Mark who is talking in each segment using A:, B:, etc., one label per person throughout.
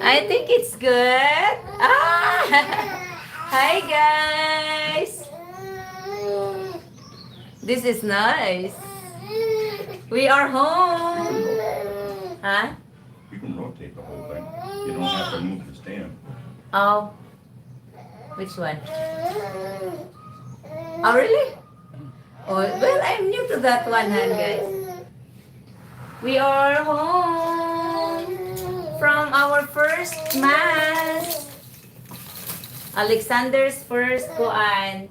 A: I think it's good. Ah! Hi guys. This is nice. We are home. Huh?
B: You can rotate the whole thing. You don't have to move the stand.
A: Oh. Which one? Oh, really? Oh, well, I'm new to that one, huh, guys. We are home from our first mass. Alexander's first koan.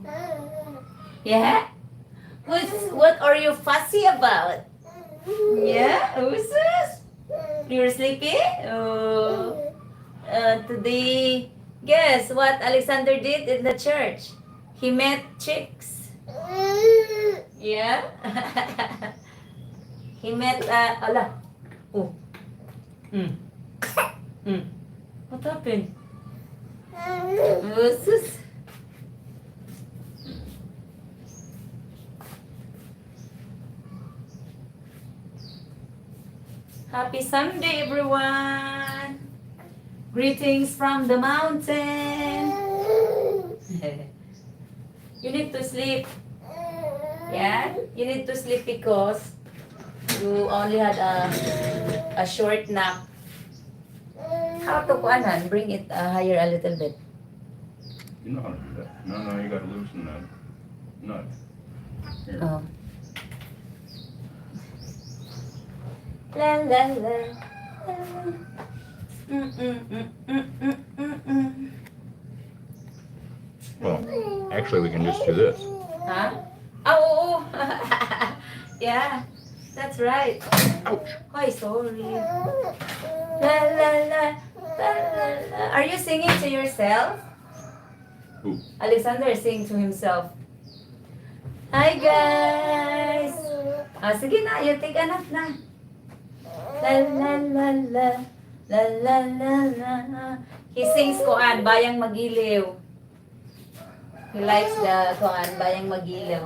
A: Yeah? What are you fussy about? Yeah? Who's this? You're sleepy? Oh. Today, guess what Alexander did in the church? He met chicks. Yeah? He met, ala. Oh. What happened? What's this? Happy Sunday, everyone! Greetings from the mountain. You need to sleep. Yeah? You need to sleep because you only had a short nap. How to kuanan? Bring it higher a little bit.
B: You know how to do that. No, you gotta loosen that nut. Here.
A: Oh. La la la.
B: Well, actually, we can just do this.
A: Huh? Oh, yeah, that's right.
B: Ouch.
A: Hi, sorry. La la la, la la la. Are you singing to yourself?
B: Who?
A: Alexander is singing to himself. Hi guys. Sige na, you take a nap na. La la la la, la la la la. He sings koan, Bayang Magiliw. He likes the koan, Bayang Magiliw.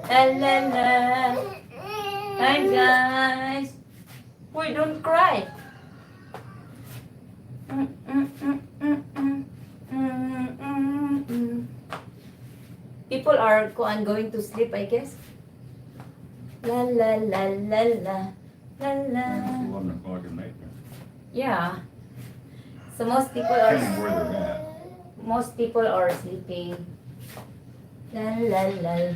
A: La la la. Hi guys. We don't cry. People are going to sleep, I guess. La la la la la la la.
B: It's 11 o'clock at night.
A: Yeah. So most people are
B: Depending where they're at.
A: most people are sleeping. La la la.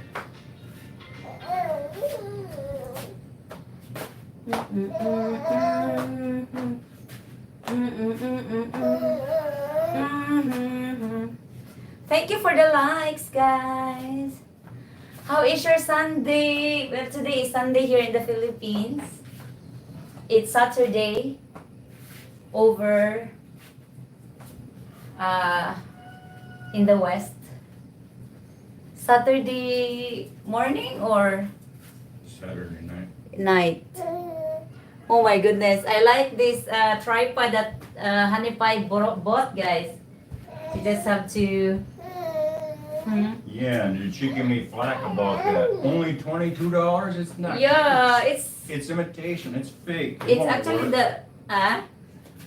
A: Thank you for the likes, guys. How is your Sunday? Well, today is Sunday here in the Philippines. It's Saturday over in the West. Saturday morning or
B: Saturday night.
A: night? Oh my goodness. I like this tripod that Honey Pie bought, guys. You just have to...
B: Yeah, and did she give me flack about that? Only $22? It's not.
A: Yeah,
B: It's imitation. It's fake. It
A: it's
B: won't
A: actually
B: work.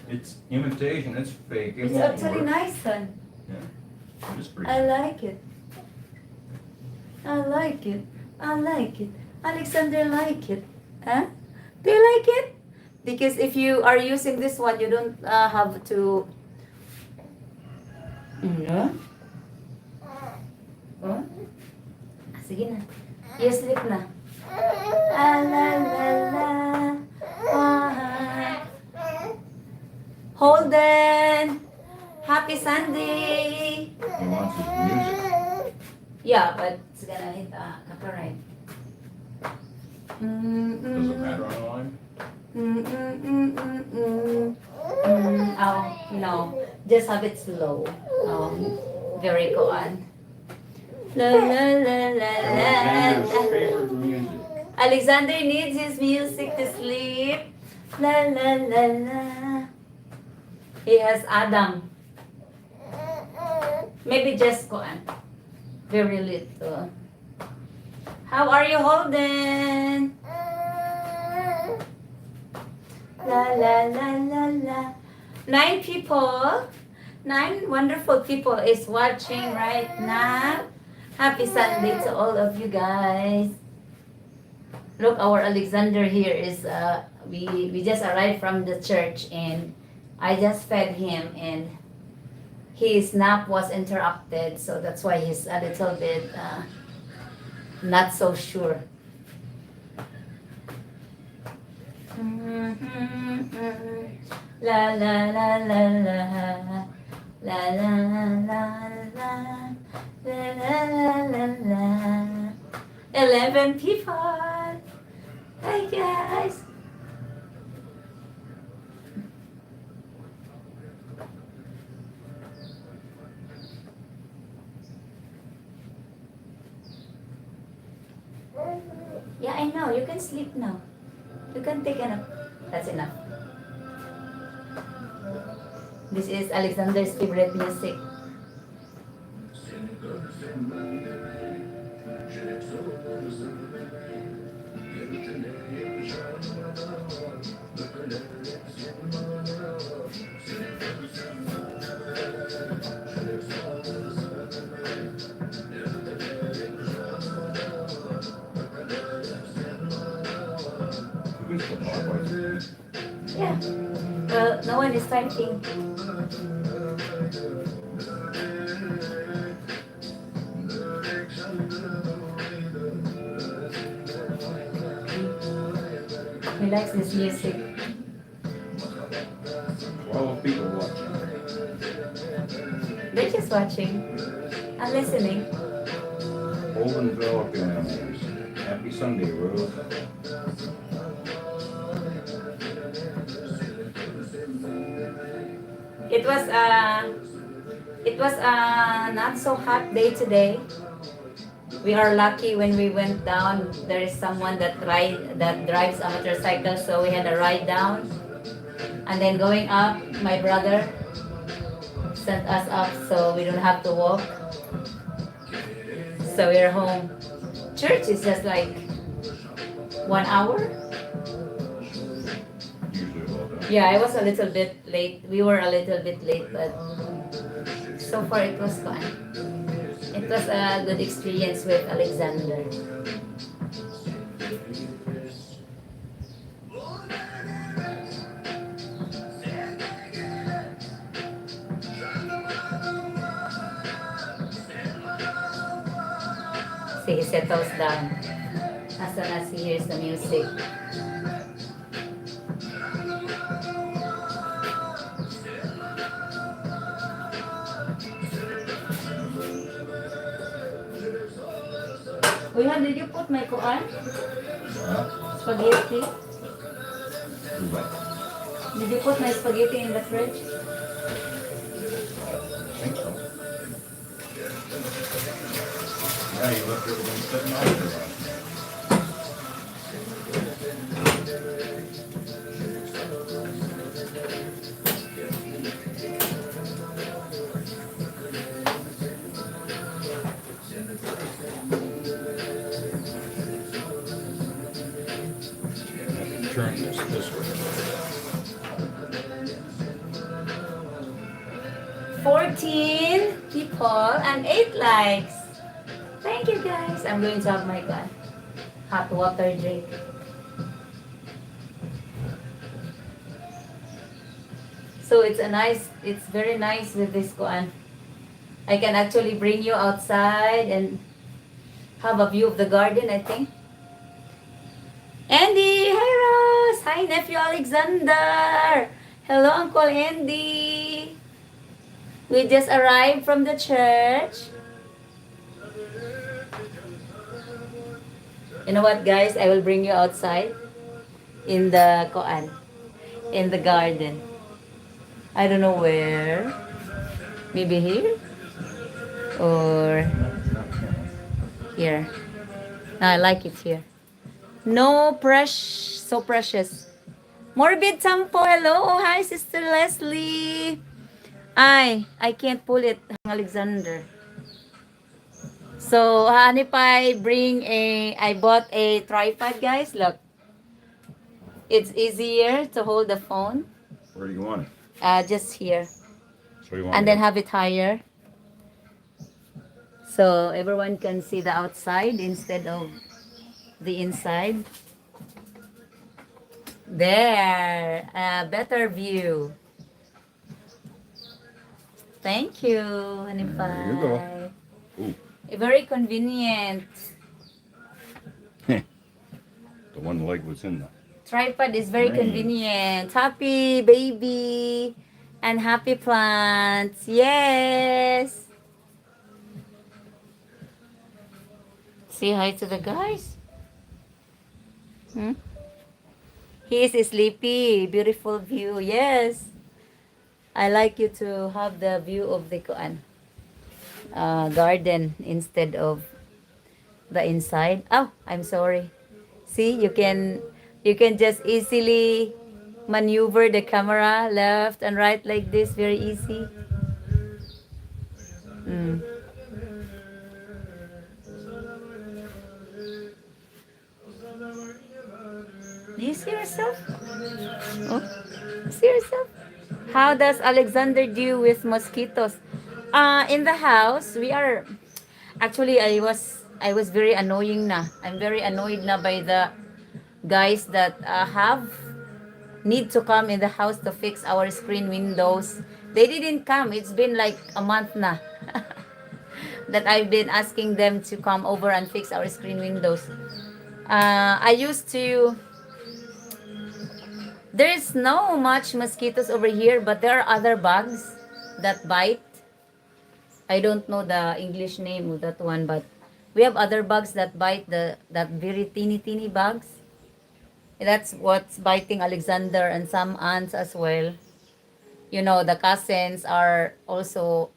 A: It's
B: It's imitation. It's fake. It
A: it's
B: won't
A: actually
B: work.
A: nice, son.
B: Yeah. It's pretty.
A: I like it. I like it. I like it. Alexander like it. Huh? Do you like it? Because if you are using this one, you don't have to... Yeah? Oh? Sige na. You sleep na. La la la la. Holden! Happy Sunday!
B: He wants his music.
A: Yeah, but it's gonna hit copyright.
B: Does it matter on the line?
A: Oh, no. Just have it slow. Very koan. La la la la la.
B: Alexander's favorite music.
A: Alexander needs his music to sleep. La la la la. He has Adam. Maybe just koan. Very little. How are you, Holden? La la la la la. 9 people, 9 wonderful people is watching right now. Happy Sunday to all of you guys. Look, our Alexander here is we just arrived from the church and I just fed him and his nap was interrupted, so that's why he's a little bit not so sure. La la la la la la la la la la la. 11 people. Hi guys. Yeah, I know. You can sleep now. You can take a nap. That's enough. This is Alexander's favorite music. Yeah. Well, no one is typing. He likes this music.
B: 12 people watching.
A: They're just watching and listening.
B: Oldenville, Philippines. Happy Sunday, Rose.
A: It was a not so hot day today. We are lucky when we went down. There is someone that drives a motorcycle, so we had a ride down. And then going up, my brother sent us up so we don't have to walk. So we're home. Church is just like 1 hour.
B: Usually about that.
A: Yeah, I was a little bit late. We were a little bit late, but so far it was fun. It was a good experience with Alexander. See, he settles down as soon as he hears the music. Kuya, did you put my kuan? Spaghetti? Did you put my spaghetti in the fridge?
B: I think so. Yeah, you left everything sitting out there. Turn this way.
A: 14 people and 8 likes. Thank you guys. I'm going to have my hot water drink. So it's very nice with this kuan. I can actually bring you outside and have a view of the garden, I think. Andy, hi Rose, hi nephew Alexander. Hello Uncle Andy. We just arrived from the church. You know what, guys? I will bring you outside in the in the garden. I don't know where. Maybe here or here. No, I like it here. No so precious. Morbid Tampo, hello. Hi, Sister Leslie. I can't pull it, Alexander. So, if I bought a tripod, guys. Look. It's easier to hold the phone.
B: Where do you want it?
A: Just here.
B: So you want
A: And
B: me
A: then
B: to,
A: have it higher. So everyone can see the outside instead of the inside. There. A better view. Thank you, honey
B: there you go.
A: pie.
B: Ooh,
A: Very convenient.
B: the one leg was in the
A: Tripod is very
B: range.
A: convenient. Happy baby and happy plants. Yes. Say hi to the guys. Hmm? He is sleepy. Beautiful view. Yes. I like you to have the view of the garden instead of the inside. Oh, I'm sorry. See, you can just easily maneuver the camera left and right like this, very easy. Mm. Do you see yourself? Oh, see yourself? How does Alexander deal with mosquitoes? In the house, we are actually I was very annoying na. I'm very annoyed na by the guys that have need to come in the house to fix our screen windows. They didn't come. It's been like a month na that I've been asking them to come over and fix our screen windows. I used to. There's no much mosquitoes over here, but there are other bugs that bite. I don't know the English name of that one, but we have other bugs that bite the that very teeny bugs. That's what's biting Alexander and some ants as well. You know, the cousins are also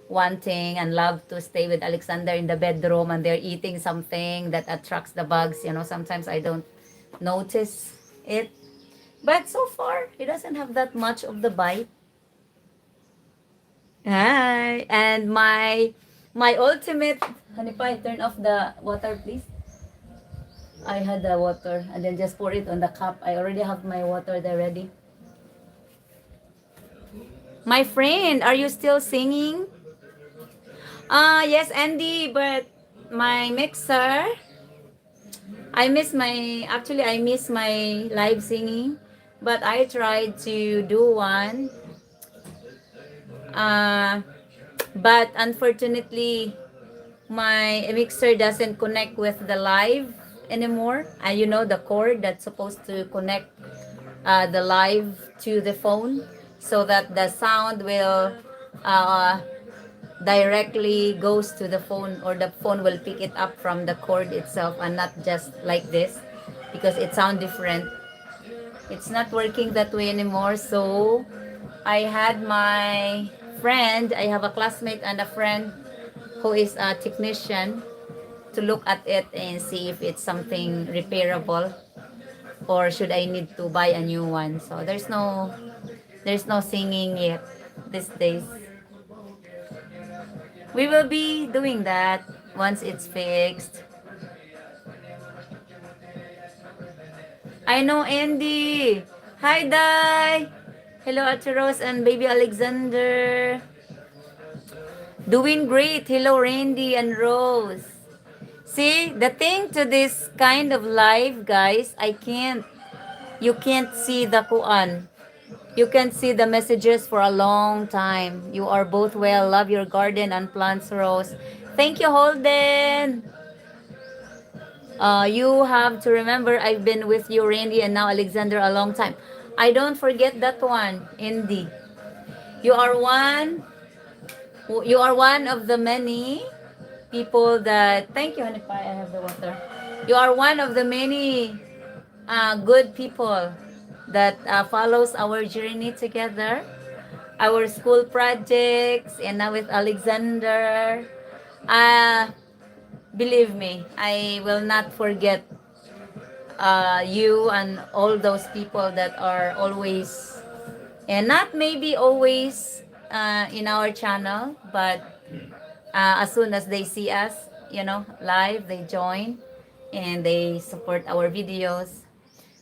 A: wanting and love to stay with Alexander in the bedroom, and they're eating something that attracts the bugs. You know, sometimes I don't notice it. But so far, he doesn't have that much of the bite. Hi. And my ultimate honey pie, turn off the water please. I had the water and then just pour it on the cup. I already have my water there ready. My friend, are you still singing? Yes, Andy, but my mixer, I miss my live singing, but I tried to do one. Uh, but unfortunately, my mixer doesn't connect with the live anymore. And you know the cord that's supposed to connect the live to the phone so that the sound will uh, directly goes to the phone, or the phone will pick it up from the cord itself and not just like this, because it sounds different. It's not working that way anymore. So I had my friend, I have a classmate and a friend who is a technician, to look at it and see if it's something repairable, or should I need to buy a new one. So there's no singing yet these days. We will be doing that once it's fixed. I know Andy. Hi Dai. Hello Ate Rose and baby Alexander. Doing great. Hello Randy and Rose. See, the thing to this kind of live, guys, you can't see the kuan. You can see the messages for a long time. You are both well. Love your garden and plants, Rose. Thank you, Holden. You have to remember I've been with you, Randy, and now Alexander a long time. I don't forget that one, Indy. You are one. You are one of the many people that. Thank you, honey pie. I have the water. You are one of the many good people that follows our journey together, our school projects, and now with Alexander. Uh, Believe me, I will not forget you and all those people that are always, and not maybe always in our channel, but as soon as they see us, live, they join and they support our videos.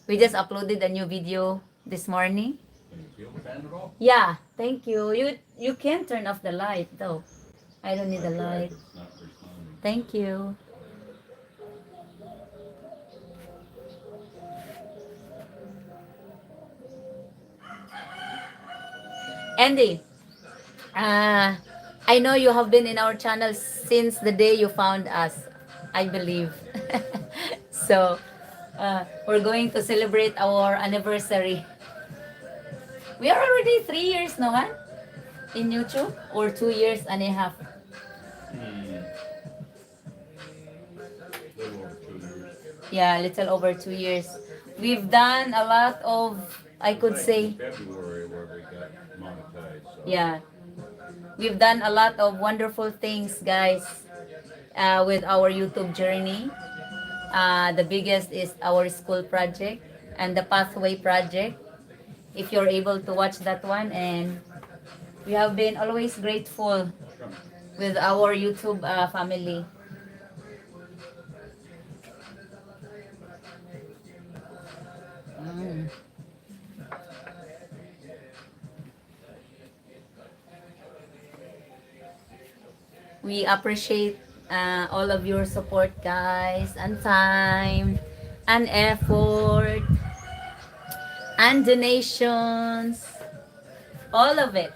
A: We just uploaded a new video this morning.
B: Can you feel the fan at all?
A: Yeah, thank you. You can turn off the light though. I don't need
B: I
A: the
B: tried,
A: light.
B: but it's not responding.
A: Thank you. Andy, I know you have been in our channel since the day you found us, I believe. So, we're going to celebrate our anniversary. We are already 3 years, no, Han? In YouTube? Or 2 years and a half?
B: Hmm. Little over 2 years.
A: Yeah, a little over 2 years. We've done a lot of, I
B: It was
A: could
B: like in
A: say,
B: February where we got monetized. So.
A: yeah, we've done a lot of wonderful things, guys, with our YouTube journey. The biggest is our school project and the pathway project. If you're able to watch that one, and we have been always grateful with our YouTube family. Mm. We appreciate all of your support, guys, and time, and effort, and donations. All of it.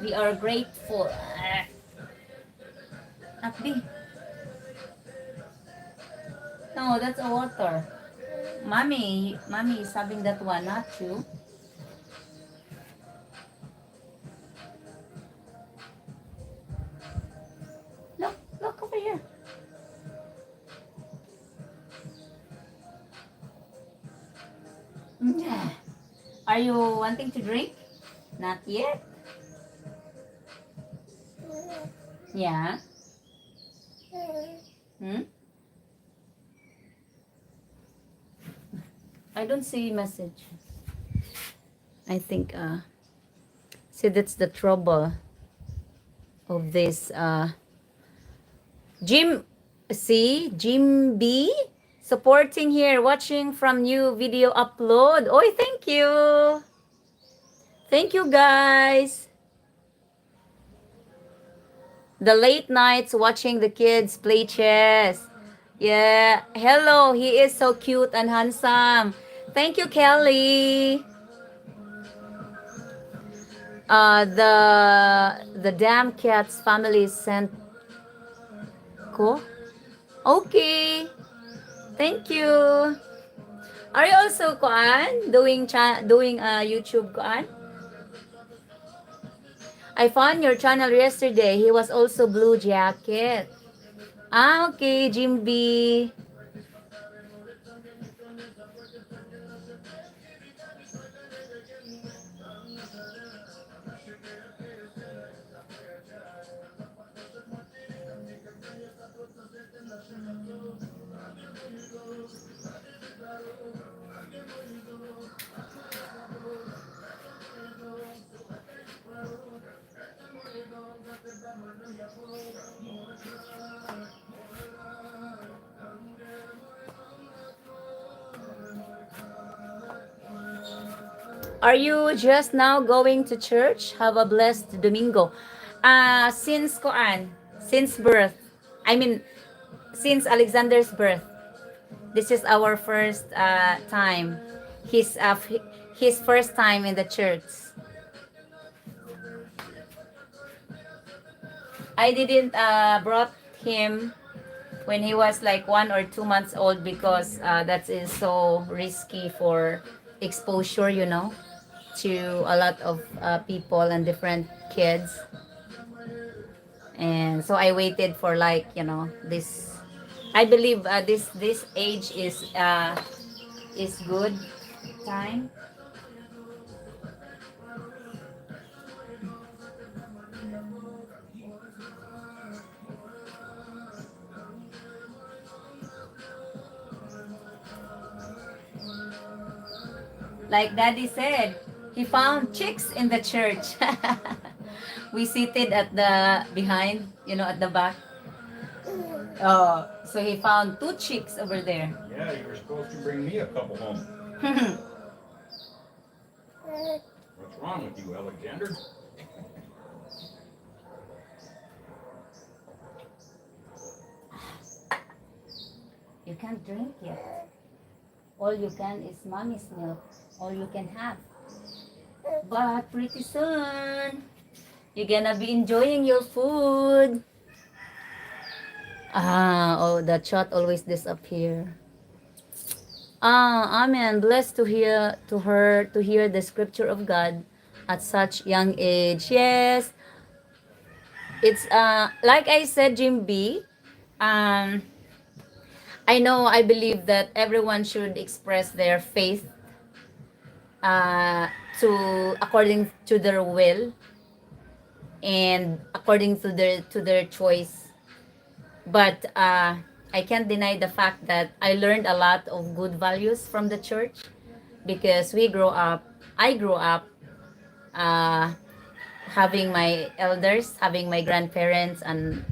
A: We are grateful. Akbi. No, that's a water. Mommy is having that one, not you. Look over here. Yeah. Are you wanting to drink? Not yet. Yeah. Hmm? I don't see message. I think see, that's the trouble of this Jim, see, Jim B supporting here, watching from new video upload. Oh, thank you. Thank you, guys. The late nights watching the kids play chess. Yeah. Hello, he is so cute and handsome. Thank you, Kelly. The damn cat's family sent ko. Okay. Thank you. Are you also kuan doing YouTube kuan? I found your channel yesterday. He was also blue jacket. Ah, okay, Jimby. Are you just now going to church? Have a blessed Domingo. Since kuan, since birth. I mean, since Alexander's birth. This is our first time. His first time in the church. I didn't brought him when he was like 1 or 2 months old because that is so risky for exposure, to a lot of people and different kids. And so I waited for like this. I believe this age is good time. Like Daddy said, he found chicks in the church. We seated at the behind, at the back. Oh, so he found two chicks over there.
B: Yeah, you were supposed to bring me a couple home. What's wrong with you, Alexander?
A: You can't drink yet. All you can is mommy's milk. All you can have. But pretty soon, you're gonna be enjoying your food. Oh, the chat always disappear. Amen. Blessed to hear the scripture of God at such young age. Yes, it's like I said, Jim B. Um, I believe that everyone should express their faith uh, to according to their will and according to their choice. But I can't deny the fact that I learned a lot of good values from the church because I grew up uh, having my elders, having my grandparents and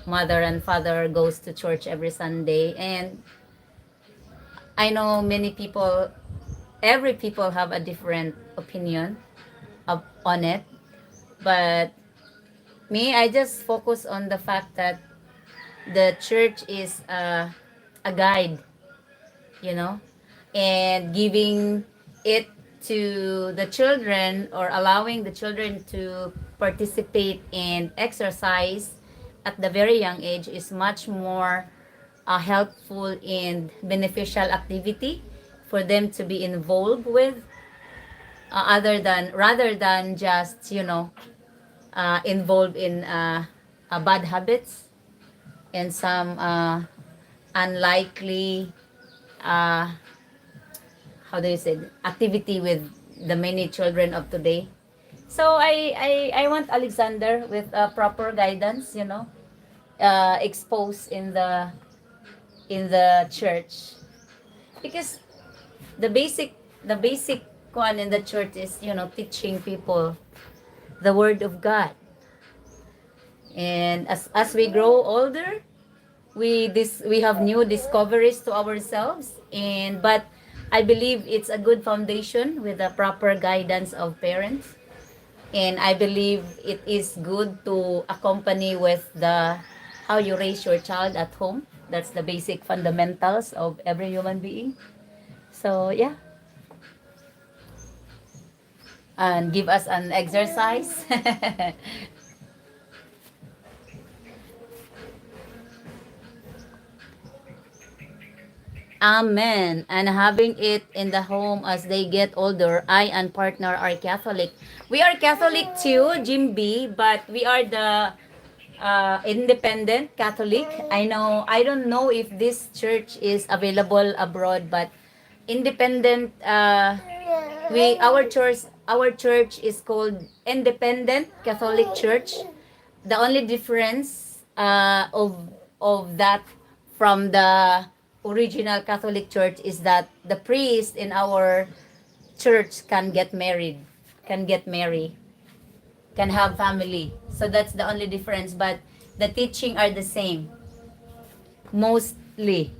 A: mother and father goes to church every Sunday. And I know many people, every people have a different opinion on it. But me, I just focus on the fact that the church is a guide, you know, and giving it to the children or allowing the children to participate and exercise at the very young age is much more helpful and beneficial activity for them to be involved with other than rather than just involved in bad habits and some unlikely uh, how do you say activity with the many children of today. So I want Alexander with proper guidance, exposed in the church because the basic the basic one in the church is teaching people the word of God. And as we grow older, we have new discoveries to ourselves, and but I believe it's a good foundation with the proper guidance of parents. And I believe it is good to accompany with the how you raise your child at home. That's the basic fundamentals of every human being. So yeah, and give us an exercise. Amen. And having it in the home as they get older, I and partner are Catholic. We are Catholic too, Jim B, but we are the independent Catholic. I don't know if this church is available abroad, but independent. Our church is called Independent Catholic Church. The only difference of that from the original Catholic Church is that the priest in our church can get married, can have family. So that's the only difference. But the teaching are the same. Mostly,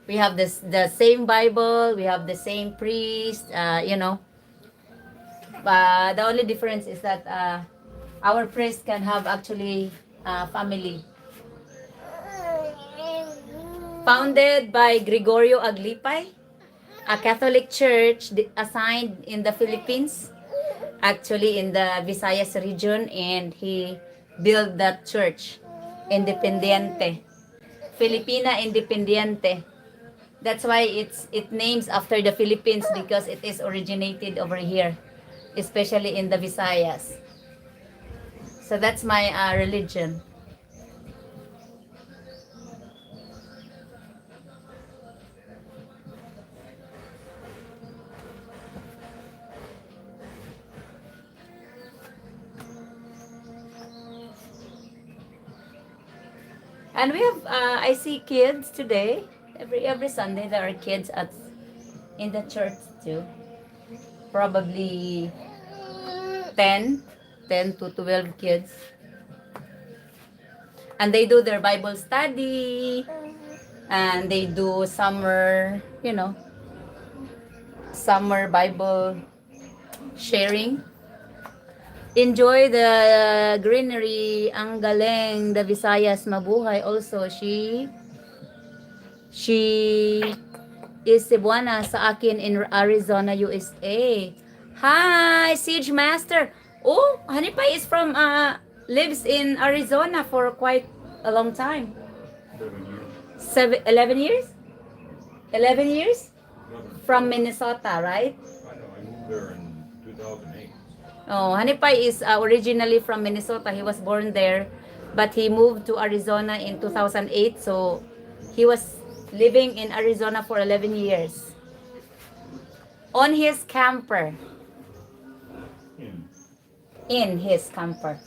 A: we have the same Bible. We have the same priest. But the only difference is that our priest can have actually family. Founded by Gregorio Aglipay, a Catholic church assigned in the Philippines, actually in the Visayas region, and he built that church, Independiente, Filipina Independiente. That's why it names after the Philippines because it is originated over here, especially in the Visayas. So that's my religion. And we have I see kids today. Every Sunday there are kids in the church too. Probably 10, 10 to 12 kids. And they do their Bible study and they do summer Bible sharing. Enjoy the greenery. Ang galing. The Visayas mabuhay also. She is Cebuana sa akin in Arizona, USA. Hi, Siege Master. Oh, Hanipay is from lives in Arizona for quite a long time. 11 years? 11 years? From Minnesota, right?
B: I know, I moved there in 2008.
A: Oh, Hanipay is originally from Minnesota. He was born there, but he moved to Arizona in 2008. So he was living in Arizona for 11 years. On his camper. In his camper.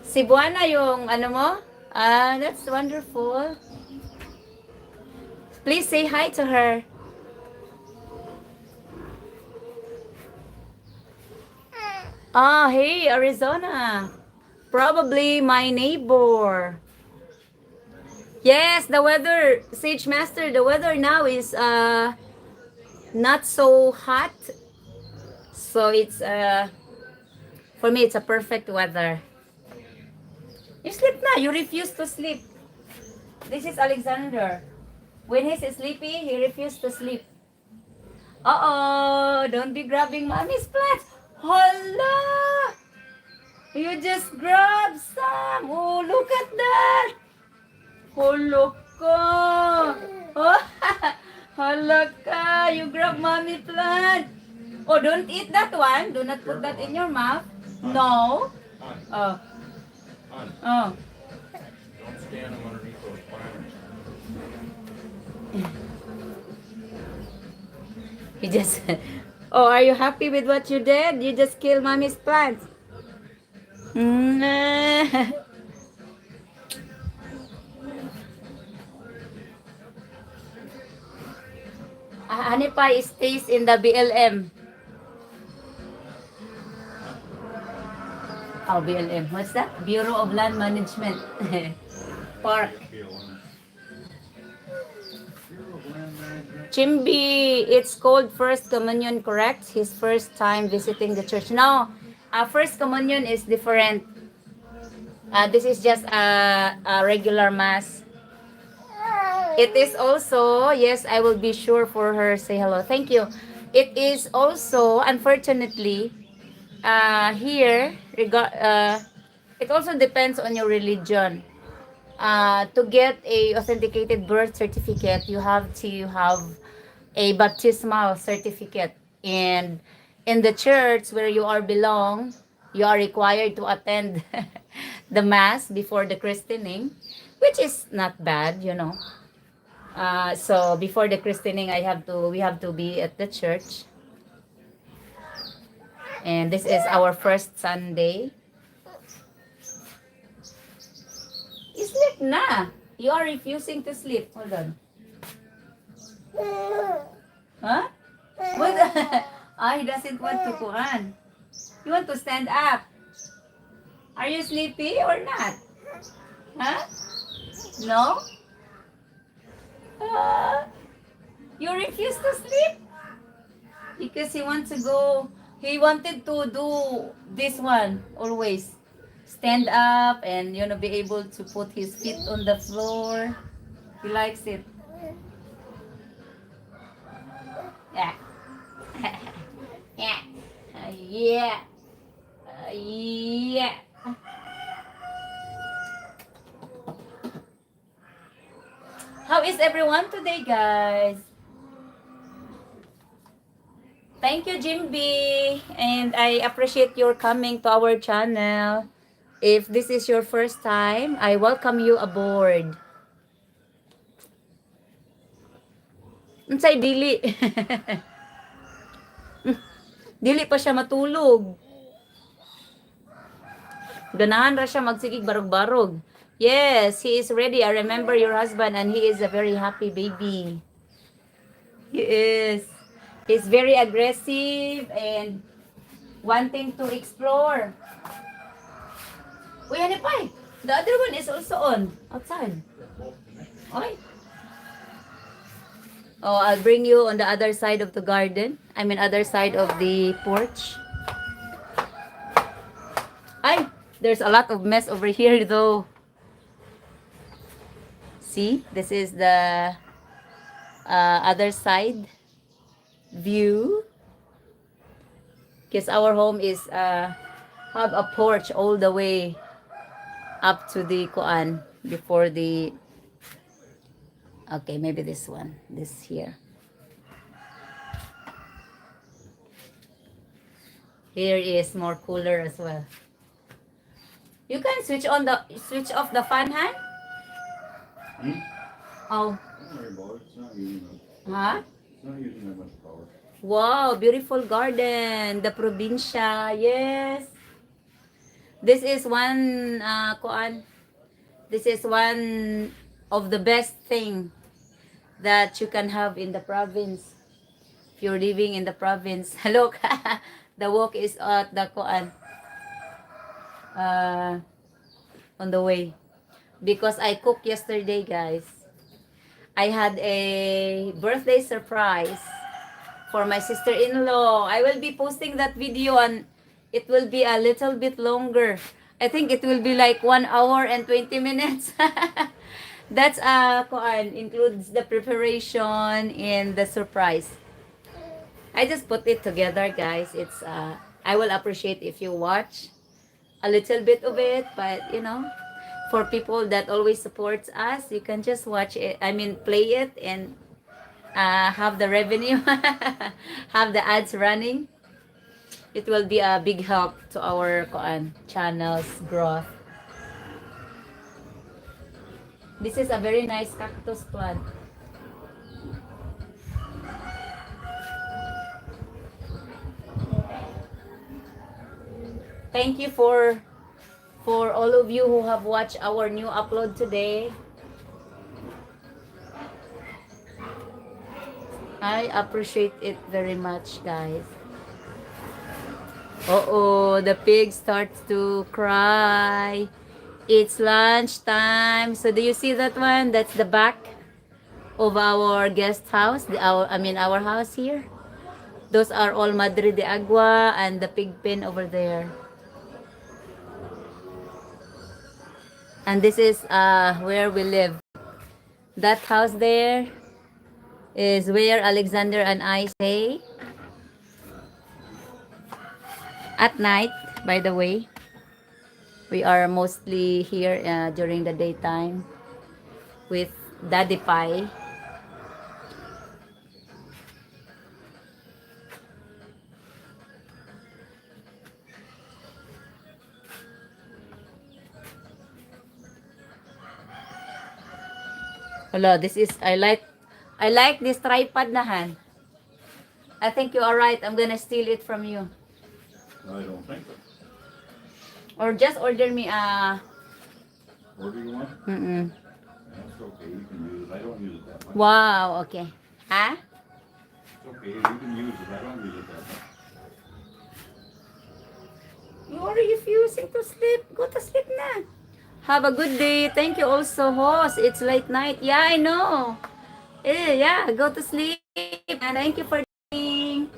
A: Cebuana yung ano mo? That's wonderful. Please say hi to her. Hey, Arizona. Probably my neighbor. Yes, the weather, Sage Master, the weather now is not so hot. So it's for me it's a perfect weather. You sleep na, you refuse to sleep. This is Alexander. When he's sleepy, he refuses to sleep. Uh-oh, don't be grabbing mommy's plants. Hala! You just grab some. Oh, look at that. Hala ka. Oh, hala ka. You grab mommy plant. Oh, don't eat that one. Do not put that in your mouth. No. Oh. Oh.
B: Don't stand them underneath those planters.
A: You just... Oh, are you happy with what you did? You just killed mommy's plants. Hanipay stays in the BLM. Oh, BLM. What's that? Bureau of Land Management. Park. Chimbi, it's called First Communion, correct? His first time visiting the church. No, First Communion is different. This is just a regular mass. It is also, yes, I will be sure for her. Say hello. Thank you. It is also, unfortunately, here, it also depends on your religion. To get a authenticated birth certificate, you have to have a baptismal certificate. And in the church where you are belong, you are required to attend the mass before the christening, which is not bad, you know. So before the christening, we have to be at the church. And this is our first Sunday. You sleep na. You are refusing to sleep. Hold on. Huh? What? He doesn't want to kuhan. You want to stand up. Are you sleepy or not? Huh? No? You refuse to sleep? Because he wants to go. He wanted to do this one always. Stand up and, you know, be able to put his feet on the floor. He likes it. Yeah. Yeah. Yeah. Yeah. How is everyone today, guys? Thank you, Jimby. And I appreciate your coming to our channel. If this is your first time, I welcome you aboard. Unsay dili? Dili pa siya matulog. Ganahan ra siya magsigig barog-barog. Yes, he is ready. I remember your husband and he is a very happy baby. He is. He's very aggressive and wanting to explore. Uy, Hanipay, the other one is also on, outside. Okay. Oh, I'll bring you on the other side of the garden. I mean other side of the porch. Ay, there's a lot of mess over here though. See, this is the other side view. Because our home is have a porch all the way up to the kuan before the. Okay, maybe this one, this here. Here is more cooler as well. You can switch off the fan, Han?
B: Hmm?
A: Oh,
B: Don't worry about it. It's not using that.
A: huh?
B: It's not using that much power.
A: Wow, beautiful garden, the probinsya. Yes. This is one kuan. This is one of the best thing that you can have in the province. If you're living in the province. Look, the walk is at the kuan. On the way. Because I cooked yesterday, guys. I had a birthday surprise for my sister-in-law. I will be posting that video and it will be a little bit longer. I think it will be like 1 hour and 20 minutes. That's kuan includes the preparation and the surprise. I just put it together, guys. It's I will appreciate if you watch a little bit of it, but you know, for people that always supports us, you can just watch it. I mean, play it and have the revenue, have the ads running. It will be a big help to our channel's growth. This is a very nice cactus plant. Thank you for all of you who have watched our new upload today. I appreciate it very much, guys. Uh-oh, the pig starts to cry. It's lunchtime. So do you see that one? That's the back of our guest house. Our house here. Those are all Madre de Agua and the pig pen over there. And this is where we live. That house there is where Alexander and I stay. At night, by the way. We are mostly here during the daytime with Daddy Pai. Hello, I like this tripod na, Han. I think you are right. I'm gonna steal it from you.
B: I don't think so.
A: Or just order me
B: What do you want? That's okay. You can use it. I don't use it that much.
A: Wow, okay. Huh?
B: It's okay. You can use it. I don't use it that much.
A: You are refusing to sleep. Go to sleep na. Have a good day. Thank you also, host. It's late night. Yeah, I know. Yeah, go to sleep. And thank you for joining.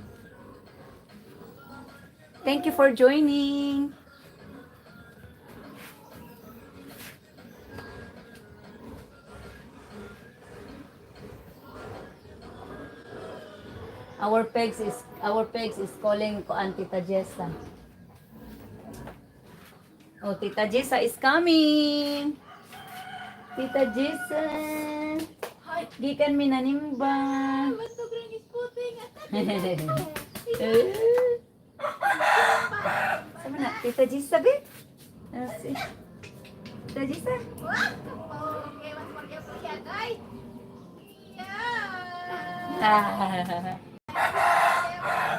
A: Thank you for joining. Our pegs is calling ko Tita Jessa. Oh, Tita Jessa is coming. Tita Jessa. Gikan mi nanimba. Sama na, Tita Jessa be? Tita Jessa?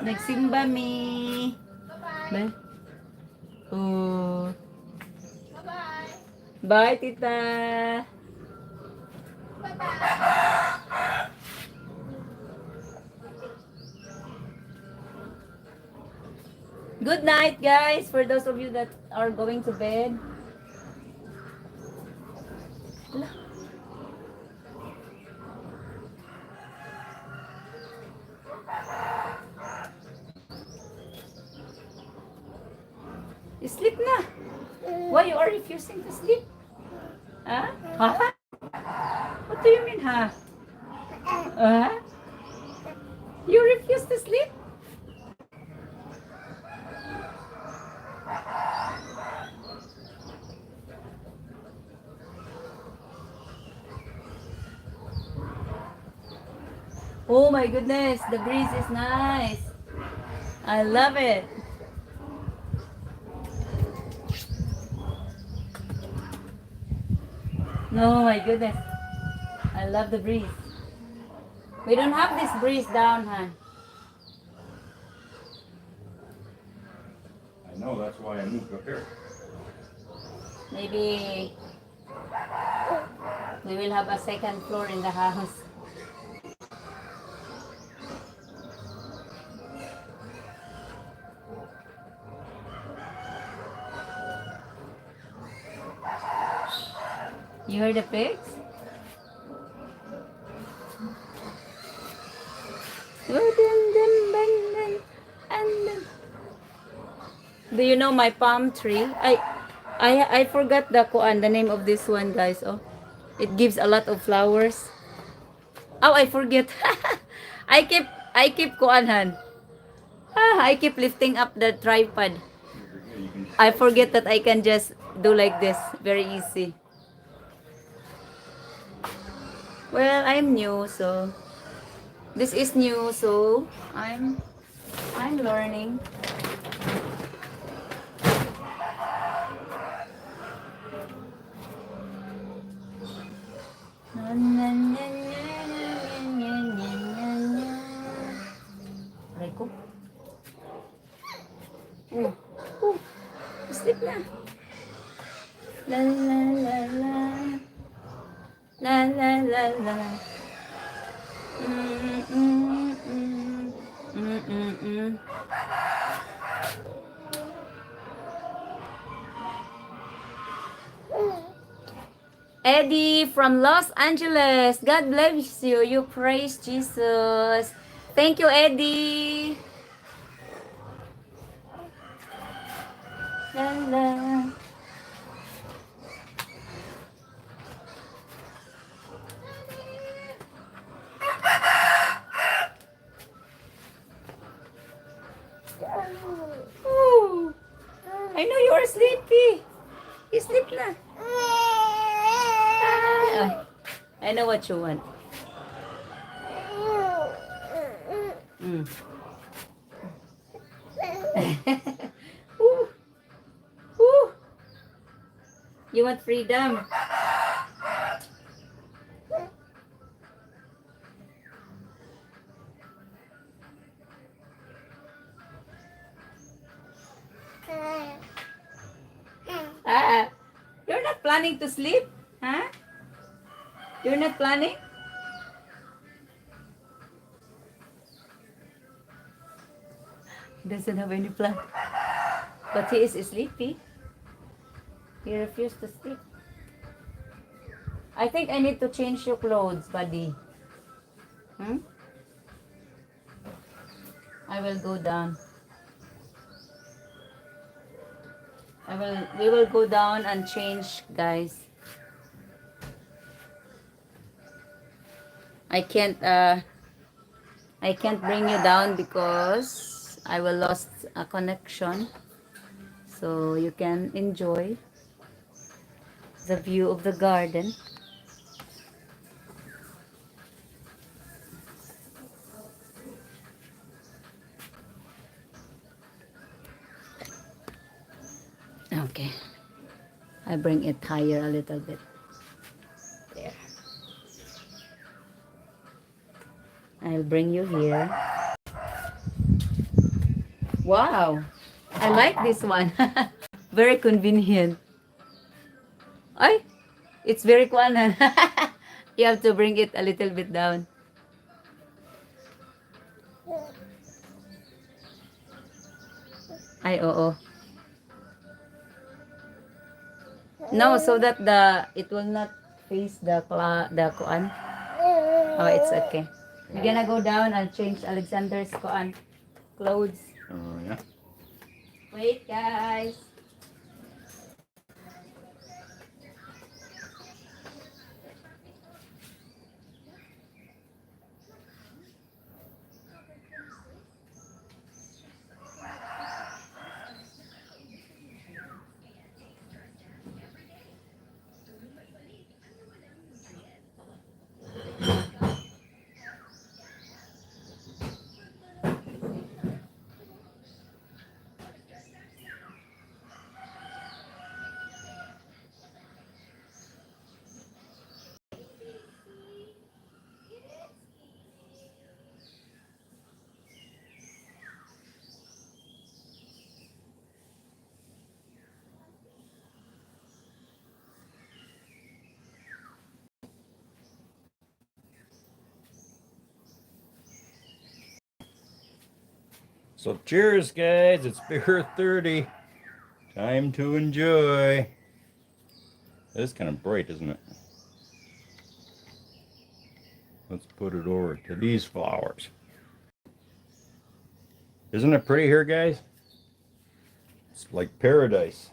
A: Nagsimba mi. Bye. Oh. Bye, Tita. Good night, guys, for those of you that are going to bed. Sleep na. Why you are refusing to sleep? Huh? Huh? What do you mean, huh? You refuse to sleep? Oh my goodness, the breeze is nice. I love it. No, my goodness. I love the breeze. We don't have this breeze down, huh?
B: I know, that's why I moved up here.
A: Maybe we will have a second floor in the house. You heard the pigs? Do you know my palm tree? I forgot the name of this one, guys. Oh, it gives a lot of flowers. Oh, I forget. I keep kuanhan. I keep lifting up the tripod.
B: You can
A: I forget that I can just do like this. Very easy. Well, I'm new, so this is new, so I'm learning. Aray ko. Sleep na. La la la la. La la la la. Mm, mm, mm. Mm, mm, mm. Eddie from Los Angeles. God bless you. You praise Jesus. Thank you, Eddie. La la. Ooh. I know you are sleepy. You sleep na. Ah, I know what you want. Mm. Ooh. Ooh. You want freedom? You're not planning to sleep? Huh? You're not planning? Doesn't have any plan. But he is sleepy. He refused to sleep. I think I need to change your clothes, buddy. Hmm? I will go down. We will go down and change, guys. I can't bring you down because I will lost a connection. So you can enjoy the view of the garden. Okay. I bring it higher a little bit. There. I'll bring you here. Wow. I like this one. Very convenient. Ay, it's very kuanan. You have to bring it a little bit down. Ay, oo. No, so that it will not face the kuan. Oh, it's okay. We're gonna go down and change Alexander's kuan clothes.
B: Oh, yeah.
A: Wait, guys.
B: So cheers, guys. It's beer 30. Time to enjoy. It's kind of bright, isn't it? Let's put it over to these flowers. Isn't it pretty here, guys? It's like paradise.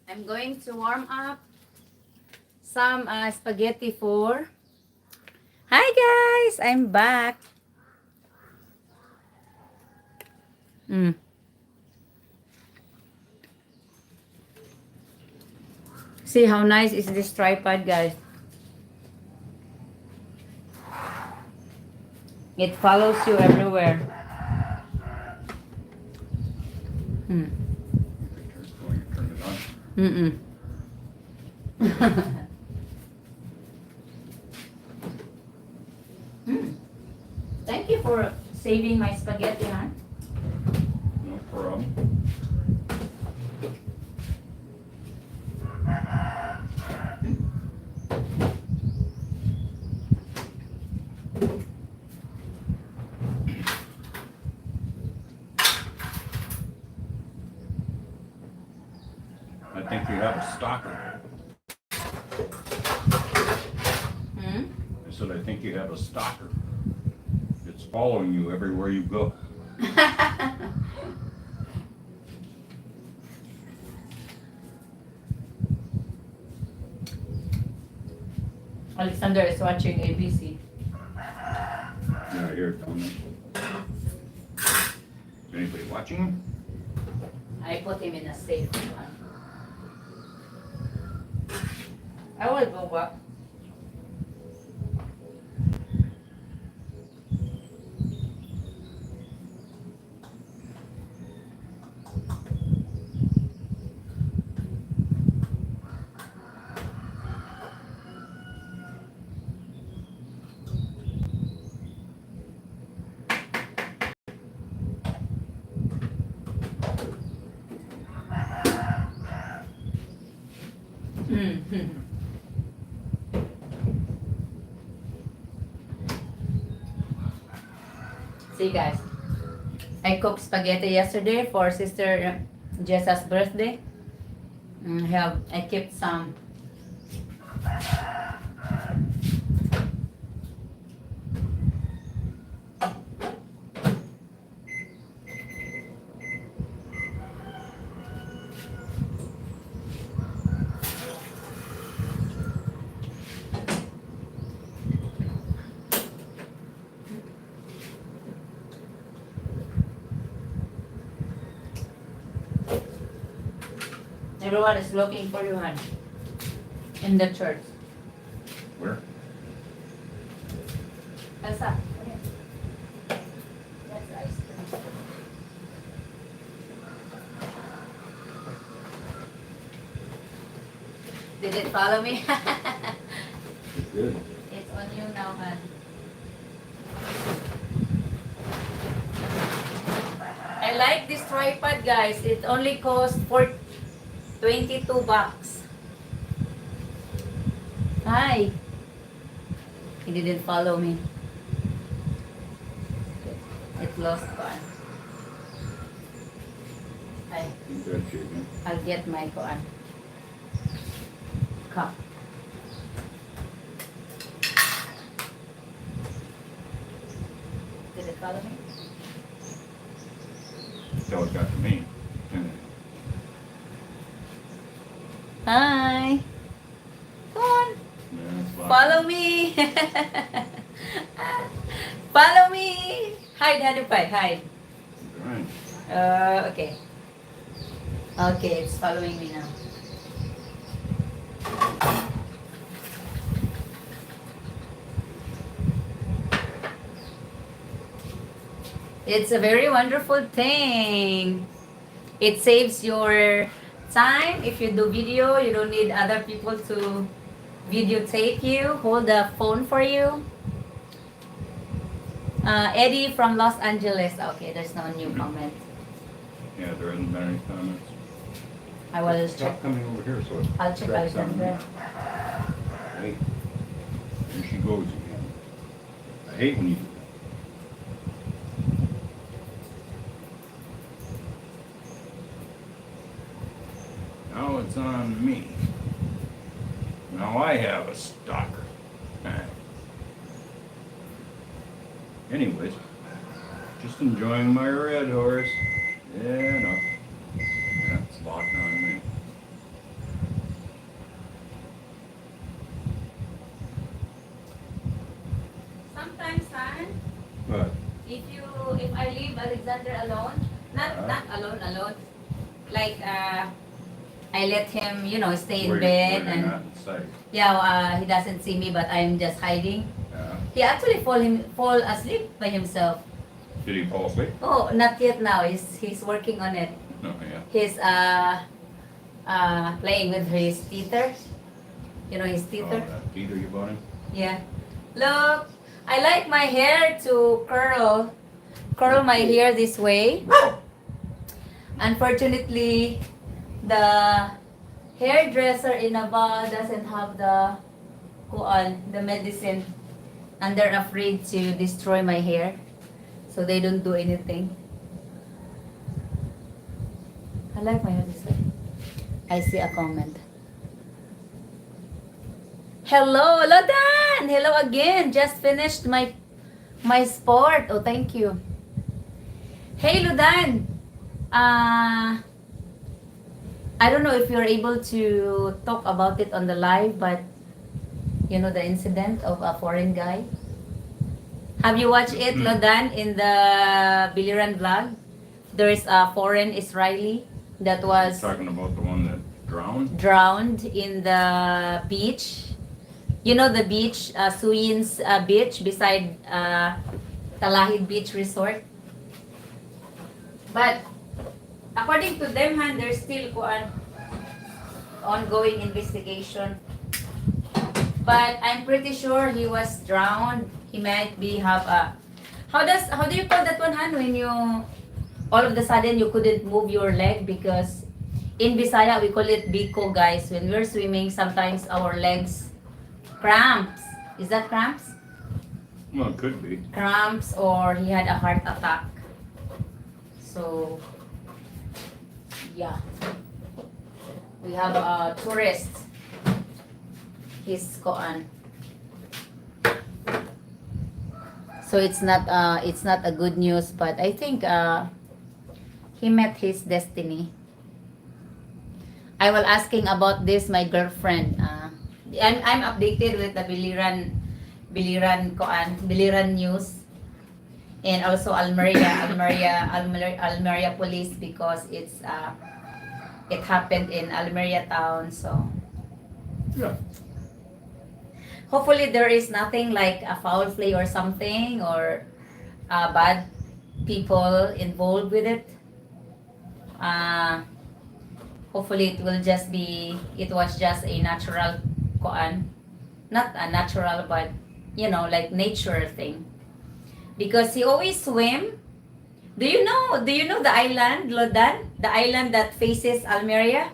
A: I'm going to warm up some spaghetti for... Hi guys! I'm back. See how nice is this tripod, guys. It follows you everywhere.
B: Turn it on.
A: Thank you for saving my spaghetti, huh?
B: No problem. I think you have a stalker. I said, I think you have a stalker. It's following you everywhere you go.
A: Alexander is watching ABC.
B: Yeah, here, Tony. Is anybody watching him?
A: I put him in a safe one. I will go back. See guys, I cooked spaghetti yesterday for Sister Jessa's birthday. I kept some. Everyone is looking for you, hon. In the church.
B: Where?
A: Elsa, come here. That's ice cream. Did it follow me?
B: It's good.
A: It's on you now, hon. I like this tripod, guys. It only costs $22. Hi. He didn't follow me. It lost one. I'll get my cup. Did it follow me?
B: That's how it got to me.
A: Hi. Come on.
B: Yeah, it's locked.
A: Follow me. Follow me. Hide, Hanupay, hide.
B: Right.
A: Okay. Okay, it's following me now. It's a very wonderful thing. It saves your time. If you do video, you don't need other people to videotape you, hold the phone for you. Eddie from Los Angeles. Okay, there's no new comment.
B: Yeah, there hasn't been any comments.
A: I will
B: Stop
A: check.
B: coming over here, so
A: I'll check Alexander.
B: Hey, here she goes again. I hate when you do that. Now it's on me. Now I have a stalker. Anyways, just enjoying my red horse. Yeah, no. Yeah, it's locked on me.
A: Lodan,
B: But
A: if I leave Alexander alone, not alone, like I let him, stay in bed
B: you're
A: and
B: not in sight.
A: yeah, he doesn't see me, but I'm just hiding.
B: Yeah.
A: He actually fall asleep by himself.
B: Did he fall asleep?
A: Oh, not yet now. He's working on it.
B: No, yeah.
A: He's playing with his teether. His
B: Oh,
A: teether.
B: that teeter you bought him?
A: Yeah. Look, I like my hair to curl my hair this way. Unfortunately, the hairdresser in Aba doesn't have the medicine, and they're afraid to destroy my hair, so they don't do anything. I like my hair this way. I see a comment. Hello, Lodan! Hello again. Just finished my sport. Oh, thank you. Hey, Lodan. I don't know if you're able to talk about it on the live, but the incident of a foreign guy. Have you watched it, Lodan, in the Biliran vlog? There is a foreign Israeli that was
B: Talking about the one that
A: drowned in the beach. The beach, Suyin's beach beside Talahid Beach Resort. But according to them, there's still ongoing investigation. But I'm pretty sure he was drowned. He might be have a. How do you call that one, Han? When you all of a sudden you couldn't move your leg, because in Bisaya we call it biko, guys. When we're swimming, sometimes our legs cramps. Is that cramps?
B: Well, it could be.
A: Cramps, or he had a heart attack. So yeah, we have a tourist. He's gone. So it's not a good news, but I think he met his destiny. I was asking about this my girlfriend. I'm updated with the Biliran news, and also Almeria police, because it happened in Almeria town. So
B: Yeah.
A: hopefully there is nothing like a foul play or something, or bad people involved with it. Hopefully it was just a natural not a natural, but like nature thing, because he always swim. Do you know the island, Lodan, the island that faces Almeria,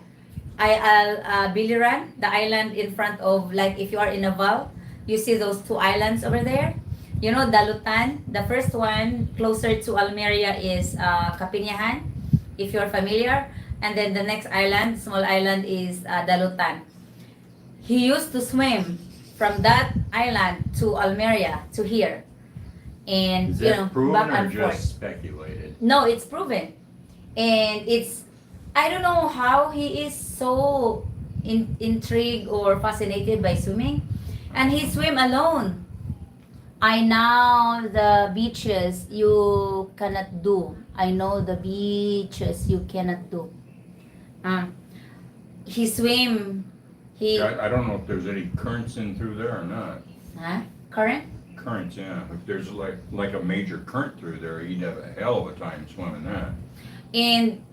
A: Biliran, the island in front of, like, if you are in Naval, you see those two islands over there. Dalutan, the first one closer to Almeria is Kapinyahan, if you're familiar, and then the next island, small island, is Dalutan. He used to swim from that island to Almeria, to here, and
B: Is that proven
A: back
B: or
A: and forth.
B: just speculated?
A: No, it's proven, and I don't know how he is so intrigued or fascinated by swimming, and he swim alone. I know the beaches you cannot do. I know the beaches you cannot do. He swim.
B: I don't know if there's any currents in through there or not.
A: Current?
B: Currents, yeah. If there's like a major current through there, you'd have a hell of a time swimming that.
A: And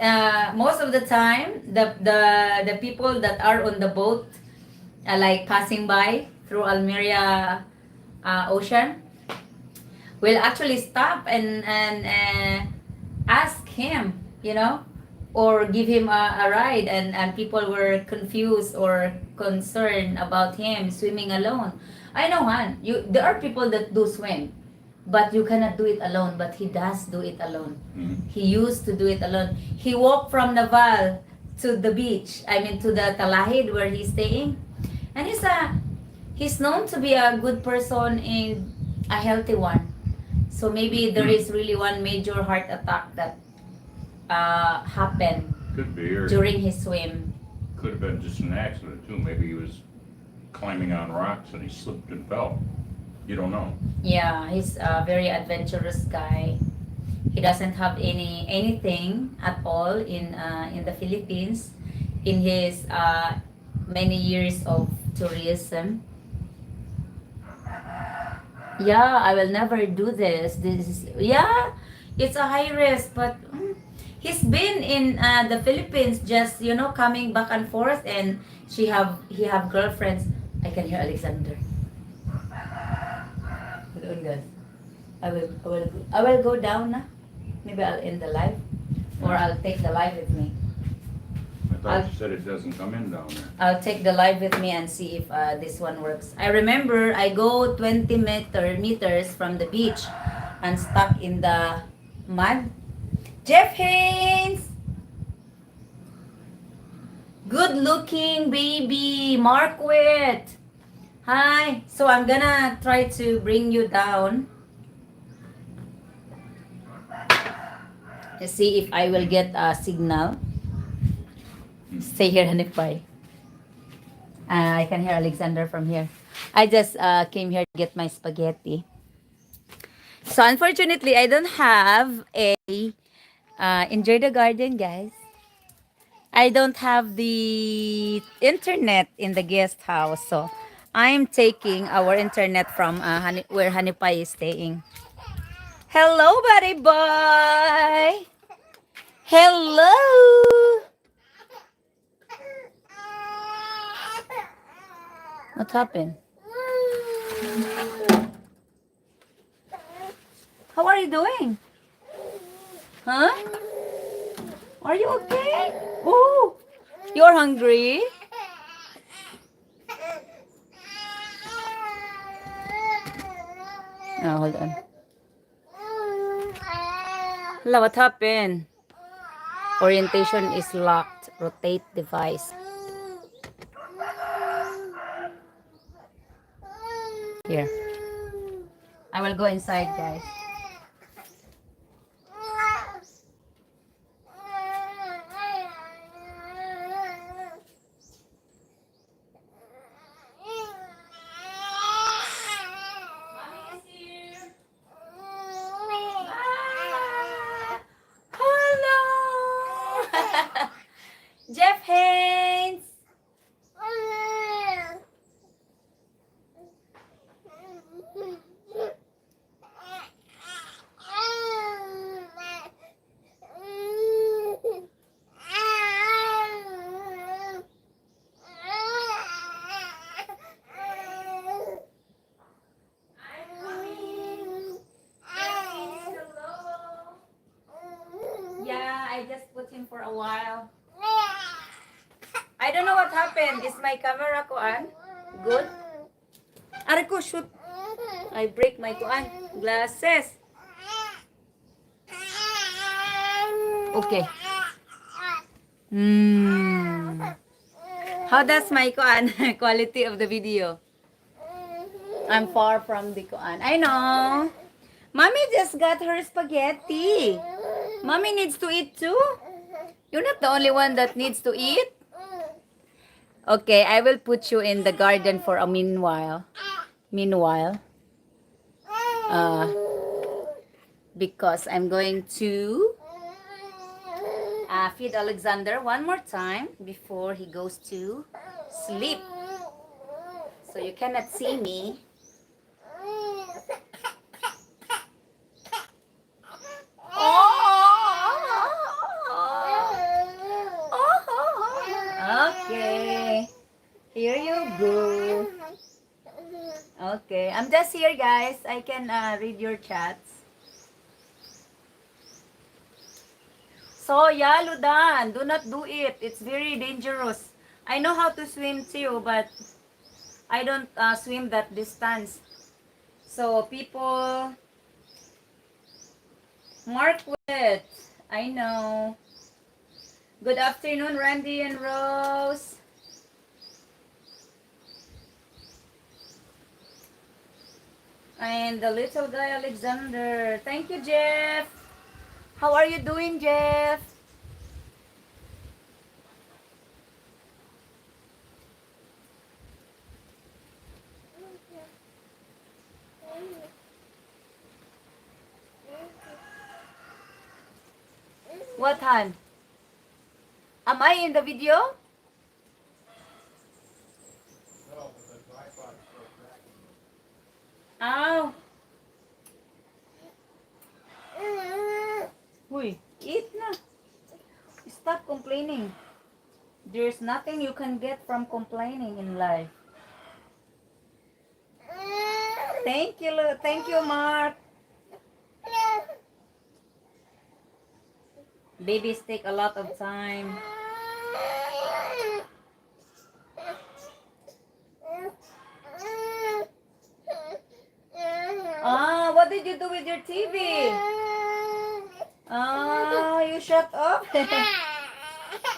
A: most of the time, the people that are on the boat, like passing by through Almeria Ocean, will actually stop and ask him, or give him a ride, and people were confused or concerned about him swimming alone. I know, Han, there are people that do swim, but you cannot do it alone, but he does do it alone.
B: Mm-hmm.
A: He used to do it alone. He walked from Naval to the beach, to the Talahid where he's staying, and he's known to be a good person and a healthy one. So maybe there is really one major heart attack that happened
B: Could be, or
A: during his swim.
B: could have been just an accident too. Maybe he was climbing on rocks and he slipped and fell. You don't know.
A: Yeah, he's a very adventurous guy. He doesn't have anything at all in the Philippines in his many years of tourism. Yeah, I will never do this. This is, yeah, it's a high risk, but he's been in the Philippines, just coming back and forth, and he have girlfriends. I can hear Alexander. Hold on, guys. I will go down na. Maybe I'll end the live, or I'll take the live with me.
B: I thought you said it doesn't come in down there.
A: I'll take the live with me and see if this one works. I remember I go 20 meters from the beach and stuck in the mud. Jeff Haynes! Good looking baby, Marquette! Hi! So I'm gonna try to bring you down. Let's see if I will get a signal. Stay here, Hanifai. I can hear Alexander from here. I just came here to get my spaghetti. So unfortunately, I don't have a enjoy the garden, guys. I don't have the internet in the guest house, so I'm taking our internet from where Hanipai is staying. Hello, buddy boy. Hello. What happened? How are you doing? Huh? Are you okay? Oh, you're hungry? Oh, hold on. Hello, what happened? Orientation is locked. Rotate device. Here. I will go inside, guys. Hello! Jeff Haynes! Yeah, I just put him for a while. I don't know what happened. Is my camera kuan good? Are ko shoot. I break my kuan glasses. Okay. How does my kuan quality of the video? I'm far from the kuan. I know. Mommy just got her spaghetti. Mommy needs to eat too. You're not the only one that needs to eat. Okay, I will put you in the garden for a meanwhile. Uh, because I'm going to feed Alexander one more time before he goes to sleep. So you cannot see me. Okay. Here you go. Okay. I'm just here, guys. I can read your chats. So, yeah, Ludan, do not do it. It's very dangerous. I know how to swim too, but I don't swim that distance. So, people... Marquette, I know. Good afternoon, Randy and Rose. And the little guy, Alexander. Thank you, Jeff. How are you doing, Jeff? What, Han? Am I in the video? Ow. Uy, eat na. Stop complaining. There's nothing you can get from complaining in life. Thank you, Mark. Babies take a lot of time. Ah, what did you do with your TV? Ah, you shut up.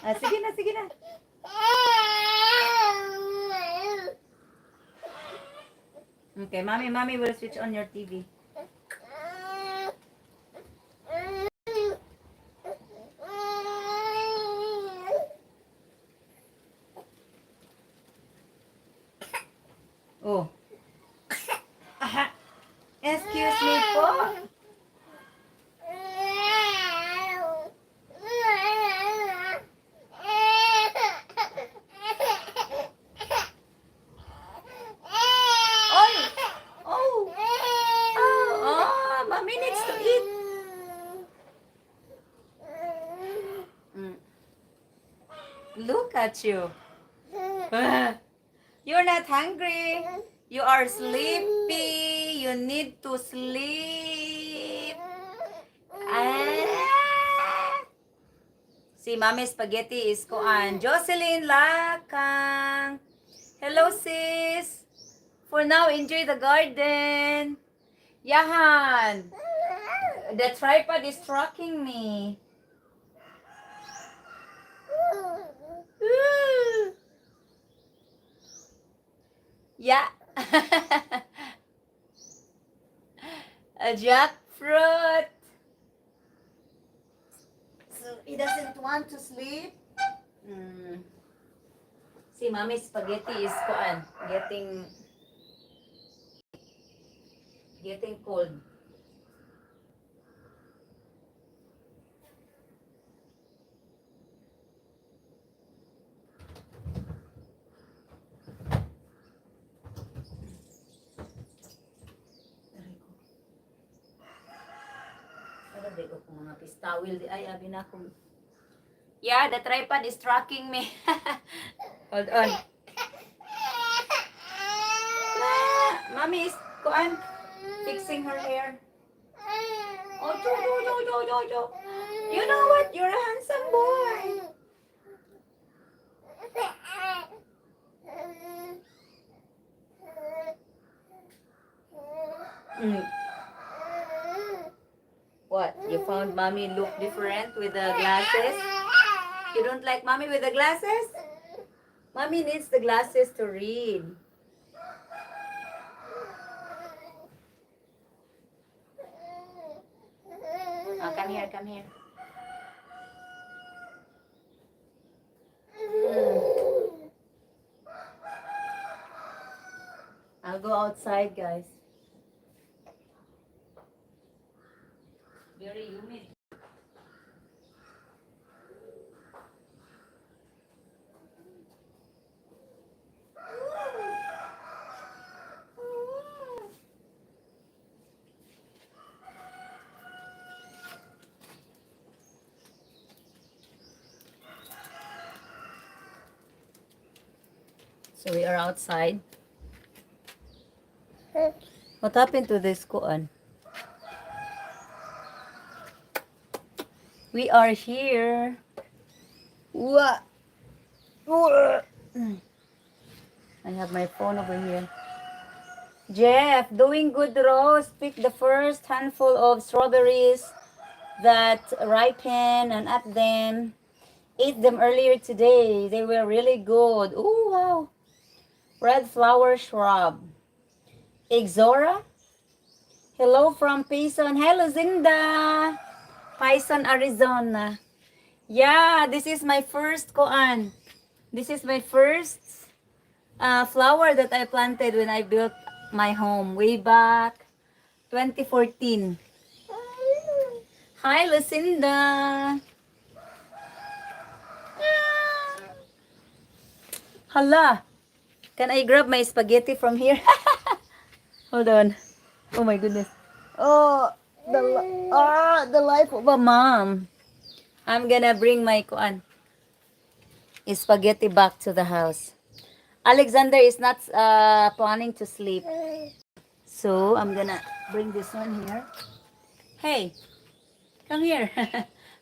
A: Ah, sige na, sige na. Okay, mommy will switch on your TV. Oh. Aha. Excuse me po. Oy. Oh. Oh, mommy needs to eat. Look at you. You're not hungry. You are sleepy. You need to sleep. Ah. Si Mami Spaghetti is kuan. Jocelyn Lakang. Hello, sis. For now, enjoy the garden. Yahan. The tripod is tracking me. Yeah. A jackfruit. So he doesn't want to sleep. See, Mommy Spaghetti is kuan, getting cold. Mga pistawil di ay abi na akong. Yeah, the tripod is tracking me. Hold on. Mommy is kuan fixing her hair. Oh, Jo. You know what? You're a handsome boy. What? You found mommy look different with the glasses? You don't like mommy with the glasses? Mommy needs the glasses to read. Oh, come here. I'll go outside, guys. Very humid. So we are outside. What happened to this kuan? We are here. What? I have my phone over here. Jeff, doing good, Rose. Pick the first handful of strawberries that ripen and at them. Ate them earlier today. They were really good. Oh, wow. Red flower shrub. Exora. Hello from Payson. Hello, Zinda. Payson, Arizona. Yeah, this is my first koan. This is my first flower that I planted when I built my home way back 2014. Hi, Lucinda. Hala. Can I grab my spaghetti from here? Hold on. Oh my goodness. Oh, the life of a mom. I'm gonna bring my spaghetti back to the house. Alexander is not planning to sleep. So I'm gonna bring this one here. Hey, come here.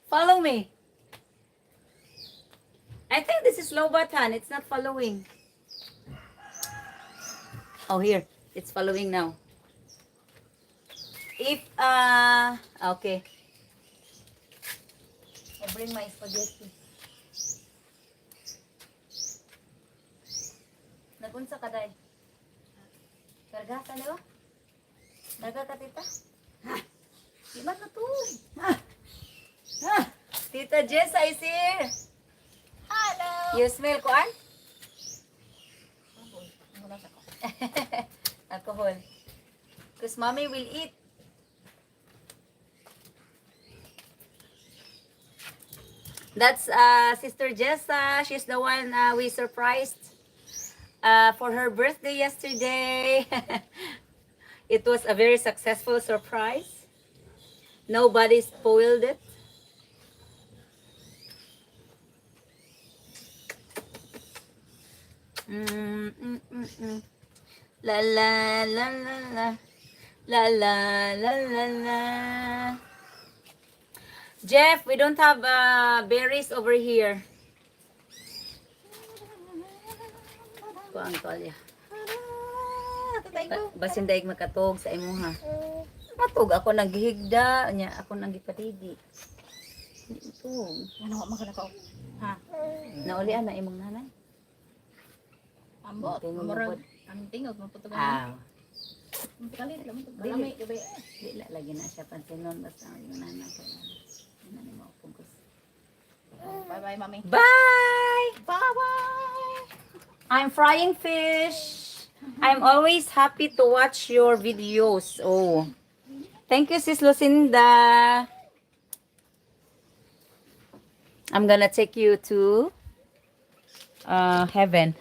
A: Follow me. I think this is low button. It's not following. Oh, here. It's following now. If, okay. I bring my spaghetti. Nagunsa ka, day? Karga ka, no? Karga ka, tita? Ha? Di ba na to? Ha? Ha? Tita Jessa is here. Hello. You smell ko, an? Alcohol. Because mommy will eat. That's Sister Jessa. She's the one we surprised for her birthday yesterday. It was a very successful surprise. Nobody spoiled it. La la la la la la la la la la. Jeff, we don't have berries over here. Kuang tolya. Basin daig makatog sa imuha. Matog ako naghigda, nya ako nang gipatidi. Itog.
C: Ano ka makanakaw? Ha?
A: Nauli na imong nanay.
C: Ambot, murag ang tingog maputugan.
A: Ah.
C: Kalit lang to. Malamay gabi.
A: Dili lagi na siya pansinon basta yung nanay ko. Nanay mo focus.
C: Bye-bye, mami.
A: Bye.
C: Bye-bye.
A: I'm frying fish. I'm always happy to watch your videos. Oh. Thank you, Sis Lucinda. I'm gonna take you to heaven.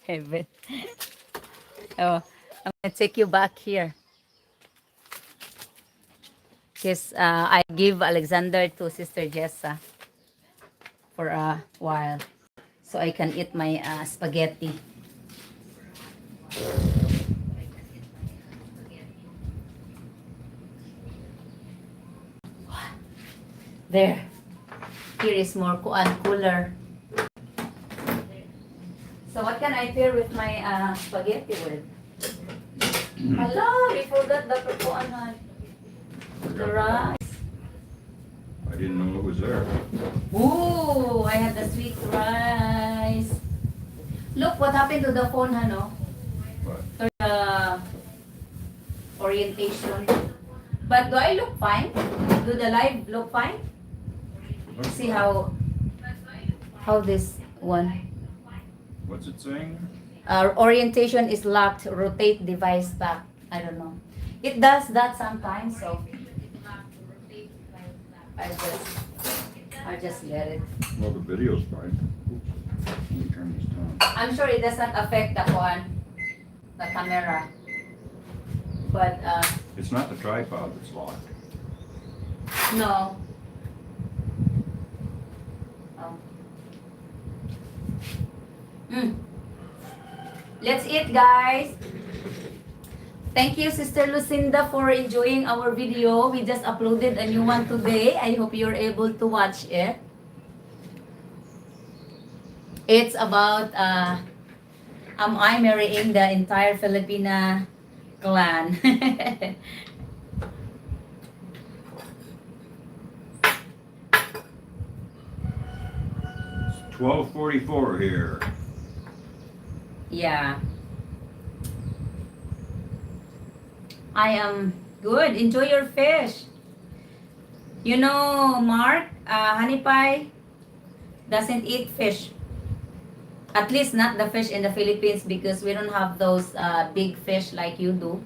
A: Heaven. Oh, I'm gonna take you back here. Because I give Alexander to Sister Jessa for a while. So I can eat my spaghetti. There. Here is more cooler. So what can I pair with my spaghetti with? Hello, we forgot the kuan. The rice.
B: I didn't know it was there.
A: Ooh, I had the sweet rice. Look what happened to the phone, Hano.
B: But
A: For the orientation. But do I look fine? Do the live look fine? See how this one.
B: what's it saying?
A: Orientation is locked. Rotate device back. I don't know. It does that sometimes, so I just let it.
B: Well, the video's fine. Oops. Let me turn this down.
A: I'm sure it does not affect the one, the camera. But
B: It's not the tripod that's locked.
A: no. Oh. Let's eat, guys. Thank you, Sister Lucinda, for enjoying our video. We just uploaded a new one today. I hope you're able to watch it. It's about am I marrying the entire Filipina clan?
B: 12:44 here.
A: Yeah. I am good. Enjoy your fish. You know, Mark, Honey Pie doesn't eat fish. At least not the fish in the Philippines because we don't have those big fish like you do.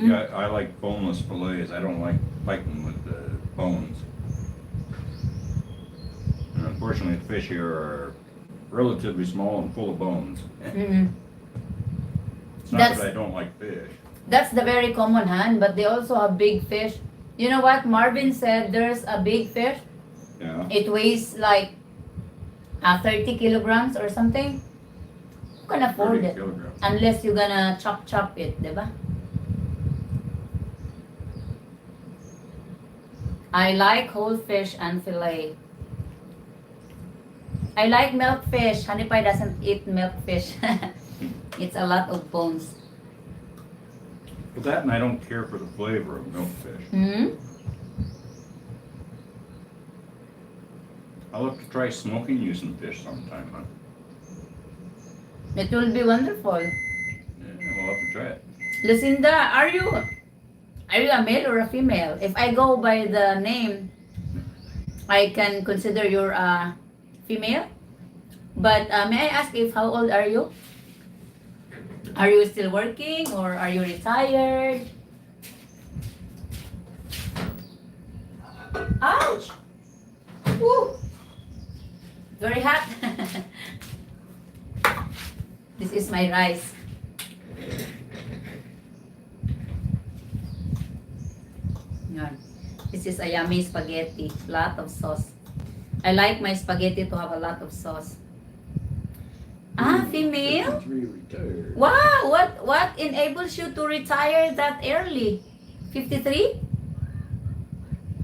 B: Yeah, I like boneless fillets. I don't like them with the bones. And unfortunately, the fish here are relatively small and full of bones.
A: Mm-mm.
B: It's not
A: That's-
B: that I don't like fish.
A: That's the very common hand, but they also have big fish. You know what? Marvin said there's a big fish.
B: Yeah.
A: It weighs like 30 kilograms or something. You can afford
B: 30
A: it.
B: kilograms.
A: Unless you're gonna chop it, diba? I like whole fish and fillet. I like milkfish. Honey Pie doesn't eat milkfish. It's a lot of bones.
B: But that and I don't care for the flavor of milkfish.
A: Hmm?
B: I'll have to try smoking you some fish sometime, huh?
A: It will be wonderful.
B: Yeah, we'll have to try it.
A: Lucinda, are you a male or a female? If I go by the name, I can consider you're a female. But may I ask if how old are you? Are you still working or are you retired? Ouch! Woo! Very hot. This is my rice. Yan. This is a yummy spaghetti. Lot of sauce. I like my spaghetti to have a lot of sauce. Ah, female?
B: 53 retired.
A: Wow, what enables you to retire that early? 53?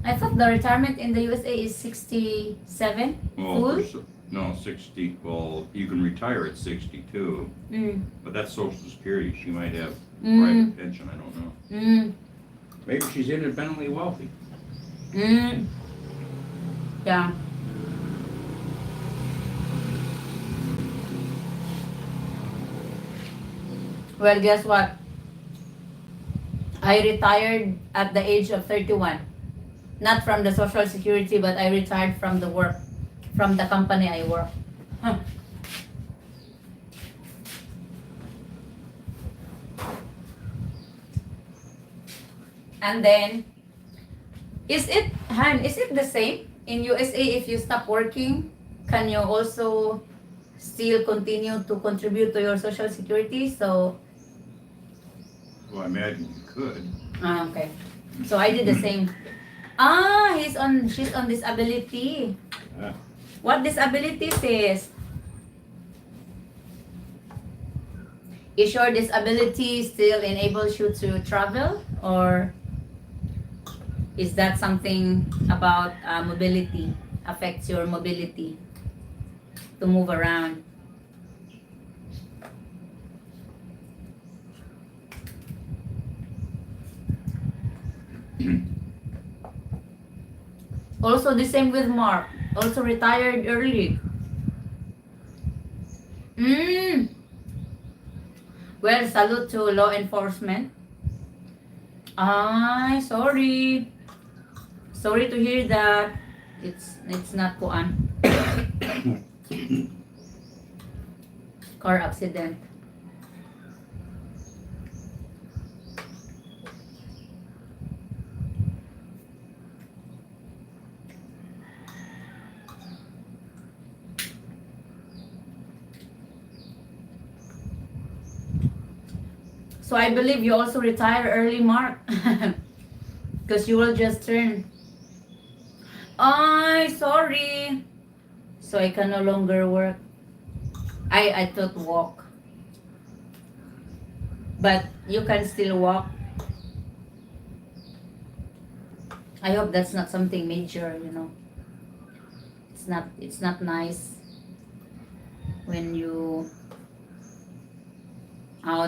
A: I thought the retirement in the USA is 67
B: Well,
A: full.
B: no, 60. Well, you can retire at 62,
A: Mm.
B: but that's Social Security. She might have
A: Mm.
B: private pension. I don't know.
A: Mm.
B: Maybe she's independently wealthy.
A: Mm. Yeah. Well, guess what? I retired at the age of 31. Not from the Social Security, but I retired from the work, from the company I work. Huh. And then, is it the same in USA? If you stop working, can you also still continue to contribute to your Social Security? So,
B: Well, I imagine you could.
A: okay. So I did the same. She's on disability.
B: Ah.
A: What disability says? Is your disability still enables you to travel, or is that something about mobility, affects your mobility to move around? Also the same with Mark, also retired early. Well, salute to law enforcement. Sorry. Sorry to hear that. It's not kuan. Car accident. So I believe you also retire early, Mark. Because you will just turn. Sorry. So I can no longer work. I thought walk. But you can still walk. I hope that's not something major, you know. It's not nice when you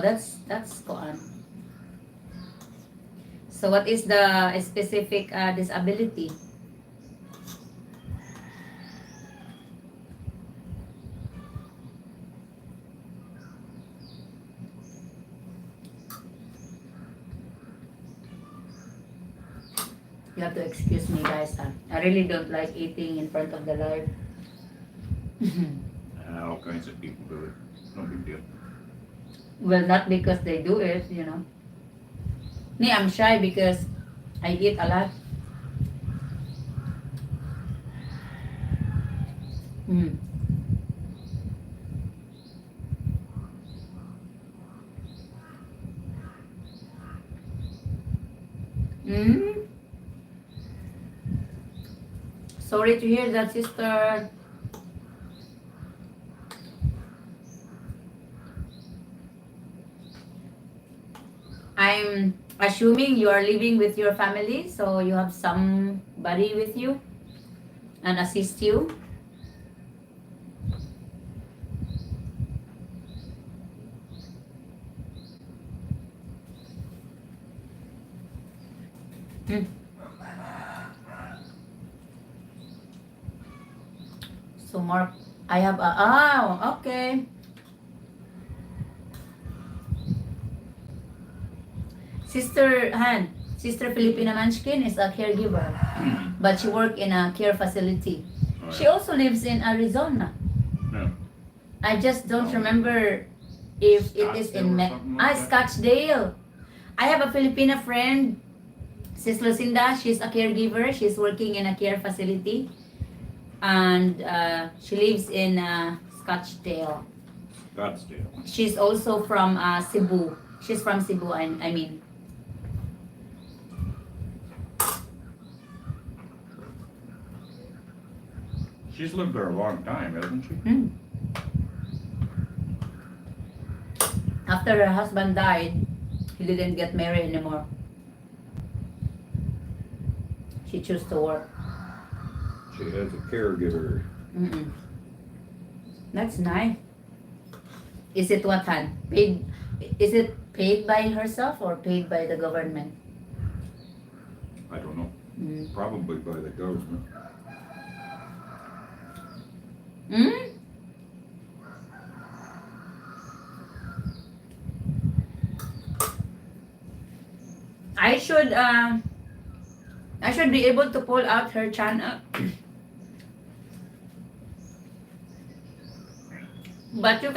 A: that's gone. So what is the specific disability? You have to excuse me, guys. I really don't like eating in front of the live.
B: All kinds of people do it. No big deal.
A: Well, not because they do it, you know. Me, I'm shy because I eat a lot. Mm. Sorry to hear that, sister. I'm assuming you are living with your family, so you have somebody with you and assist you. Hmm. So Mark, I have a okay. Sister Filipina Munchkin is a caregiver, but she work in a care facility.
B: Oh,
A: She
B: yeah.
A: also lives in Arizona.
B: Yeah.
A: I just don't
B: Oh.
A: remember if it is
B: Scottsdale
A: in
B: or something like that?
A: Scottsdale. I have a Filipina friend, Sis Lucinda. She's a caregiver. She's working in a care facility, and she lives in Scottsdale.
B: Scottsdale.
A: She's also from Cebu. She's from Cebu. I mean.
B: She's lived there a long time, hasn't she?
A: Hmm. After her husband died, he didn't get married anymore. She chose to work.
B: She has a caregiver.
A: Mm-mm. That's nice. Is it what, Han? Paid? Is it paid by herself or paid by the government?
B: I don't know.
A: Mm.
B: Probably by the government.
A: Mm? I should be able to pull out her channel. But you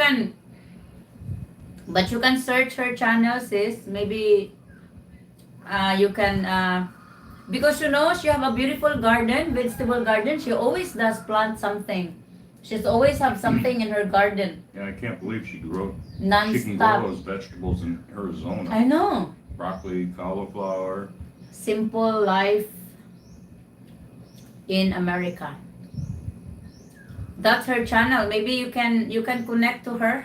A: can search her channel, sis. Maybe you can because you know she have a beautiful garden, vegetable garden. She always does plant something. She's always have something in her garden.
B: Yeah, I can't believe she can grow
A: Non-stop.
B: those vegetables in Arizona.
A: I know.
B: Broccoli, cauliflower.
A: Simple life in America. That's her channel. Maybe you can connect to her.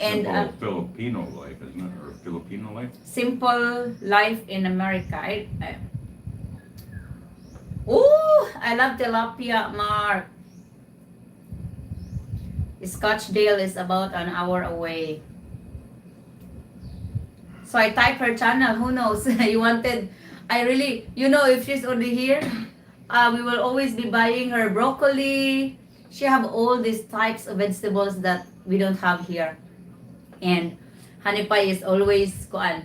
A: And
B: Simple Filipino life, isn't it? Or Filipino life?
A: simple life in America. Ooh, I love tilapia, Mark. Scottsdale is about an hour away. So I type her channel. Who knows? If she's only here, we will always be buying her broccoli. She have all these types of vegetables that we don't have here. And Hanipay is always a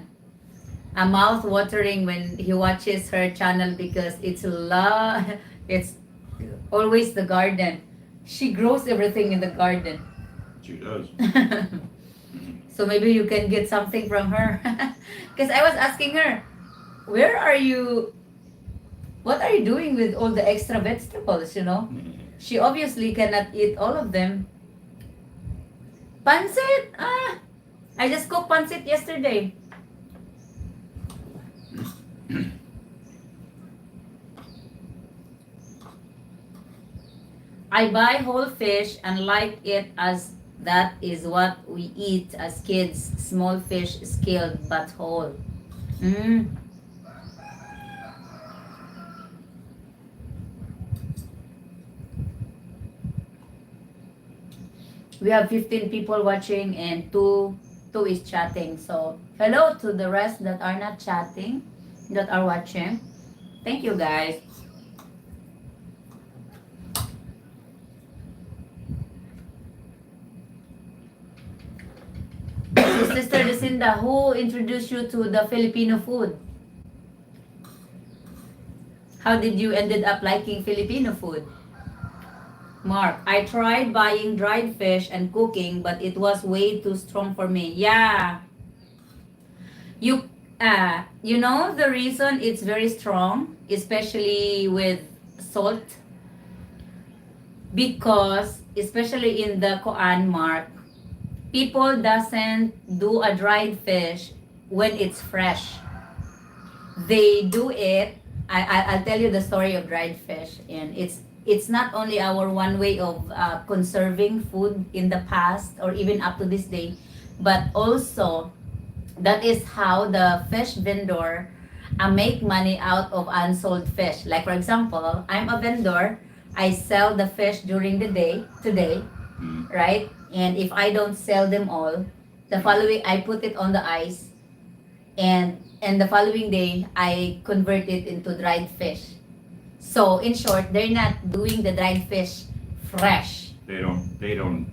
A: mouth watering when he watches her channel because it's always the garden. She grows everything in the garden.
B: She does.
A: So maybe you can get something from her. Because I was asking her, what are you doing with all the extra vegetables, She obviously cannot eat all of them. Pancit! I just cooked pancit yesterday. I buy whole fish and like it as that is what we eat as kids. Small fish scaled but whole. Mm. We have 15 people watching and two is chatting. So hello to the rest that are not chatting, that are watching. Thank you guys. So Sister Lucinda, who introduced you to the Filipino food? How did you ended up liking Filipino food? Mark, I tried buying dried fish and cooking, but it was way too strong for me. Yeah. You know the reason it's very strong, especially with salt? Because, especially in the Koan, Mark, people doesn't do a dried fish when it's fresh. they do it. I'll tell you the story of dried fish, and it's not only our one way of conserving food in the past or even up to this day, but also that is how the fish vendor make money out of unsold fish. Like for example, I'm a vendor. I sell the fish during the day today,
B: Mm.
A: right? And if I don't sell them all, the following I put it on the ice, and the following day I convert it into dried fish. So in short, they're not doing the dried fish fresh.
B: They don't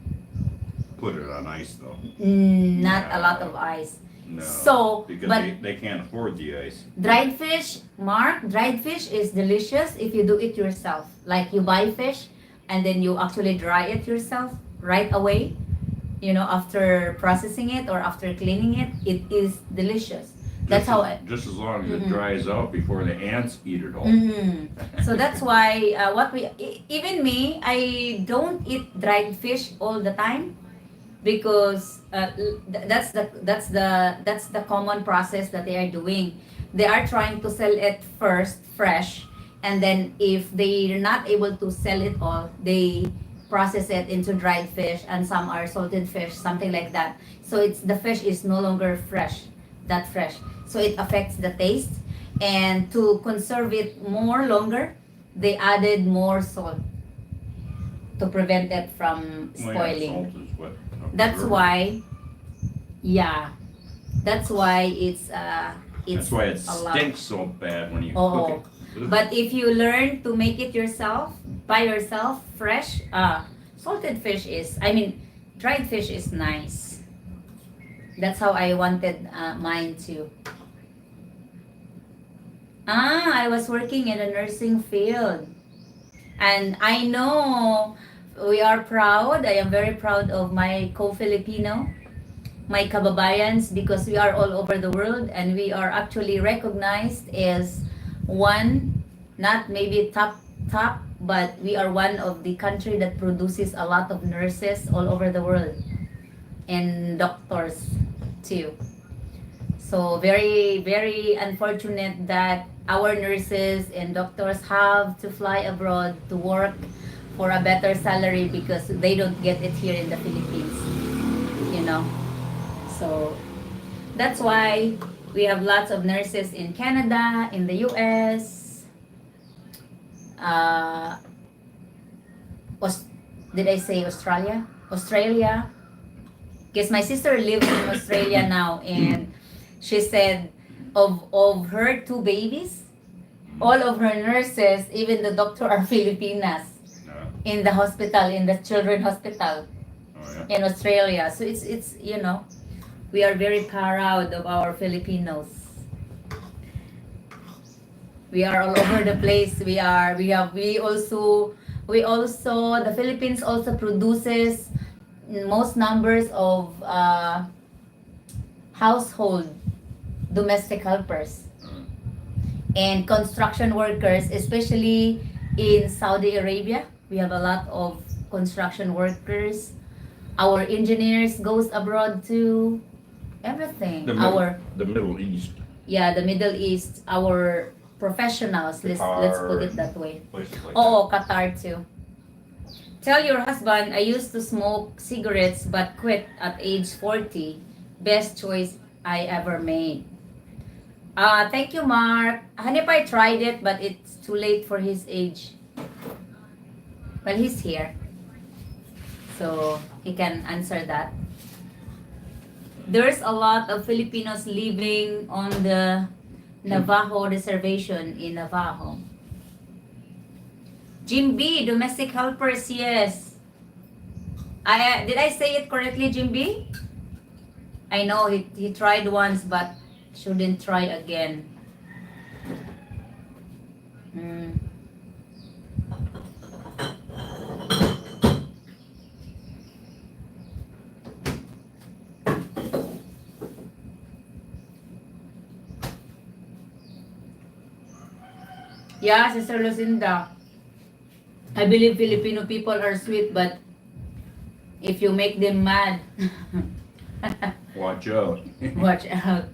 B: put it on ice though.
A: Not a lot of ice.
B: No.
A: So,
B: because
A: but
B: they can't afford the ice.
A: dried fish, Mark, dried fish is delicious if you do it yourself. Like you buy fish and then you actually dry it yourself right away. After processing it or after cleaning it, it is delicious. That's how I.
B: Just as long as it
A: Mhm.
B: dries out before the ants eat it all.
A: So that's why even me, I don't eat dried fish all the time because that's the common process that they are doing. They are trying to sell it first fresh, and then if they're not able to sell it all, they process it into dried fish, and some are salted fish, something like that. So the fish is no longer that fresh. So it affects the taste, and to conserve it more longer, they added more salt to prevent it from
B: Well, yeah,
A: spoiling.
B: salt is what
A: That's
B: absorbs.
A: why, yeah, that's why it's
B: That's why it
A: a lot.
B: stinks so bad when you
A: Oo.
B: cook it.
A: But if you learn to make it yourself, by yourself, fresh, salted fish dried fish is nice. That's how I wanted mine too. I was working in a nursing field. And I know we are proud. I am very proud of my co-Filipino, my kababayans, because we are all over the world and we are actually recognized as one, not maybe top, but we are one of the country that produces a lot of nurses all over the world and doctors too. So very, very unfortunate that our nurses and doctors have to fly abroad to work for a better salary because they don't get it here in the Philippines, you know. So that's why we have lots of nurses in Canada, in the US. Uh, did I say Australia? Australia. Because my sister lives in Australia now, and she said of her two babies, all of her nurses, even the doctor, are Filipinas
B: Yeah.
A: in the hospital, in the children hospital
B: Oh yeah.
A: in Australia. So it's we are very proud of our Filipinos. We are all over the place. We also the Philippines also produces most numbers of household domestic helpers and construction workers, especially in Saudi Arabia. We have a lot of construction workers. Our engineers goes abroad to everything.
B: The Middle East.
A: The Middle East. Our professionals. Let's put it that way.
B: Places like
A: Oh, Qatar too. Tell your husband I used to smoke cigarettes but quit at age 40. Best choice I ever made. Thank you, Mark. Hanip, I tried it, but it's too late for his age. Well, he's here, so he can answer that. There's a lot of Filipinos living on the Navajo reservation in Navajo. Jim B, domestic helpers, yes. Did I say it correctly, Jim B? I know he tried once, but shouldn't try again. Yeah, Sister Lucinda. I believe Filipino people are sweet, but if you make them mad,
B: Watch out.
A: watch out.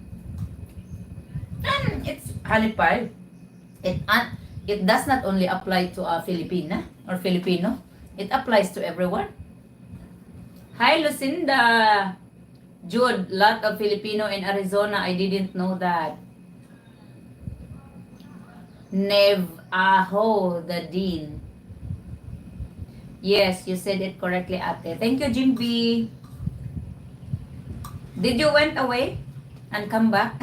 A: It's honey pie, it does not only apply to a Filipina or Filipino. It applies to everyone. Hi, Lucinda. Jude, lot of Filipino in Arizona. I didn't know that. Nev Aho, the dean. Yes, you said it correctly, ate. Thank you, Jimby. Did you went away and come back?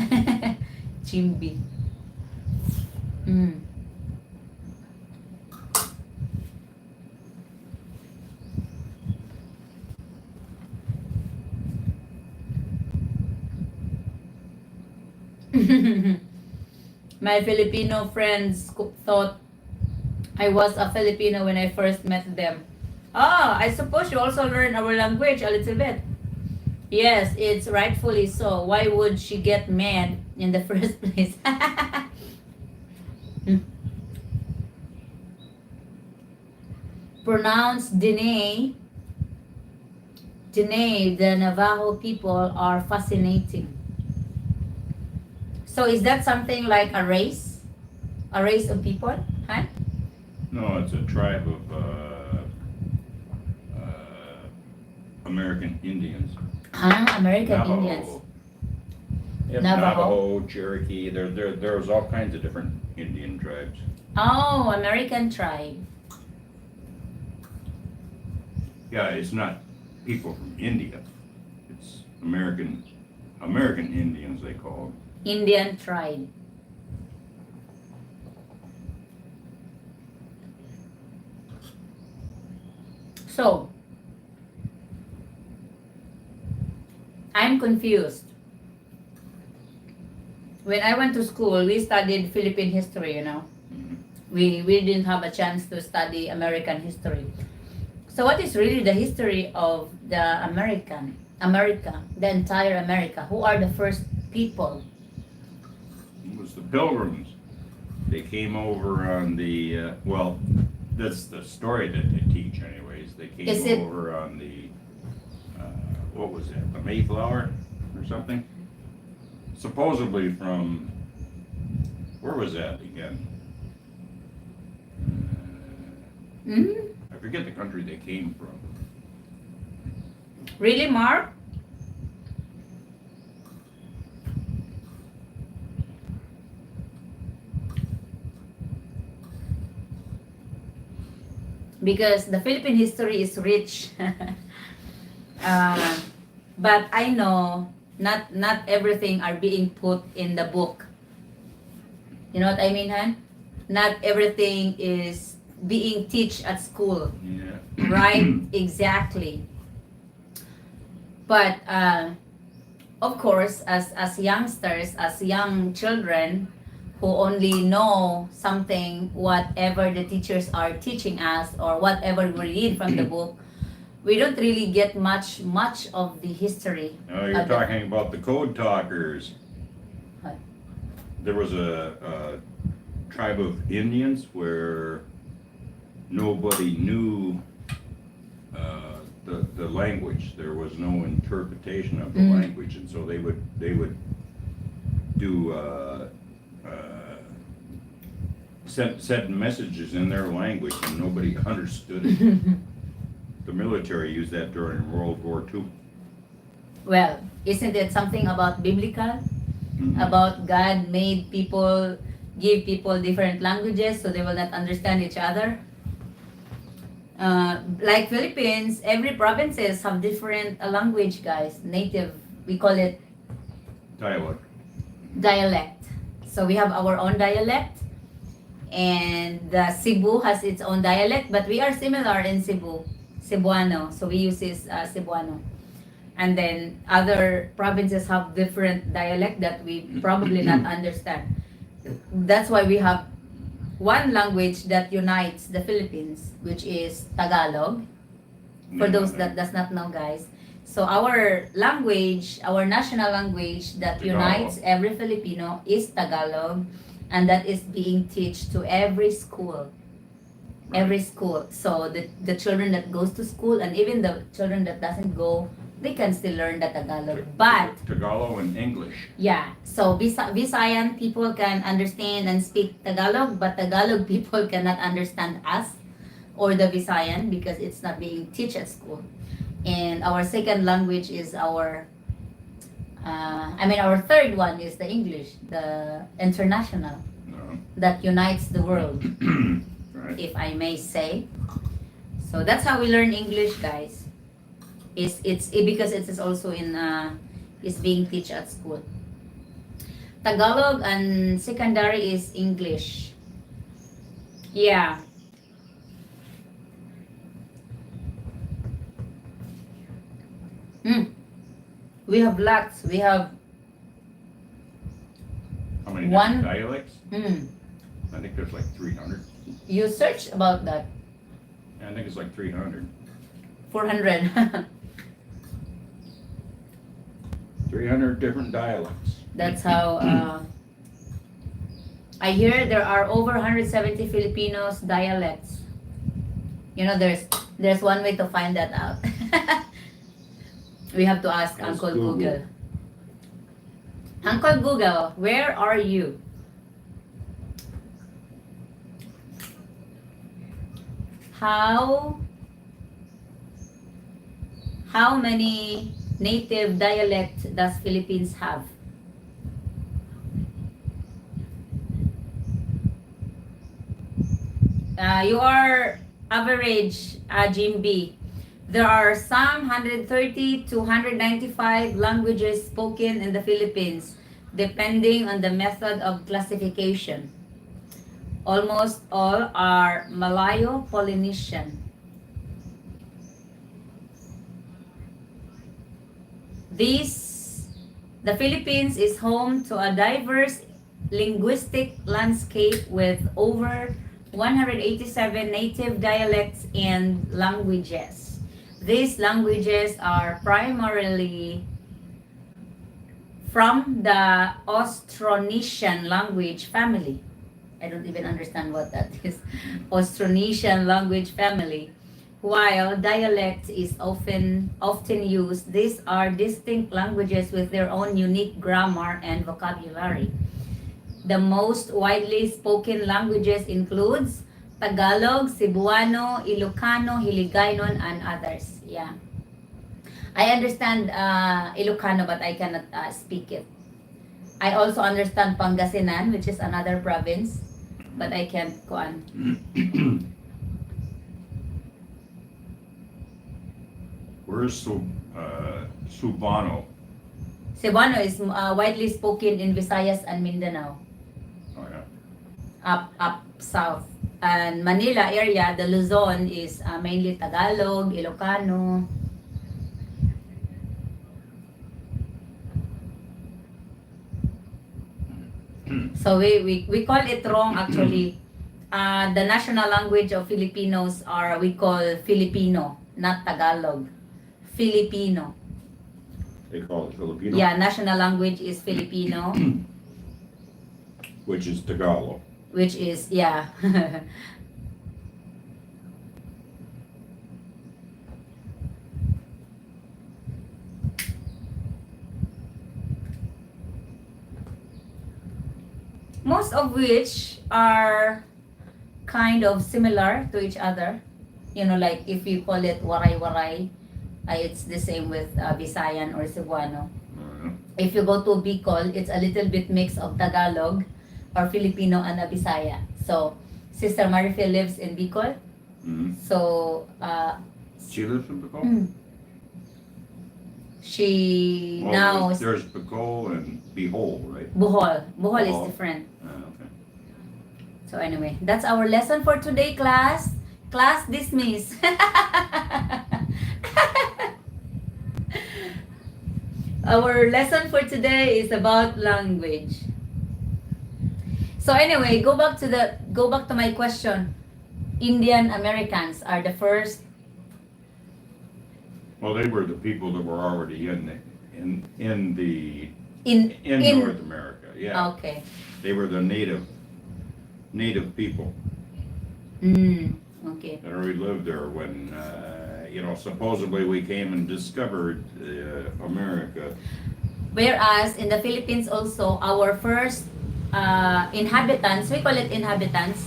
A: Jimby. Mm. My Filipino friends thought I was a Filipino when I first met them. Ah, I suppose you also learn our language a little bit. Yes, it's rightfully so. Why would she get mad in the first place? Pronounced Dene. Dene, the Navajo people are fascinating. So is that something like a race? A race of people? Huh?
B: No, it's a tribe of American Indians.
A: American
B: Navajo.
A: Indians.
B: Yep,
A: Navajo.
B: Navajo, Cherokee. There's all kinds of different Indian tribes.
A: Oh, American tribe.
B: Yeah, it's not people from India. It's American Indians they call them.
A: Indian tribe. So, I'm confused. When I went to school, we studied Philippine history, you know. We didn't have a chance to study American history. So what is really the history of the America, the entire America? Who are the first people?
B: It was the Pilgrims. They came over on the well, that's the story that they teach, anyways. They came over on the what was that? The Mayflower or something? Supposedly from where was that again? I forget the country they came from.
A: Really, Mark? Because the Philippine history is rich. But I know not everything are being put in the book. You know what I mean, Han? Not everything is being taught at school.
B: Yeah.
A: Right? Exactly. But of course, as youngsters, as young children who only know something, whatever the teachers are teaching us or whatever we read from the book, we don't really get much of the history.
B: Oh, you're talking about the code talkers.
A: What?
B: There was a tribe of Indians where nobody knew the language. There was no interpretation of the language, and so they would do send messages in their language, and nobody understood it. The military used that during World War II.
A: Well, isn't it something about biblical? About God made people, give people different languages so they will not understand each other? Like Philippines, every provinces have different language, guys. Native, we call it dialect. So we have our own dialect, and the Cebu has its own dialect, but we are similar in Cebuano. So we use this Cebuano. And then other provinces have different dialect that we probably not understand. That's why we have one language that unites the Philippines, which is Tagalog. For those that does not know, guys. So our language, our national language that unites every Filipino is Tagalog, and that is being taught to every school. Every school. So the children that goes to school and even the children that doesn't go they can still learn the Tagalog. But
B: Tagalog and English.
A: yeah, so Visayan people can understand and speak Tagalog, but Tagalog people cannot understand us or the Visayan because it's not being taught at school. And our second language is our our third one is the English, the international
B: No.
A: that unites the world,
B: Right.
A: if I may say. So that's how we learn English, guys. Because it is also is being taught at school. Tagalog and secondary is English. Yeah. We have lots. We have
B: How many
A: One-
B: different dialects? I think there's like 300.
A: you search about that.
B: I think it's like 300.
A: 400.
B: 300 different dialects.
A: That's how I hear there are over 170 Filipinos dialects. You know, there's one way to find that out. We have to ask
B: Ask
A: Uncle
B: Google.
A: Google. Uncle Google, where are you? How many native dialects does Philippines have? Your average, Jim B. There are some 130 to 195 languages spoken in the Philippines, depending on the method of classification. Almost all are Malayo-Polynesian. The Philippines is home to a diverse linguistic landscape with over 187 native dialects and languages. These languages are primarily from the Austronesian language family. I don't even understand what that is. Austronesian language family. While dialect is often used, these are distinct languages with their own unique grammar and vocabulary. The most widely spoken languages includes Tagalog, Cebuano, Ilocano, Hiligaynon, and others. Yeah. I understand Ilocano, but I cannot speak it. I also understand Pangasinan, which is another province, but I can't go on.
B: Where's Subano?
A: Cebuano is widely spoken in Visayas and Mindanao,
B: Oh, yeah.
A: up south. And Manila area, the Luzon is mainly Tagalog, Ilocano. So we call it wrong actually. The national language of Filipinos we call Filipino, not Tagalog. Filipino.
B: They call it Filipino,
A: Yeah, national language is Filipino,
B: which is Tagalog.
A: which is, yeah. Most of which are kind of similar to each other. You know, like if you call it waray-waray, it's the same with Visayan or Cebuano. If you go to Bicol, it's a little bit mix of Tagalog or Filipino and a Bisaya. So, Sister Marifel lives in Bicol.
B: Mm-hmm.
A: So,
B: She lives in Bicol?
A: she
B: Well,
A: now
B: there's Bicol and Bihol, right?
A: Bohol. Bohol is
B: Bohol.
A: different.
B: Okay.
A: So anyway, that's our lesson for today, class. Class dismissed. Our lesson for today is about language. So anyway, go back to my question. Indian Americans are the first.
B: Well, they were the people that were already in
A: In
B: North America. Yeah,
A: Okay.
B: they were the native people
A: Okay.
B: that already lived there when you know, supposedly we came and discovered America.
A: Whereas in the Philippines also, our first inhabitants, we call it inhabitants,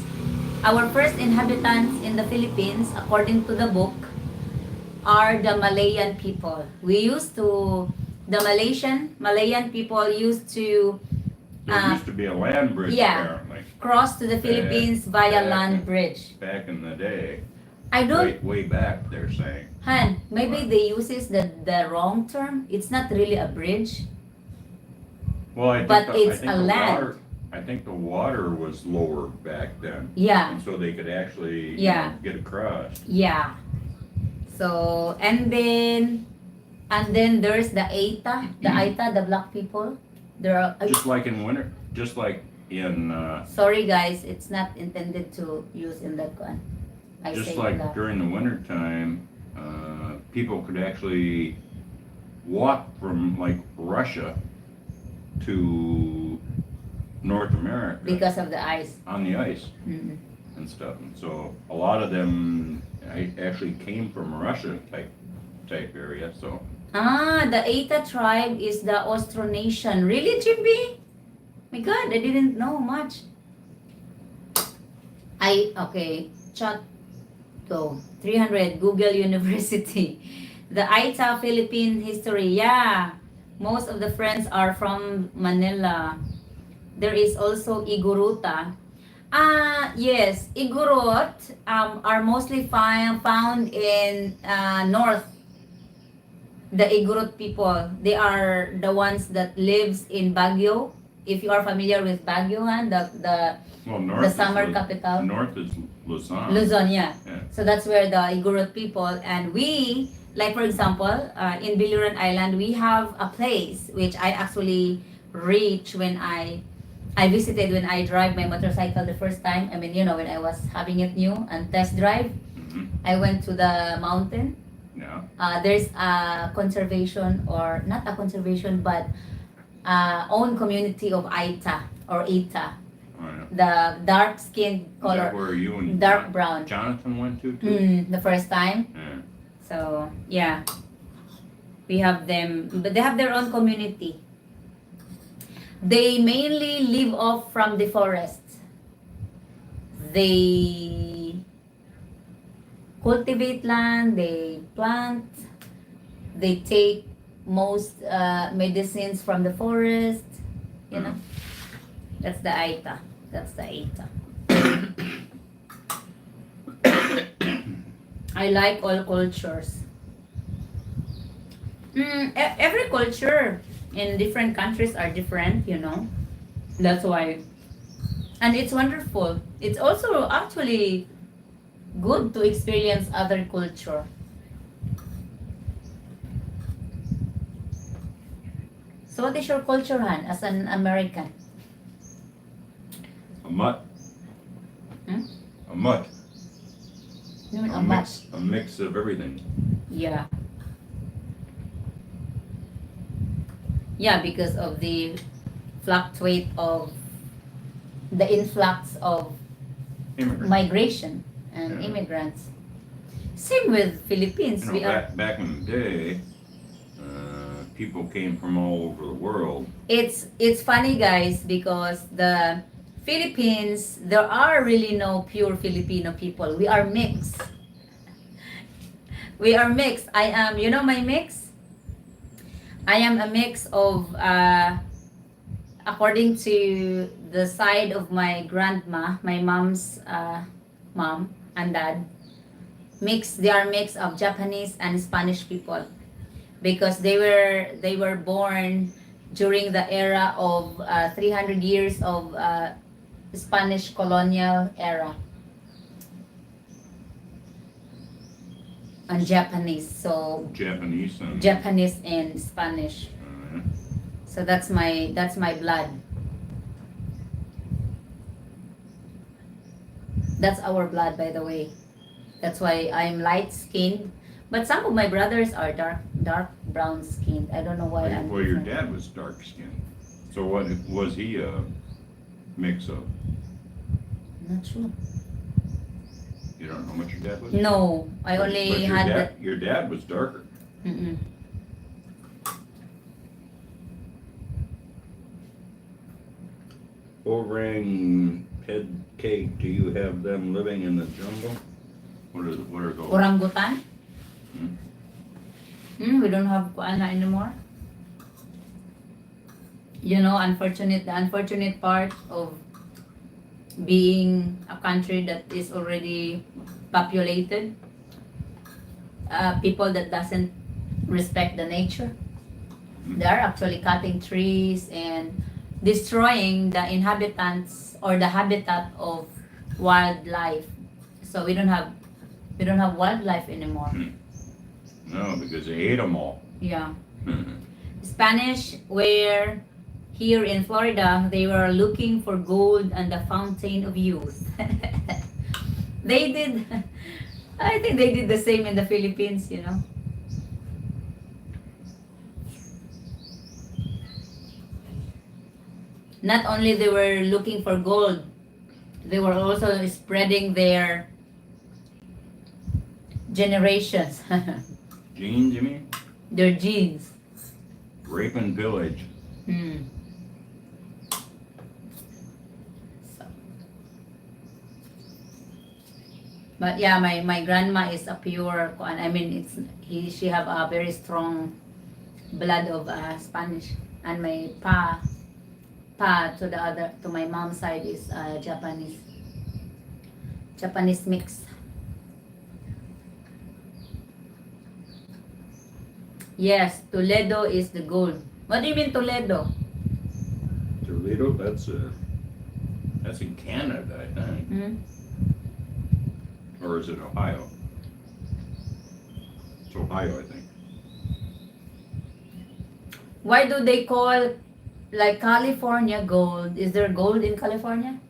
A: our first inhabitants in the Philippines, according to the book, are the Malayan people. The Malayan people used to
B: There used to be a land bridge
A: yeah.
B: apparently
A: cross to the Philippines via
B: back
A: land
B: in-
A: bridge.
B: back in the day.
A: I don't,
B: Way back, they're saying.
A: Han, maybe they uses the wrong term. It's not really a bridge.
B: Well, I think
A: But
B: the,
A: it's
B: I think
A: a
B: the
A: land.
B: water. I think the water was lower back then,
A: Yeah,
B: and so they could actually
A: Yeah.
B: get across.
A: yeah. So, and then there's the Aita, the black people. There are,
B: Just like in winter, just like in,
A: sorry guys, it's not intended to use in that one. I
B: just
A: say
B: like
A: that.
B: during the winter time, people could actually walk from like Russia to North America
A: Because of the ice.
B: on the ice
A: Mm.
B: and stuff. And so a lot of them actually came from Russia type area. So
A: The Aita tribe is the Austronesian. Really, Jimmy? My God, I didn't know much. Okay, chat go. 300, Google University. The Aita Philippine history, yeah. Most of the friends are from Manila. There is also Iguruta. Yes, Igorot are mostly found in north. The Igorot people, they are the ones that lives in Baguio. If you are familiar with Baguio, the
B: well, north
A: the summer
B: is
A: capital,
B: north is Luzon.
A: Luzon, yeah.
B: Yeah.
A: So that's where the Igorot people, and we, like for example, in Biliran Island, we have a place which I actually reached when I visited when I drive my motorcycle the first time. I mean, you know, when I was having it new and test drive, I went to the mountain.
B: Yeah.
A: There's a conservation, or not a conservation, but own community of Aita or Ita,
B: Oh, yeah.
A: the dark skin
B: Is that
A: color,
B: where you and
A: dark brown.
B: Jonathan went to too?
A: The first time.
B: Yeah.
A: So yeah, we have them, but they have their own community. They mainly live off from the forest. They cultivate land, they plant, they take most medicines from the forest, you know. That's the Aita. That's the Aita. I like all cultures. Every culture in different countries are different, you know. That's why. And it's wonderful. It's also actually good to experience other culture. So what is your culture, Han, as an American?
B: A mutt.
A: Hmm?
B: A mutt.
A: You mean a much?
B: A mix of everything.
A: Yeah. Yeah, because of the fluctuate of the influx of
B: Immigrant.
A: migration and
B: Yeah.
A: immigrants. Same with Philippines.
B: You know,
A: We are.
B: back in the day, people came from all over the world.
A: It's funny, guys, because the Philippines, there are really no pure Filipino people. We are mixed. We are mixed. I am, you know my mix? I am a mix of, according to the side of my grandma, my mom's mom and dad, they are mix of Japanese and Spanish people, because they were born during the era of 300 years of Spanish colonial era, and Japanese, so
B: Japanese and
A: Japanese and Spanish. So that's my blood. That's our blood, by the way. That's why I'm light skinned, but some of my brothers are dark brown skinned. I don't know why I'm
B: well, your
A: different.
B: dad was dark skinned. So what was he a mix of?
A: Not sure.
B: You don't know how much your dad was?
A: No, I
B: But
A: only
B: your
A: had
B: dad, your dad was darker.
A: the. Mm-mm.
B: Orang ped cake, do you have them living in the jungle? What are those?
A: Orangutan?
B: Hmm?
A: We don't have kuana anymore. You know, the unfortunate part of being a country that is already populated, people that doesn't respect the nature. They are actually cutting trees and destroying the inhabitants or the habitat of wildlife. So we don't have wildlife anymore.
B: No, because they ate them all.
A: Yeah. Spanish were here in Florida. They were looking for gold and the fountain of youth. They did. I think they did the same in the Philippines. You know. Not only they were looking for gold, they were also spreading their generations,
B: Jeans, you mean?
A: their genes.
B: Rape and pillage.
A: Hmm. So. But yeah, my grandma is a pure. I mean, she have a very strong blood of Spanish, and my pa to my mom's side is Japanese mix. Yes, Toledo is the gold. What do you mean Toledo?
B: Toledo, that's in Canada, I think.
A: Hmm?
B: Or is it Ohio? It's Ohio, I think.
A: Why do they call like California gold? Is there gold in California?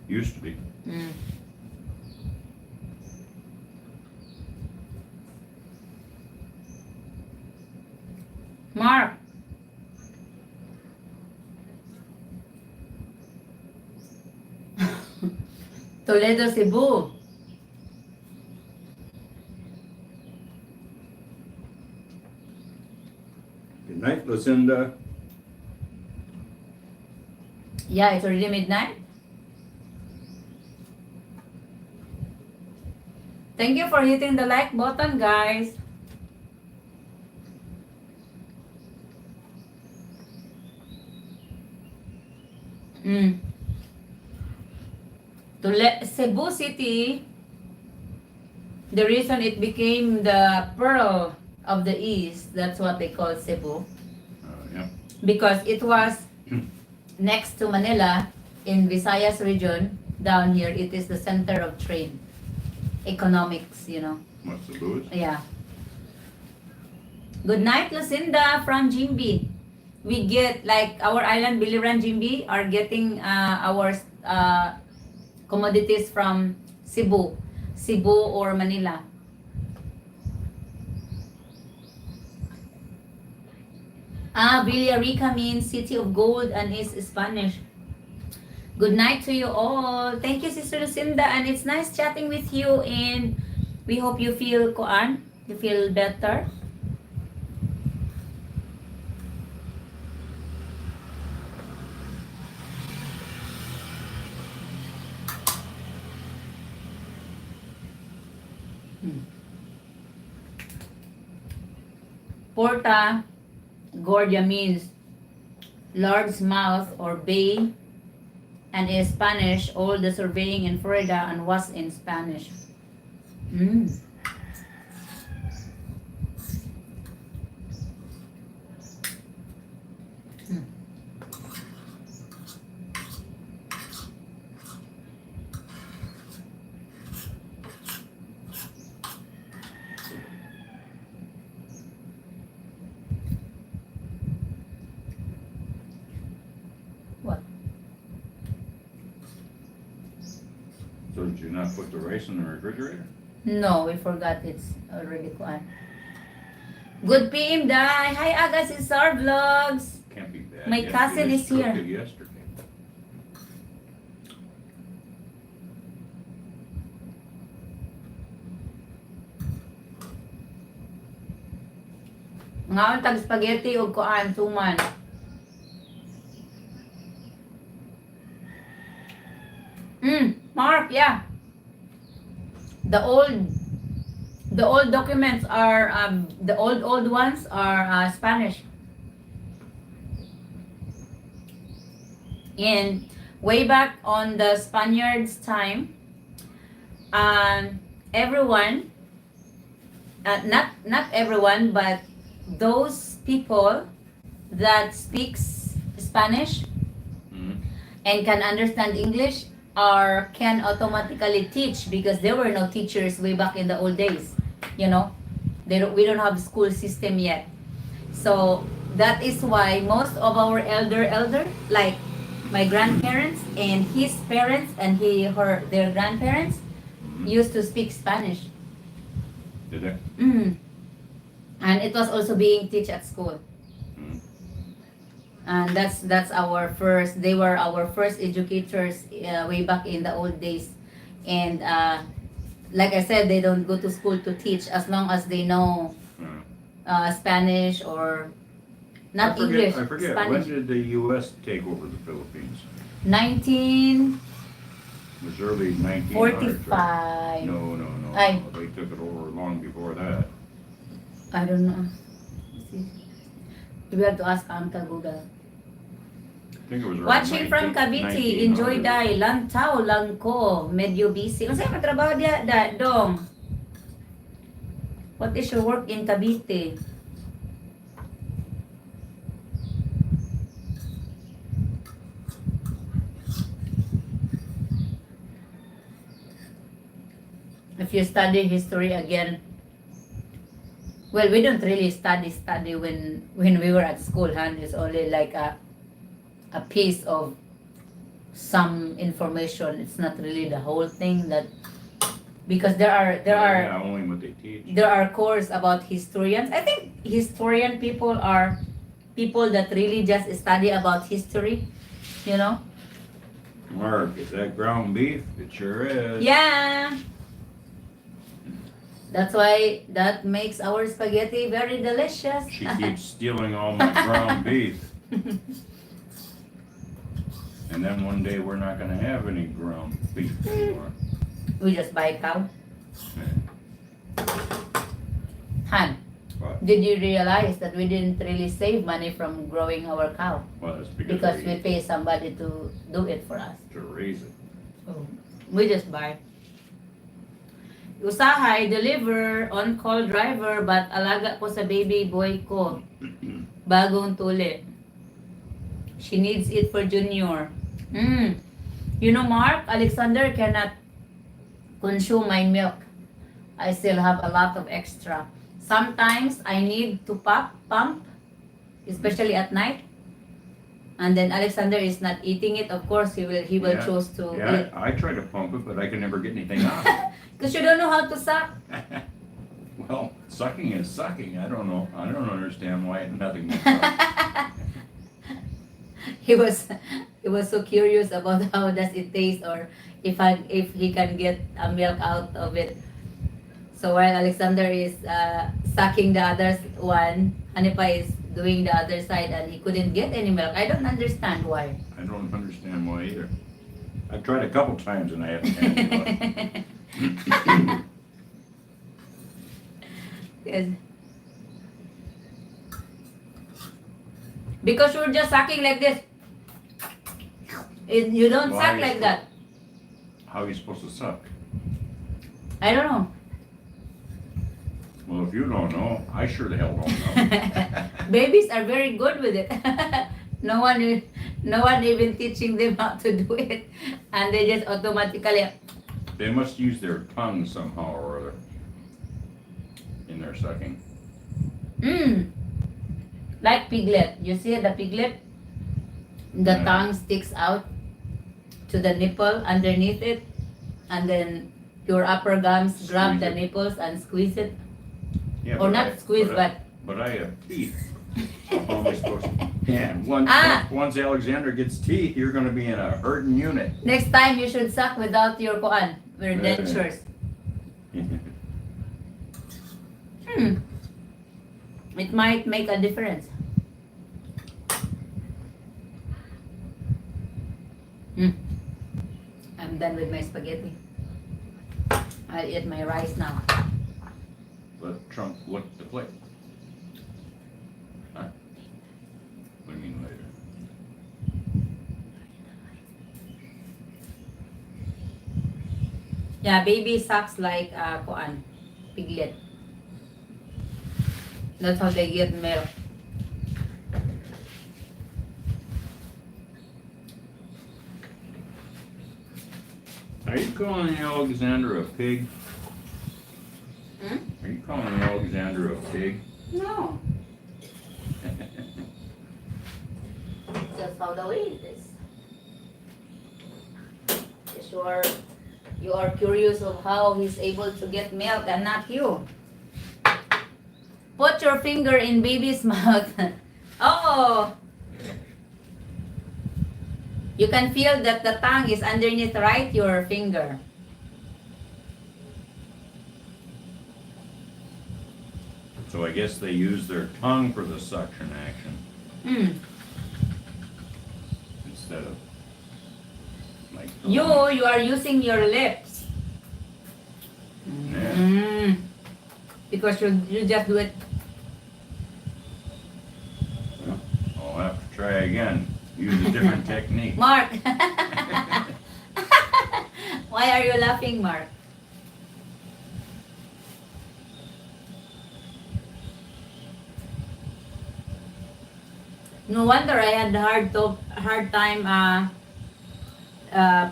B: Used to be.
A: Mm. Mark. Toledo, Cebu.
B: Good night, Lucinda.
A: Yeah, it's already midnight. Thank you for hitting the like button, guys. Mm. Cebu City, the reason it became the pearl of the East, that's what they call Cebu,
B: Yeah.
A: because it was next to Manila in Visayas region. Down here, it is the center of trade, economics, you know.
B: What's the booze?
A: Yeah. Good night, Lucinda from Jimby. We get like our island, Biliran, Jimby are getting our commodities from Cebu or Manila. Villarica means city of gold and is Spanish. Good night to you all. Thank you, Sister Lucinda, and it's nice chatting with you. And we hope you feel you feel better. Porta Gordia means large mouth or bay, and is Spanish. All the surveying in Florida and was in Spanish. Mm. What?
B: So did you not put the rice in the refrigerator?
A: No, we forgot it's already quiet. Good PM, Dai. Hi, Aga Cesar Vlogs.
B: Can't be bad.
A: My
B: Yes,
A: cousin
B: you
A: is
B: just cooked
A: here.
B: it yesterday.
A: Ngaon tag spaghetti ug kuan suman. Mark, yeah. The old documents are the old ones are Spanish. And way back on the Spaniards' time, everyone, not everyone, but those people that speaks Spanish
B: Mhm.
A: and can understand English are can automatically teach because there were no teachers way back in the old days. You know, we don't have school system yet. So that is why most of our elder like my grandparents and his parents and their grandparents
B: Mhm.
A: used to speak Spanish.
B: Did they?
A: And it was also being taught at school.
B: Mhm.
A: And that's our first. They were our first educators way back in the old days. And like I said, they don't go to school to teach as long as they know Spanish or not English.
B: I forget. When
A: Spanish.
B: did the U.S. take over the Philippines?
A: 1945.
B: It was early 1900s, right? No.
A: Ay.
B: They took it over long before that.
A: I don't know. We have to ask Uncle Google.
B: I think it was around
A: Watching from Cavite, enjoy
B: 1900.
A: day, lantaw lang ko, medyo busy. Ano sa'yo matrabaho diya, Dong? What is your work in Cavite? If you study history again, well, we don't really study when we were at school, huh? It's only like a piece of some information. It's not really the whole thing that because there are
B: Yeah, only what they teach.
A: there are courses about historians. I think historian people are people that really just study about history, you know?
B: Mark, is that ground beef? It sure is.
A: Yeah. That's why that makes our spaghetti very delicious.
B: She keeps stealing all my ground beef. And then one day we're not gonna have any ground beef anymore.
A: We just buy cow. Han,
B: What?
A: did you realize that we didn't really save money from growing our cow?
B: Well, that's
A: Because we
B: we
A: pay somebody to do it for us.
B: to raise it.
A: We just buy. Usahay, deliver, on-call driver, but alaga ko sa baby boy ko. Bagong tuli. She needs it for junior. You know, Mark, Alexander cannot consume my milk. I still have a lot of extra. Sometimes I need to pump, especially at night. And then Alexander is not eating it. Of course, he will
B: Yeah.
A: choose to
B: Yeah,
A: eat.
B: I try to pump it, but I can never get anything out.
A: Because you don't know how to suck.
B: Well, sucking is sucking. I don't know. I don't understand why nothing comes out.
A: He was so curious about how does it taste or if he can get a milk out of it. So while Alexander is sucking the other one, Hanipa is doing the other side and he couldn't get any milk. I don't understand why.
B: I don't understand why either. I've tried a couple times and I haven't had any luck.
A: Yes. Because you're just sucking like this. You don't
B: Why
A: suck
B: is
A: like
B: it-
A: that.
B: How are you supposed to suck?
A: I don't know.
B: Well, if you don't know, I sure the hell don't know.
A: Babies are very good with it. no one even teaching them how to do it, and they just automatically.
B: They must use their tongue somehow or other in their sucking.
A: Like piglet. You see the piglet? The
B: Yeah.
A: tongue sticks out to the nipple underneath it, and then your upper gums grab
B: Squeeze
A: the
B: it.
A: nipples and squeeze it.
B: Yeah,
A: Or
B: but
A: not squeeze,
B: but I have teeth. How am I supposed to? Yeah, once Alexander gets teeth, you're gonna be in a hurting unit.
A: Next time you should suck without your koan, your
B: Yeah.
A: dentures. It might make a difference. I'm done with my spaghetti. I'll eat my rice now.
B: Let Trump look at the plate. Huh? What do you mean later?
A: Yeah, baby sucks like kuan, piglet. That's how they get milk.
B: Are you calling Alexander a pig?
A: Hmm?
B: Are you calling Alexander a pig?
A: No. That's how the way it is. Yes, you are curious of how he's able to get milk and not you. Put your finger in baby's mouth. Oh! You can feel that the tongue is underneath, right? Your finger.
B: So I guess they use their tongue for the suction action
A: Mm.
B: instead of like the
A: You
B: lungs.
A: are using your lips.
B: Yeah.
A: Mm. Because you just do it.
B: I'll have to try again. Use a different technique.
A: Mark! Why are you laughing, Mark? No wonder I had hard time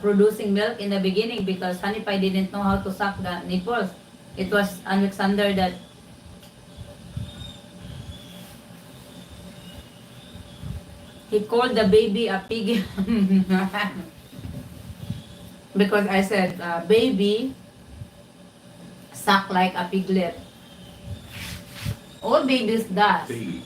A: producing milk in the beginning because Honey Pie didn't know how to suck the nipples. It was Alexander that he called the baby a pig. Because I said, baby suck like a piglet. All babies does.
B: Piggy.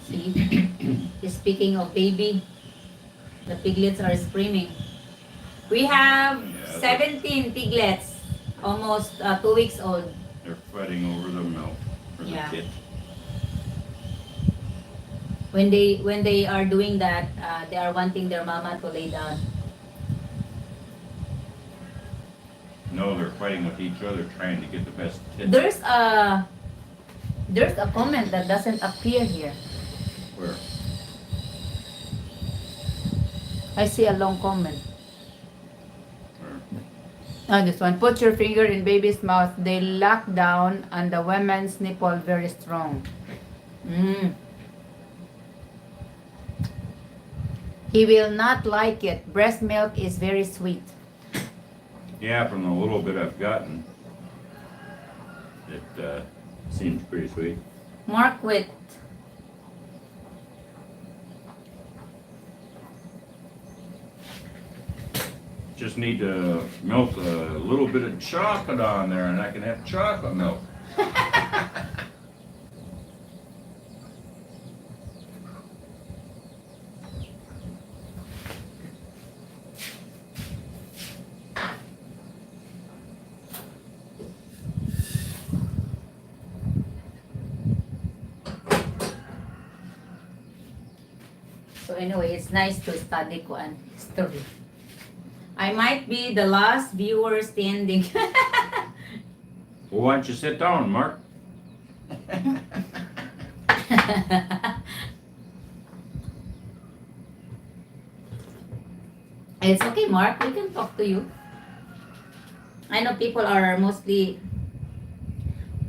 A: See, speaking of baby, the piglets are screaming. We have
B: Yeah,
A: 17 piglets, almost 2 weeks old.
B: They're fighting over the milk for the
A: Yeah.
B: kit.
A: When they are doing that, they are wanting their mama to lay down.
B: No, they're fighting with each other trying to get the best tit.
A: There's a comment that doesn't appear here.
B: Where?
A: I see a long comment.
B: Where?
A: This one. Put your finger in baby's mouth. They lock down and the woman's nipple very strong. He will not like it. Breast milk is very sweet.
B: Yeah, from the little bit I've gotten, it seems pretty sweet.
A: Mark with
B: Just need to melt a little bit of chocolate on there and I can have chocolate milk.
A: So anyway, it's nice to study Kuan history. I might be the last viewer standing.
B: Well, why don't you sit down, Mark?
A: It's okay, Mark. We can talk to you. I know people are mostly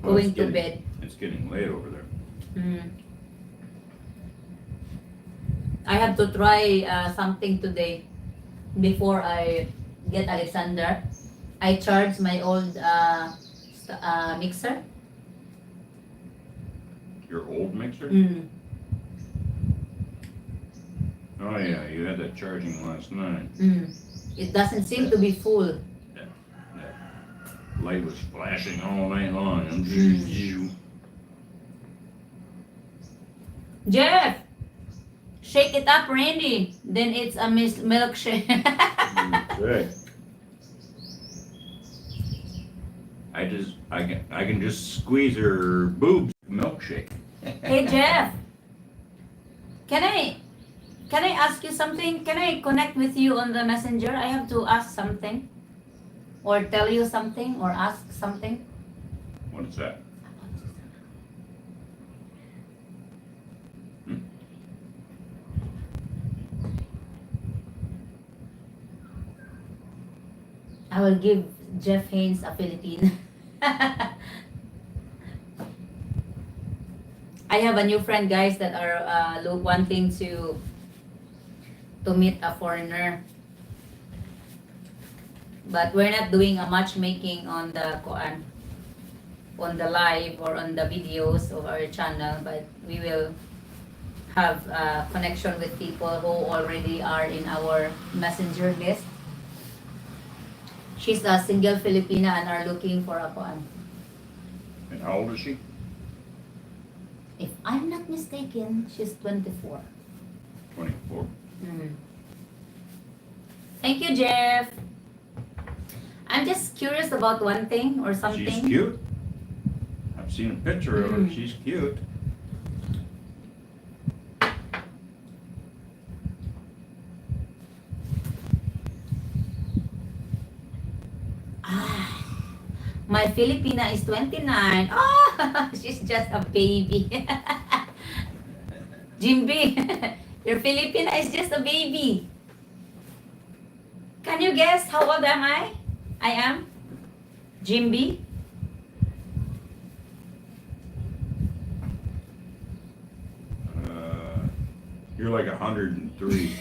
B: Well, it's
A: going to
B: getting-
A: bed.
B: It's getting late over there.
A: I have to try something today before I get Alexander. I charge my old mixer.
B: Your old mixer?
A: Mm.
B: Oh yeah, you had that charging last night.
A: It doesn't seem to be full.
B: That light was flashing all night long.
A: Jeff, shake it up, Randy. Then it's a milkshake.
B: Say. I can just squeeze her boobs milkshake.
A: Hey Jeff, can I ask you something? Can I connect with you on the messenger? I have to ask something, or tell you something, or ask something.
B: What is that?
A: I will give Jeff Haynes a Philippine. I have a new friend, guys, that are wanting to meet a foreigner. But we're not doing a matchmaking on the live or on the videos of our channel, but we will have a connection with people who already are in our messenger list. She's a single Filipina and are looking for a kuan.
B: And how old is she?
A: If I'm not mistaken, she's 24.
B: 24.
A: Thank you, Jeff. I'm just curious about one thing or something.
B: She's cute. I've seen a picture of her. She's cute.
A: My Filipina is 29. Oh, she's just a baby. Jimby, your Filipina is just a baby. Can you guess how old am I? I am Jimby.
B: You're like 103.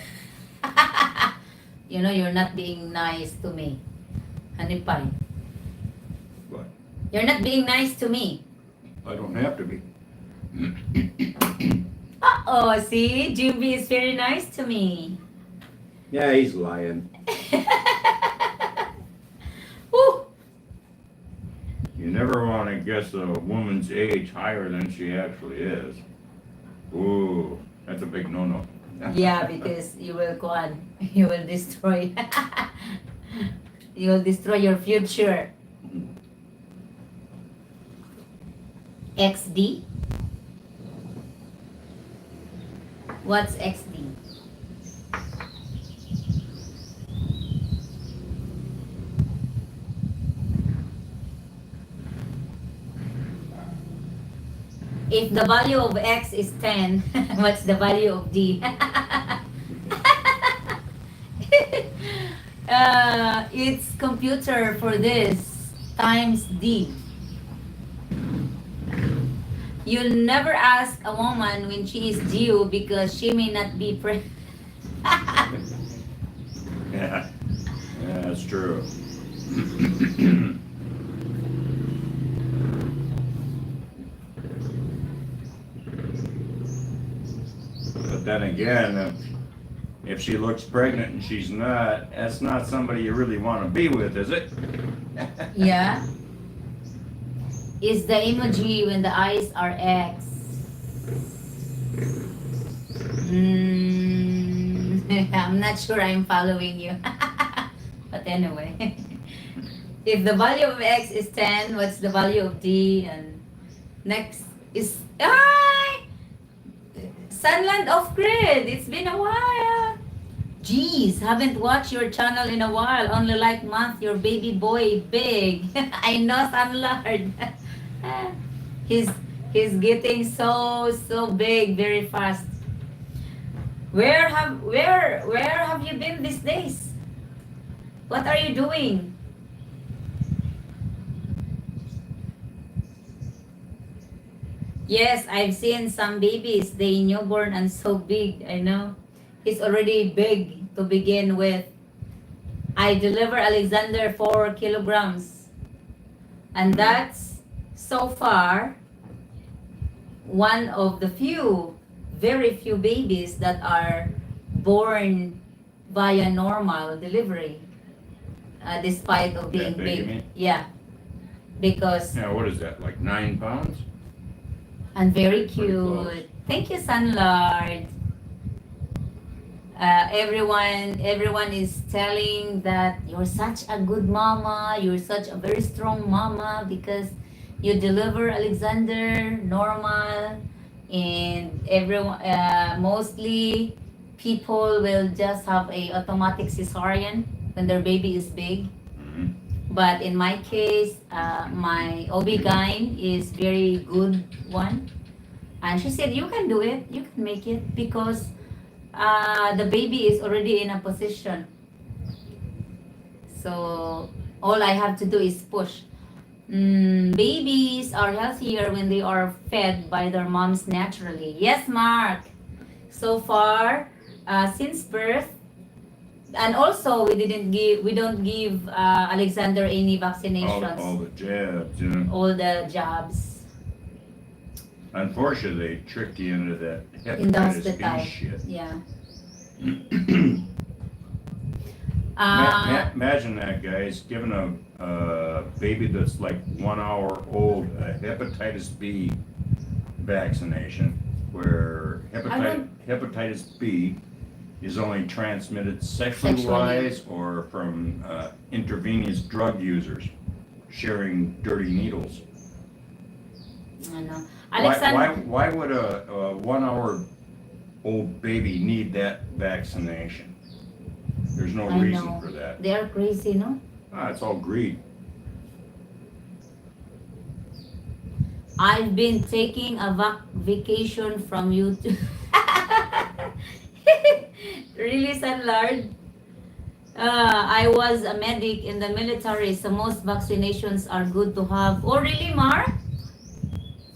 A: You know, you're not being nice to me. Honey pie.
B: What?
A: You're not being nice to me.
B: I don't have to be.
A: Uh-oh, see? Jimby is very nice to me.
B: Yeah, he's lying.
A: Woo!
B: You never want to guess a woman's age higher than she actually is. Ooh, that's a big no-no.
A: Yeah, because you will go on. You will destroy. You will destroy your future. XD? What's XD? If the value of X is 10, what's the value of D? It's computer for this times D. You'll never ask a woman when she is due because she may not be
B: Yeah, that's true. But then again, if she looks pregnant and she's not, that's not somebody you really want to be with, is it?
A: Yeah. Is the emoji when the eyes are X? I'm not sure I'm following you. But anyway. If the value of X is 10, what's the value of D? And next is... Sunland off grid. It's been a while. Jeez, haven't watched your channel in a while. Only like month, your baby boy big. I know, Sunlord. He's getting so big very fast. Where have you been these days? What are you doing? Yes, I've seen some babies. They newborn and so big. I know. He's already big to begin with. I deliver Alexander 4 kilograms. And that's so far one of the very few babies that are born via normal delivery. Despite of being
B: That big, you
A: big.
B: mean?
A: Yeah. Because
B: Yeah, what is that, like 9 pounds?
A: and very
B: Pretty close.
A: cute. Thank you, Sunlord. Everyone is telling that you're such a good mama, you're such a very strong mama because you deliver Alexander normal, and everyone mostly people will just have a automatic cesarean when their baby is big.
B: Mhm.
A: But in my case, my OB-GYN is very good one. And she said, you can do it, you can make it because the baby is already in a position. So all I have to do is push. Babies are healthier when they are fed by their moms naturally. Yes, Mark. So far, since birth, and also we don't give Alexander any vaccinations,
B: All the jabs, you know.
A: all the jobs
B: Unfortunately, they tricked you into that
A: in the
B: hepatitis B
A: hospital.
B: shit.
A: Yeah.
B: Imagine that, guys, giving a baby that's like 1 hour old a hepatitis B vaccination, where hepatitis B is only transmitted sexually wise or from intravenous drug users sharing dirty needles.
A: I know.
B: Why would a 1 hour old baby need that vaccination? There's no
A: I
B: reason
A: know.
B: for that.
A: They are crazy, no?
B: It's all greed.
A: I've been taking a vacation from YouTube. Really, Sanlard? I was a medic in the military, so most vaccinations are good to have. Oh, really, Mark?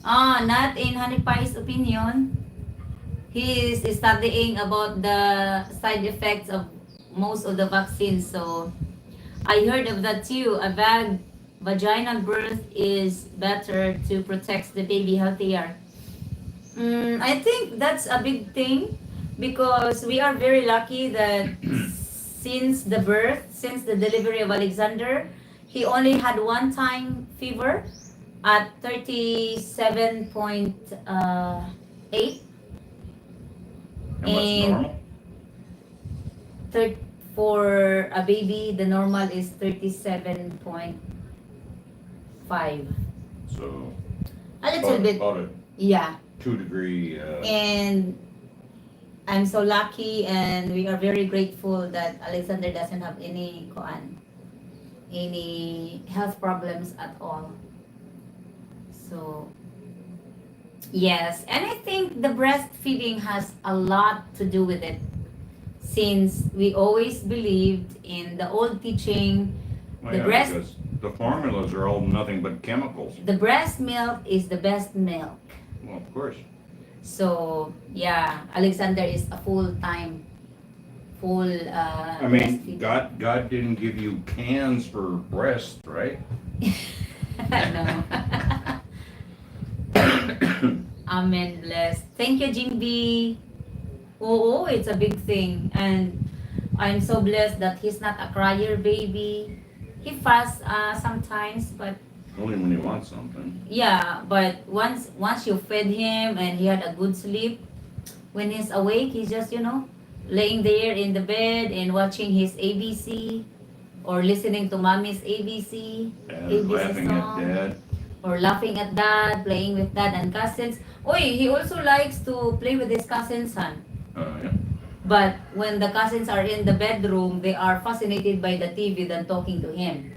A: Not in Hanipai's opinion. He is studying about the side effects of most of the vaccines. So I heard of that too. A vaginal birth is better to protect the baby healthier. I think that's a big thing because we are very lucky that since the delivery of Alexander, he only had one time fever at 37.8.
B: And what's
A: And
B: normal?
A: For a baby, the normal is 37.5.
B: So
A: A little bit,
B: about a
A: yeah.
B: 2 degree.
A: And I'm so lucky, and we are very grateful that Alexander doesn't have any health problems at all. So yes, and I think the breastfeeding has a lot to do with it, since we always believed in the old teaching, the breast,
B: because the formulas are all nothing but chemicals.
A: the breast milk is the best milk.
B: Well, of course.
A: So yeah, Alexander is a full
B: I mean,
A: breastfeeder.
B: God didn't give you cans for breast, right?
A: No. Amen, blessed. Thank you, Jimby. Oh, it's a big thing, and I'm so blessed that he's not a crier baby. He fasts sometimes, but
B: Only when you want something.
A: yeah, but once you fed him and he had a good sleep, when he's awake, he's just laying there in the bed and watching his ABC or listening to mommy's ABC,
B: And
A: ABC
B: laughing
A: song,
B: at dad.
A: or laughing at dad, playing with dad and cousins. He also likes to play with his cousins, son.
B: Yeah.
A: But when the cousins are in the bedroom, they are fascinated by the TV than talking to him.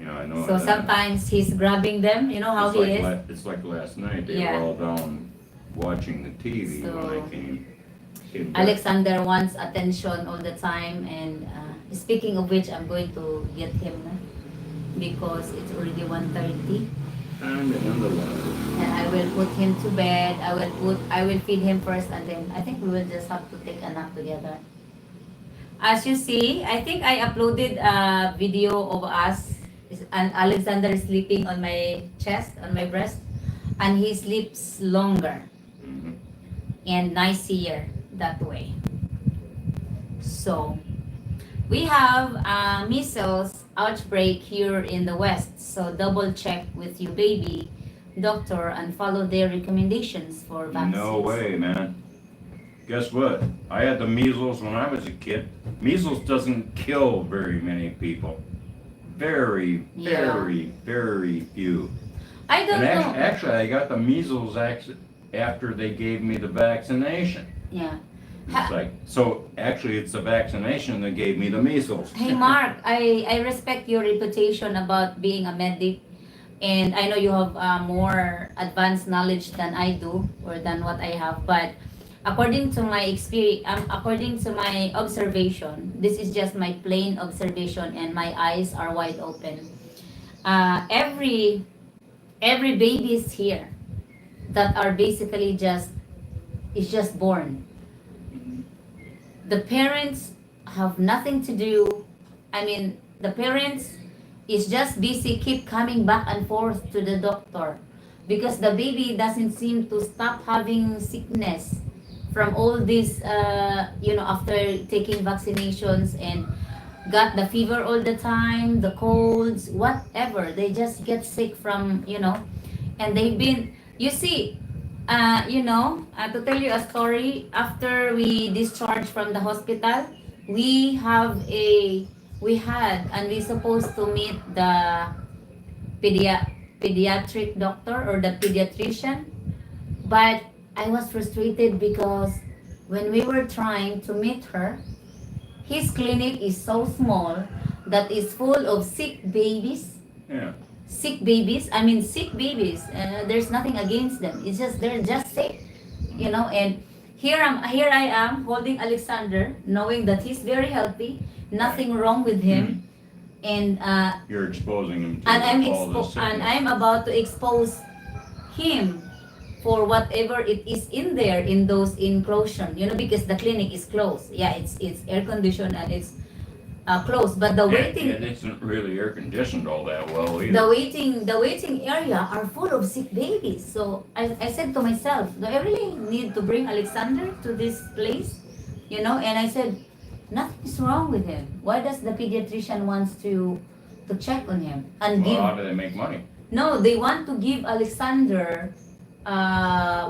B: Yeah, I know.
A: So sometimes he's grabbing them. You know how
B: it's
A: he
B: like
A: is.
B: It's like last night. They
A: Yeah.
B: were all down watching the TV when I
A: So,
B: came back.
A: Alexander wants attention all the time. And speaking of which, I'm going to get him na, because it's already 1:30.
B: And another one.
A: And I will put him to bed. I will feed him first, and then I think we will just have to take a nap together. As you see, I think I uploaded a video of us and Alexander is sleeping on my chest, on my breast, and he sleeps longer
B: Mhm.
A: and niceier that way. So we have a measles outbreak here in the West, so double check with your baby doctor and follow their recommendations for vaccines.
B: No way, man. guess what? I had the measles when I was a kid. Measles doesn't kill very many people. Very,
A: Yeah.
B: very few.
A: I don't
B: And
A: know.
B: actually, I got the measles after they gave me the vaccination.
A: Yeah.
B: It's like, so actually, it's the vaccination that gave me the measles.
A: Hey Mark, I respect your reputation about being a medic, and I know you have more advanced knowledge than I do or than what I have. But according to my experience, according to my observation, this is just my plain observation, and my eyes are wide open. Every babies here that are basically just born. The parents have nothing to do. I mean, the parents is just busy keep coming back and forth to the doctor because the baby doesn't seem to stop having sickness from all this, after taking vaccinations and got the fever all the time, the colds, whatever. They just get sick from, and they've been, you see, to tell you a story, after we discharged from the hospital, we have a, we had, and we supposed to meet the pediatric doctor or the pediatrician, but I was frustrated because when we were trying to meet her, his clinic is so small that is full of sick babies.
B: Yeah.
A: Sick babies. I mean, sick babies. There's nothing against them. It's just they're just sick, And here I am holding Alexander, knowing that he's very healthy, nothing wrong with him, and
B: You're exposing him to
A: and
B: all this
A: and
B: sickness.
A: I'm about to expose him for whatever it is in there in those enclosure, because the clinic is closed. Yeah, it's air conditioned and it's closed, but the waiting
B: And it isn't really air conditioned all that well
A: the
B: either.
A: waiting area are full of sick babies. So I said to myself, do I really need to bring Alexander to this place? And I said, nothing's wrong with him. Why does the pediatrician wants to check on him and
B: Well,
A: give?
B: how do they make money?
A: No, they want to give Alexander,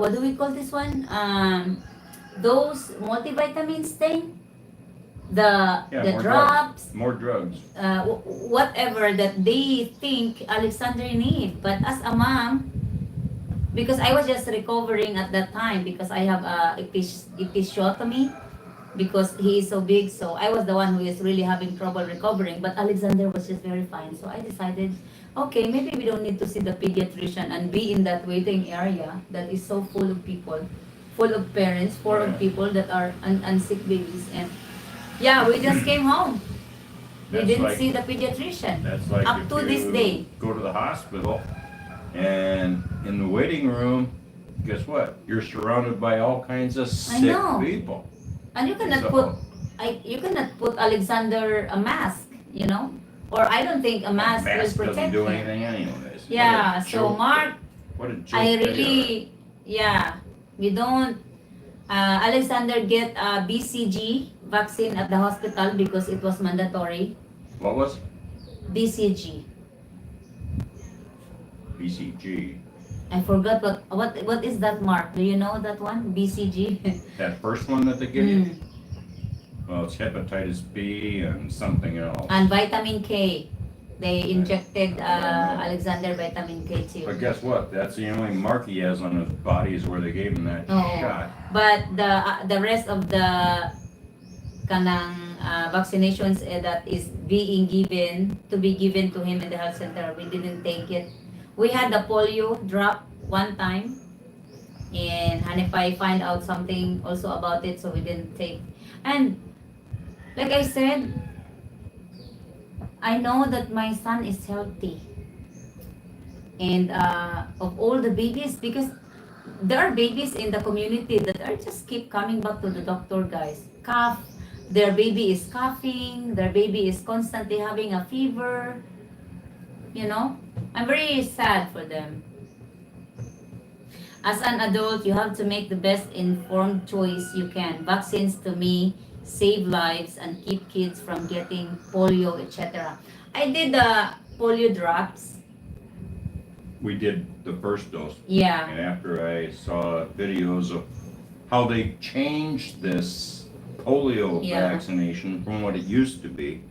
A: what do we call this one? Those multivitamins thing, the
B: Yeah,
A: the
B: more
A: drops,
B: More drugs.
A: whatever that they think Alexander need. But as a mom, because I was just recovering at that time because I have a episiotomy because he is so big. So I was the one who is really having trouble recovering. But Alexander was just very fine. So I decided, okay, maybe we don't need to see the pediatrician and be in that waiting area that is so full of people, full of parents, full of people that are sick babies. And yeah, we just came home. We
B: That's
A: didn't
B: like-
A: see the pediatrician
B: That's like
A: up
B: if
A: to this
B: you
A: day.
B: go to the hospital and in the waiting room, guess what? You're surrounded by all kinds of
A: I
B: sick
A: know.
B: people.
A: And you cannot
B: So-
A: you cannot put Alexander a mask, or I don't think a mask will
B: Mask doesn't
A: protect
B: do
A: him.
B: anything anyways.
A: Yeah,
B: What a
A: so
B: joke.
A: Mark,
B: What a joke
A: I
B: they are.
A: really, we don't. Alexander get a BCG vaccine at the hospital because it was mandatory.
B: What was
A: BCG.
B: BCG?
A: I forgot what is that, Mark? Do you know that one? BCG.
B: That first one that they give you?
A: Mm.
B: Well, it's hepatitis B and something else.
A: And vitamin K. They injected Alexander vitamin K too.
B: But guess what? That's the only mark he has on his body is where they gave him that
A: Oh.
B: shot.
A: But the rest of the kanang vaccinations that is being given to be given to him in the health center, we didn't take it. We had the polio drop one time, and Hanipai find out something also about it, so we didn't take. And like I said, I know that my son is healthy, and of all the babies, because there are babies in the community that are just keep coming back to the doctor, guys. Cough, their baby is coughing, their baby is constantly having a fever. I'm very sad for them. As an adult, you have to make the best informed choice you can. Vaccines to me save lives and keep kids from getting polio, etc. I did the polio drops.
B: We did the first dose.
A: Yeah.
B: And after I saw videos of how they changed this polio
A: Yeah.
B: vaccination from what it used to be.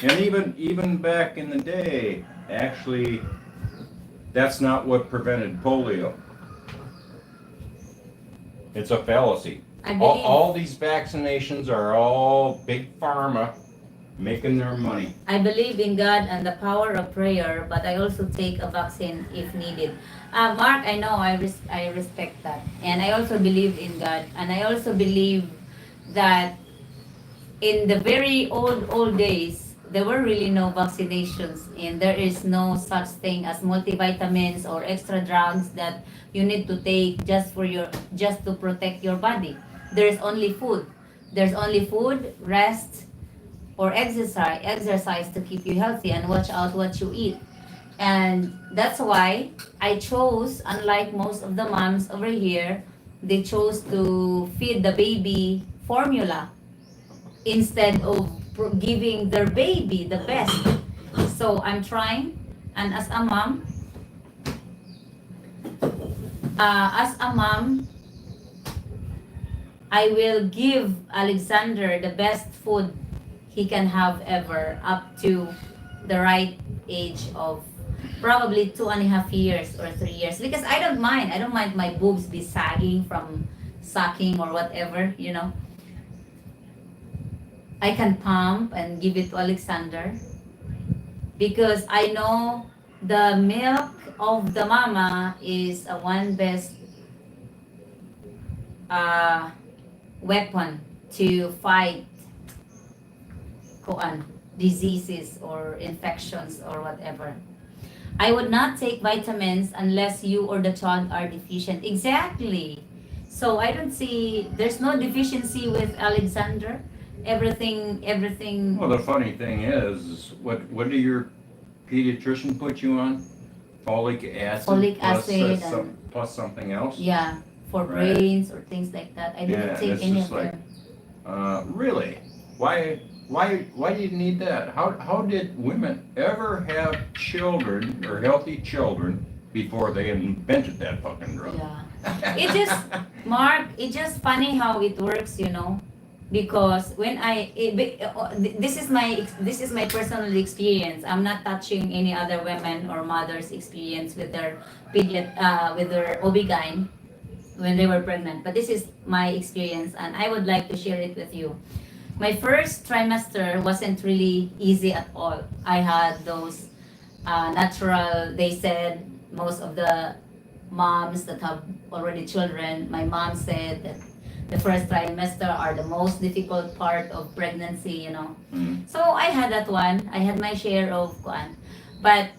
B: And even back in the day, actually, that's not what prevented polio. It's a fallacy.
A: I
B: All,
A: believe
B: all these vaccinations are all big pharma making their money.
A: I believe in God and the power of prayer, but I also take a vaccine if needed. Mark, I know I respect that, and I also believe in God, and I also believe that in the very old days there were really no vaccinations, and there is no such thing as multivitamins or extra drugs that you need to take just to protect your body. There is only food. There's only food, rest, or exercise to keep you healthy and watch out what you eat. And that's why I chose, unlike most of the moms over here, they chose to feed the baby formula instead of giving their baby the best. So I'm trying, and as a mom, I will give Alexander the best food he can have ever up to the right age of probably 2.5 years or 3 years, because I don't mind. I don't mind my boobs be sagging from sucking or whatever, you know. I can pump and give it to Alexander because I know the milk of the mama is a one best uh, weapon to fight diseases or infections or whatever. I would not take vitamins unless you or the child are deficient. Exactly. So I don't see there's no deficiency with Alexander. Everything.
B: Well, the funny thing is, what do your pediatrician put you on? Folic acid.
A: Folic
B: plus,
A: acid
B: plus something else.
A: Yeah, for
B: Right.
A: brains or things like that. I didn't
B: Yeah,
A: take
B: it's
A: any
B: just
A: of
B: like-
A: them.
B: Really? Why do you need that? How did women ever have children or healthy children before they invented that fucking drug?
A: Yeah. It just Mark, it's just funny how it works, you know, because when this is my personal experience. I'm not touching any other women or mothers' experience with their with their OB-GYN when they were pregnant. But this is my experience, and I would like to share it with you. My first trimester wasn't really easy at all. I had those natural. They said most of the moms that have already children. My mom said that the first trimester are the most difficult part of pregnancy. You know.
B: Mm.
A: So I had that one. I had my share of kuan, but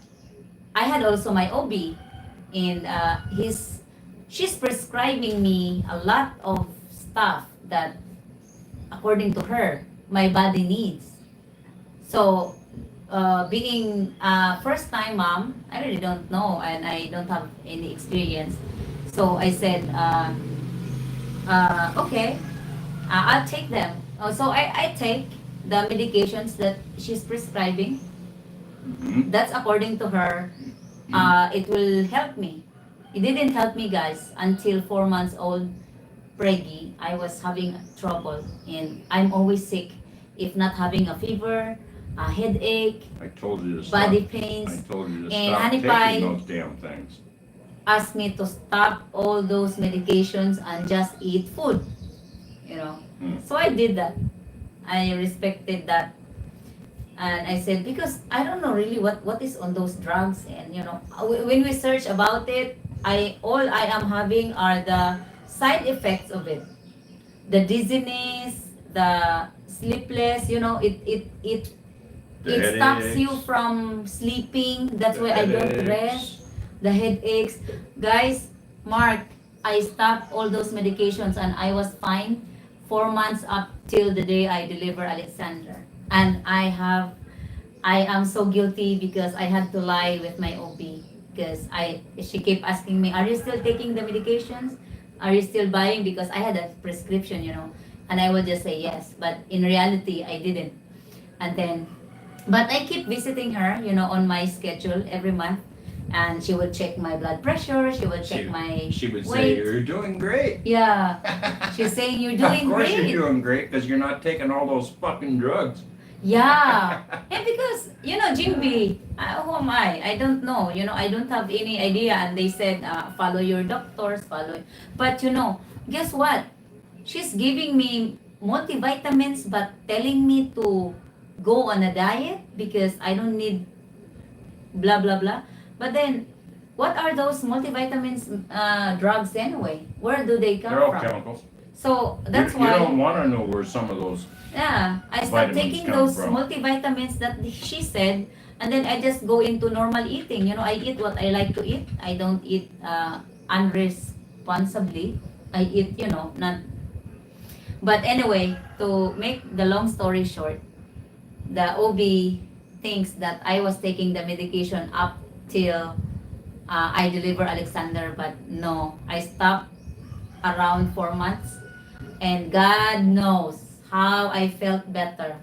A: I had also my OB, and she's prescribing me a lot of stuff that, according to her, my body needs. So, being a first time mom, I really don't know, and I don't have any experience. So I said, okay, I'll take them. So I take the medications that she's prescribing.
B: Mhm.
A: That's according to her. It will help me. It didn't help me, guys, until 4 months old. Preggy, I was having trouble, and I'm always sick. If not having a fever, a headache,
B: I told you to stop.
A: body
B: I
A: pains,
B: told you to
A: and
B: stop
A: Honey
B: taking
A: Pie
B: those damn things.
A: asked me to stop all those medications and just eat food. You know, so I did that. I respected that, and I said because I don't know really what is on those drugs, and you know, when we search about it, all I am having are the side effects of it, the dizziness, the sleepless. You know,
B: The
A: it stops you
B: headaches,
A: from sleeping. That's
B: the
A: why I don't
B: headaches.
A: rest. The headaches, guys. Mark, I stopped all those medications and I was fine 4 months up till the day I deliver Alexander. And I am so guilty because I had to lie with my OB because she kept asking me, "Are you still taking the medications? Are you still buying?" Because I had a prescription, you know, and I would just say yes, but in reality I didn't. And then, but I keep visiting her, you know, on my schedule every month, And she would check my blood pressure, she would check my
B: She would say,
A: weight.
B: "You're doing great."
A: Yeah, she's saying you're doing
B: Of course
A: great.
B: you're doing great because you're not taking all those fucking drugs.
A: Yeah, and because Jimby, who am I? I don't know. I don't have any idea. And they said, follow your doctors, follow. But guess what? She's giving me multivitamins, but telling me to go on a diet because I don't need blah blah blah. But then, what are those multivitamins drugs anyway? Where do they come
B: They're all
A: from?
B: chemicals.
A: So that's
B: you
A: why.
B: don't want to know where some of those.
A: Yeah, I stopped
B: Vitamins
A: taking
B: come
A: those
B: from.
A: multivitamins that she said, and then I just go into normal eating. I eat what I like to eat. I don't eat unresponsibly. I eat, not. But anyway, to make the long story short, the OB thinks that I was taking the medication up till I deliver Alexander, but no, I stopped around 4 months, and God knows how I felt better,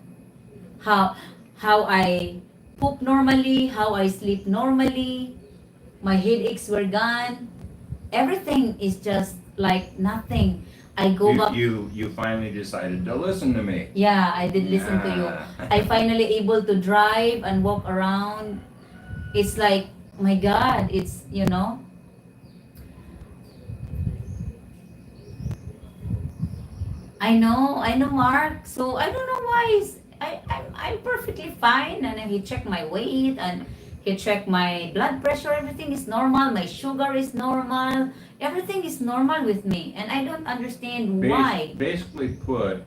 A: how I poop normally, how I sleep normally, my headaches were gone, everything is just like nothing. I go back.
B: You finally decided to listen to me.
A: Yeah, I did listen to you. I finally able to drive and walk around. It's like, my God, it's I know, Mark. So I don't know why. I'm perfectly fine, and then he checked my weight, and he checked my blood pressure. Everything is normal. My sugar is normal. Everything is normal with me, and I don't understand why.
B: Basically put,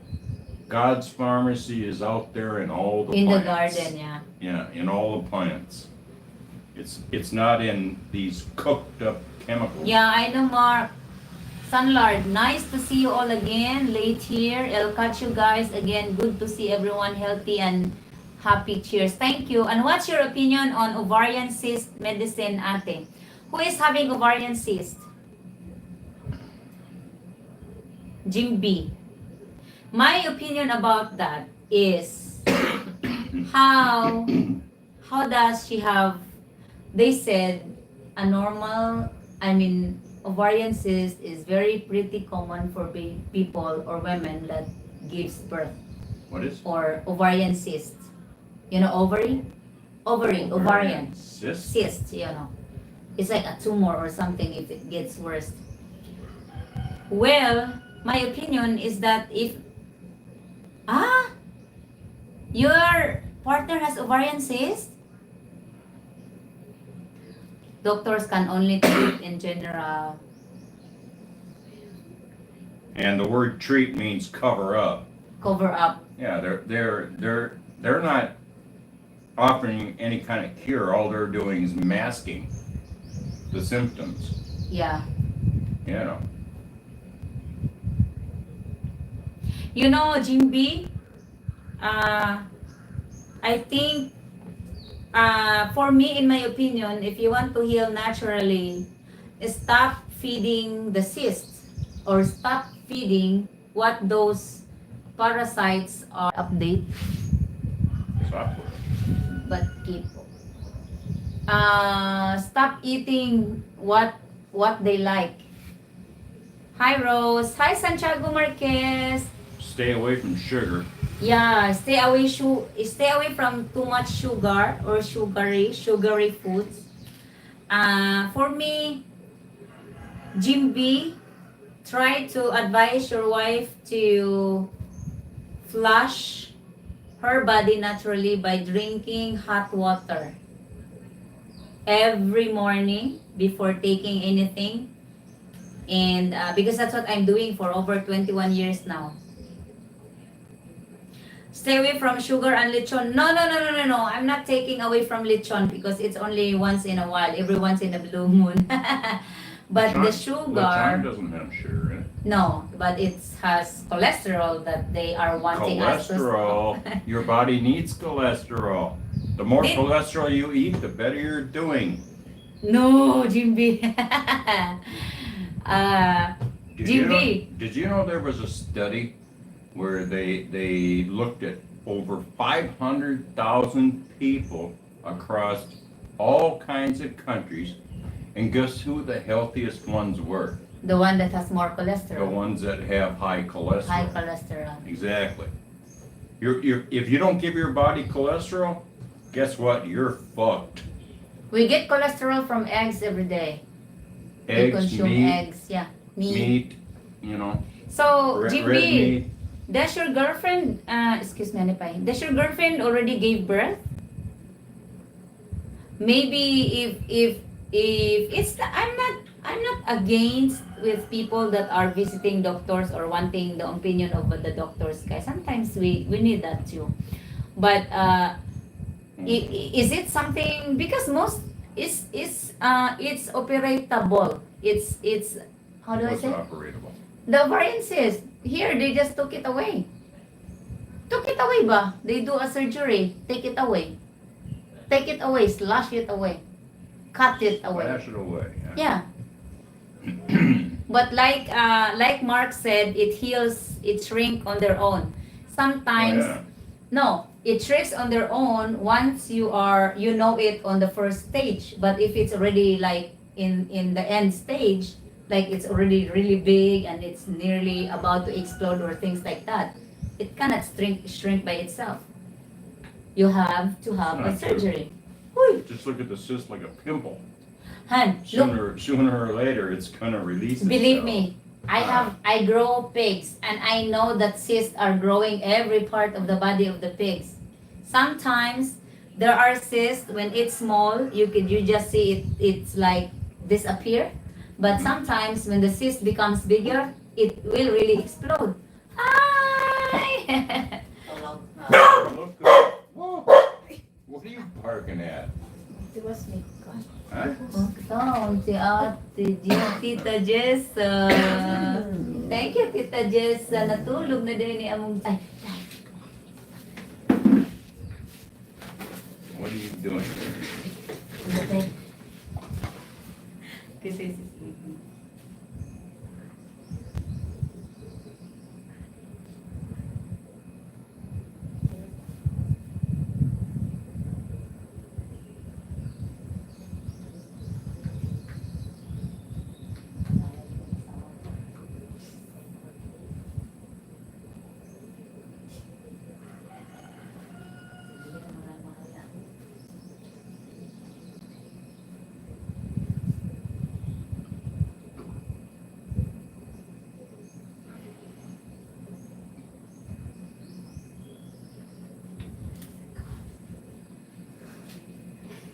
B: God's pharmacy is out there in all the
A: In the
B: plants.
A: garden, yeah.
B: Yeah, in all the plants. It's not in these cooked up chemicals.
A: Yeah, I know, Mark. Sunlard, nice to see you all again. Late here. I'll catch you guys again. Good to see everyone healthy and happy. Cheers. Thank you. And what's your opinion on ovarian cyst medicine, ate? Who is having ovarian cyst? Jim B. My opinion about that is how does she have, they said, a normal, ovarian cyst is very pretty common for people or women that gives birth,
B: What is?
A: or ovarian cyst. Ovary? Ovarian.
B: Cyst?
A: Cyst, It's like a tumor or something if it gets worse. Well, my opinion is that if your partner has ovarian cyst, doctors can only treat in general.
B: And the word treat means cover up.
A: Cover up.
B: Yeah, they're not offering any kind of cure. All they're doing is masking the symptoms.
A: Yeah. Jim B, I think, for me, in my opinion, if you want to heal naturally, stop feeding the cysts, or stop feeding what those parasites are. Update,
B: Software.
A: but keep. Stop eating what they like. Hi Rose. Hi Santiago Marquez.
B: Stay away from sugar.
A: Yeah, stay away from too much sugar or sugary foods. For me, Jim B, try to advise your wife to flush her body naturally by drinking hot water every morning before taking anything. And because that's what I'm doing for over 21 years now. Stay away from sugar and lechon. No. I'm not taking away from lechon because it's only once in a while, every once in a blue moon. But the sugar.
B: Lechon doesn't have sugar in it.
A: No, but it has cholesterol that they are wanting us to.
B: Cholesterol. Your body needs cholesterol. The more
A: Did-
B: cholesterol you eat, the better you're doing.
A: No, Jimby.
B: Did you know there was a study where they looked at over 500,000 people across all kinds of countries, and guess who the healthiest ones were?
A: The one that has more
B: The
A: cholesterol.
B: ones that have high cholesterol.
A: High cholesterol.
B: Exactly. If you don't give your body cholesterol, guess what? You're fucked.
A: We get cholesterol from eggs every day. We
B: Eggs,
A: consume
B: meat,
A: eggs. Yeah.
B: meat, you know,
A: So,
B: red
A: GB,
B: meat.
A: does your girlfriend, excuse me, ano pa yun? Does your girlfriend already gave birth? Maybe if it's, I'm not against with people that are visiting doctors or wanting the opinion of the doctors, guys. Sometimes we need that too. But, is it something, because most it's operatable. It's how do I
B: What's
A: say?
B: operatable?
A: The ovarian cyst, here they just took it away. Took it away ba? They do a surgery, take it away. Take it away, slash it away. Cut it away.
B: Flash it away.
A: Yeah. But like Mark said, it heals, it shrink on their own. Sometimes,
B: Oh, yeah.
A: no, it shrinks on their own once you know it on the first stage. But if it's already like in the end stage, like it's already really big and it's nearly about to explode or things like that, it cannot shrink by itself. You have to have a
B: Not true.
A: surgery. Uy,
B: Just look at the cyst like a pimple.
A: Han, look,
B: Sooner or later, it's gonna release itself.
A: believe me, I grow pigs and I know that cysts are growing every part of the body of the pigs. Sometimes there are cysts when it's small, you just see it, it's like disappear. But sometimes when the cyst becomes bigger, it will really explode. Hi!
B: Look good. Whoa. What are you barking at?
A: It was me.
B: Huh?
A: Sound si Ate Tita Jessa. Thank you, Tita Jessa. Natulog na din ni among... Ay,
B: What are you doing?
A: okay. Kasi si sleeping.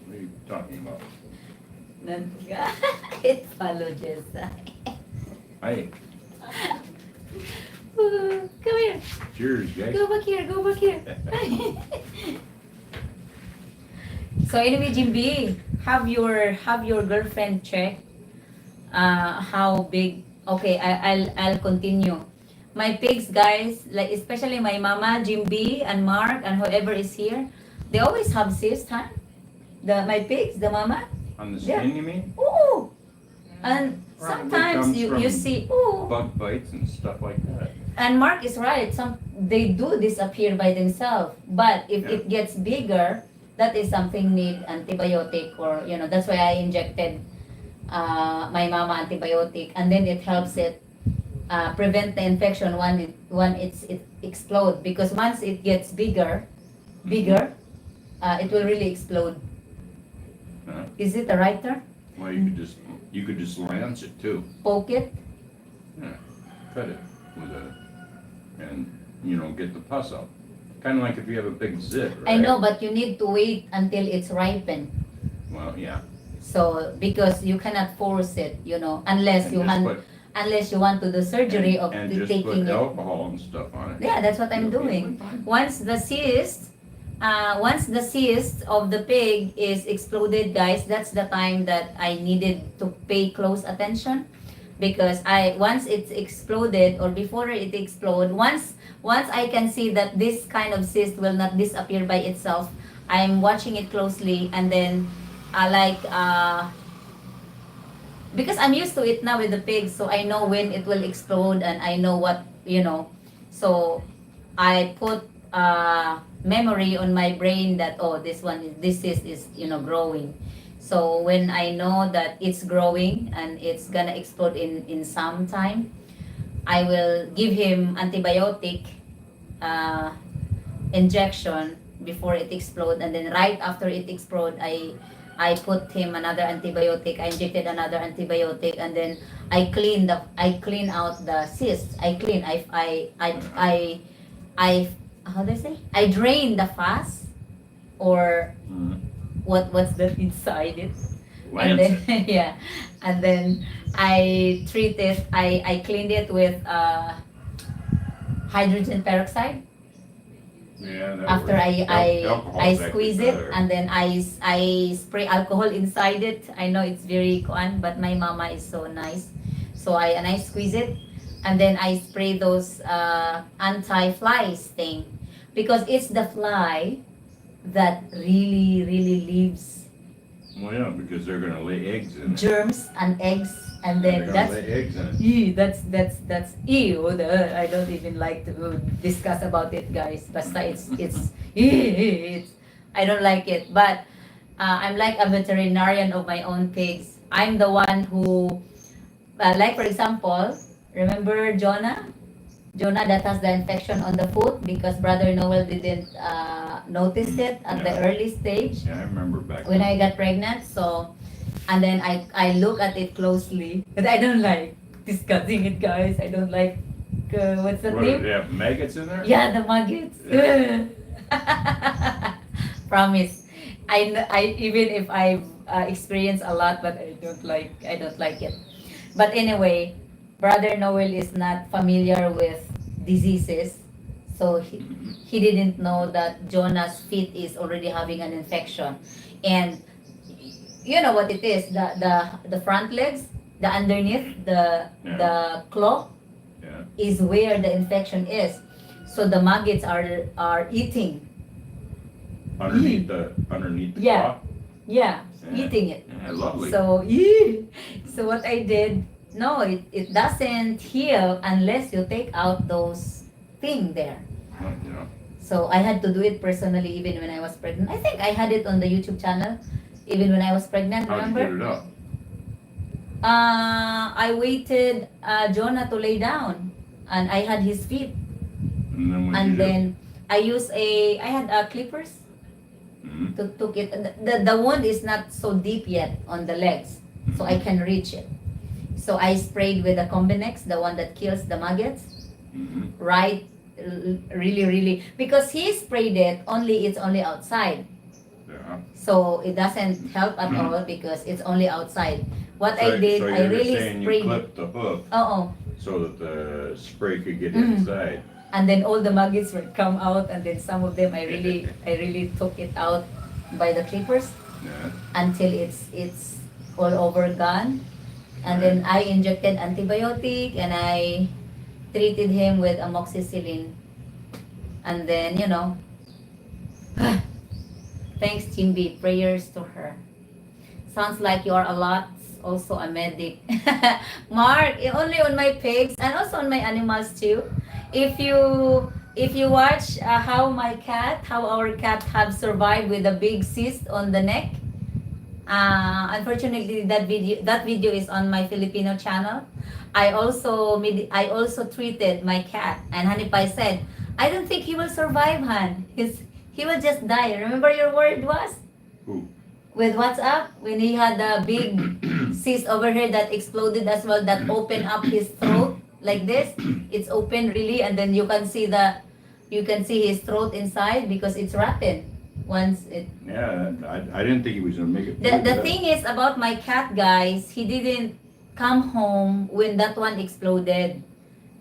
B: What are you talking about?
A: It follow Jessa.
B: Hey,
A: Come here.
B: cheers, Jake.
A: Go back here. Go back here. So anyway, Jimby, have your girlfriend check how big. Okay, I'll continue. My pigs, guys, like especially my mama, Jimby, and Mark, and whoever is here, they always have cysts, huh? My pigs, the mama.
B: On the
A: Yeah.
B: skin, you mean?
A: Ooh. And
B: Probably
A: sometimes
B: comes
A: you
B: from
A: see, ooh.
B: Bug bites and stuff like that.
A: And Mark is right. They do disappear by themselves. But if
B: Yeah.
A: it gets bigger, that is something need antibiotic or that's why I injected my mama antibiotic, and then it helps it prevent the infection when it explode, because once it gets bigger, it will really explode.
B: Huh?
A: Is it a writer?
B: Well, you could just lance it too.
A: Poke it.
B: Yeah, cut it with and get the pus out. Kind of like if you have a big zit, right?
A: I know, but you need to wait until it's ripened.
B: Well, yeah.
A: So because you cannot force it, unless
B: And
A: you
B: just
A: want
B: put-
A: unless you want to do surgery of
B: and just
A: taking
B: put
A: it.
B: alcohol and stuff on it.
A: Yeah, that's what I'm
B: It'll be
A: doing.
B: fine.
A: Once the cyst of the pig is exploded, guys, that's the time that I needed to pay close attention, because once it's exploded or before it explode, once I can see that this kind of cyst will not disappear by itself, I'm watching it closely, and then because I'm used to it now with the pigs, so I know when it will explode and I know what. So I put memory on my brain that, oh, this is growing. So when I know that it's growing and it's gonna explode in some time, I will give him antibiotic uh, injection before it explode, and then right after it explode, I put him another antibiotic. I injected another antibiotic, and then I clean out the cysts. I how do I say? I drain the fast, or
B: Mhm.
A: what's the inside it, and
B: Lancet.
A: then yeah, and then I treat it. I cleaned it with hydrogen peroxide.
B: Yeah, that
A: After
B: works.
A: I
B: Alcohol's
A: squeeze
B: actually
A: it,
B: better.
A: and then I spray alcohol inside it. I know it's very kuan, but my mama is so nice. So I squeeze it, and then I spray those anti-flies thing, because it's the fly that really leaves
B: Well, yeah, because they're gonna lay eggs in it.
A: germs and eggs, and
B: They're
A: then
B: gonna
A: that's
B: lay eggs in it.
A: that's ew. I don't even like to discuss about it, guys. Basta it's I don't like it. But I'm like a veterinarian of my own pigs. I'm the one who, like for example, remember Jonah? Jonah that has the infection on the foot because Brother Noel didn't notice it at the
B: Yeah.
A: early stage
B: Yeah, I remember back
A: when I
B: then.
A: got pregnant. So, and then I look at it closely, but I don't like discussing it, guys. I don't like what's the
B: What, did
A: name?
B: they have maggots in there?
A: Yeah, the maggots. Promise. I even if I've experienced a lot, but I don't like it. But anyway, Brother Noel is not familiar with diseases, so he didn't know that Jonah's feet is already having an infection, and you know what it is, the front legs, the underneath,
B: Yeah.
A: the claw
B: Yeah.
A: is where the infection is. So the maggots are eating.
B: Underneath the
A: Yeah.
B: claw.
A: Yeah,
B: Yeah.
A: eating it.
B: Yeah, lovely.
A: So so what I did, no, it doesn't heal unless you take out those thing there.
B: Well, you know,
A: So I had to do it personally even when I was pregnant. I think I had it on the YouTube channel even when I was pregnant,
B: how'd you get
A: remember?
B: it up?
A: I waited Jonah to lay down, and I had his feet,
B: And then what you
A: and
B: do?
A: then I had clippers
B: Mhm.
A: to took it. The wound is not so deep yet on the legs, so I can reach it. So I sprayed with the Combinex, the one that kills the maggots,
B: Mhm.
A: right? Really, because he sprayed it only, it's only outside,
B: Yeah.
A: so it doesn't help at all because it's only outside. What
B: So,
A: I did,
B: so
A: I
B: you're
A: really
B: saying you
A: sprayed it.
B: clipped the hoof
A: Oh,
B: so that the spray could get
A: Mm.
B: inside.
A: and then all the maggots would come out, and then some of them I really took it out by the clippers
B: Yeah.
A: until it's all over gone, and then I injected antibiotic, and I treated him with amoxicillin, and then thanks Chimbi, prayers to her. Sounds like you are a lot also a medic. Mark, only on my pigs and also on my animals too. If you watch how our cat have survived with a big cyst on the neck. Unfortunately, that video is on my Filipino channel. I also treated my cat, and Hanipai said, "I don't think he will survive, Han. He will just die." Remember your word was
B: Who?
A: with WhatsApp when he had a big cyst over here that exploded as well, that opened up his throat like this. It's open really, and then you can see his throat inside because it's rotten. Once it
B: Yeah, I didn't think he was gonna make it.
A: the,
B: through
A: the
B: that.
A: thing is about my cat, guys, he didn't come home when that one exploded.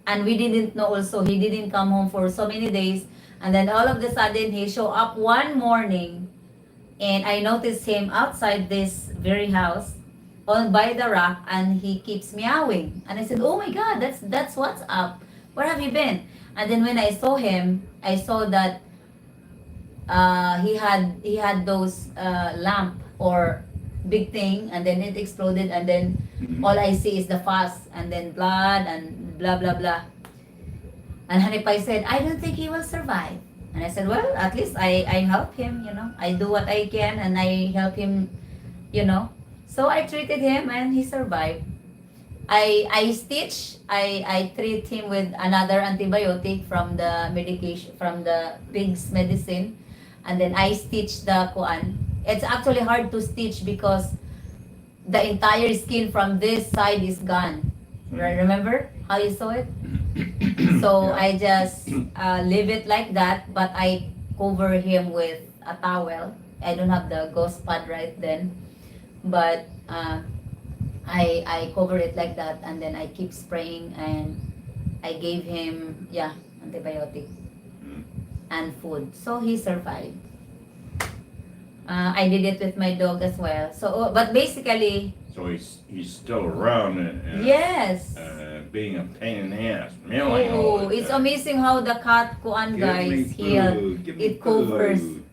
A: And we didn't know also, he didn't come home for so many days. And then all of a sudden, he showed up one morning, and I noticed him outside this very house, on by the rock, and he keeps meowing. And I said, "Oh my God, that's what's up. Where have you been?" And then when I saw him, I saw that he had those lamp or big thing, and then it exploded, and then
B: Mhm.
A: all I see is the fuss, and then blood and blah blah blah. And Hanipai said, "I don't think he will survive." And I said, well, at least I help him, you know. I do what I can and I help him, you know. So I treated him and he survived. I treat him with another antibiotic from the medication, from the pig's medicine. And then I stitch the kuan. It's actually hard to stitch because the entire skin from this side is gone. Remember how you saw it? So
B: Yeah.
A: I just leave it like that, but I cover him with a towel. I don't have the gauze pad right then, but I cover it like that, and then I keep spraying, and I gave him antibiotic
B: Mm.
A: and food, so he survived. I did it with my dog as well. So, but basically,
B: So he's still around and
A: yes.
B: being a pain in the ass, meowing all
A: Oh,
B: the
A: it's
B: time.
A: amazing how the cat kuan
B: Give me
A: guys heal.
B: food, give me
A: It covers.
B: food.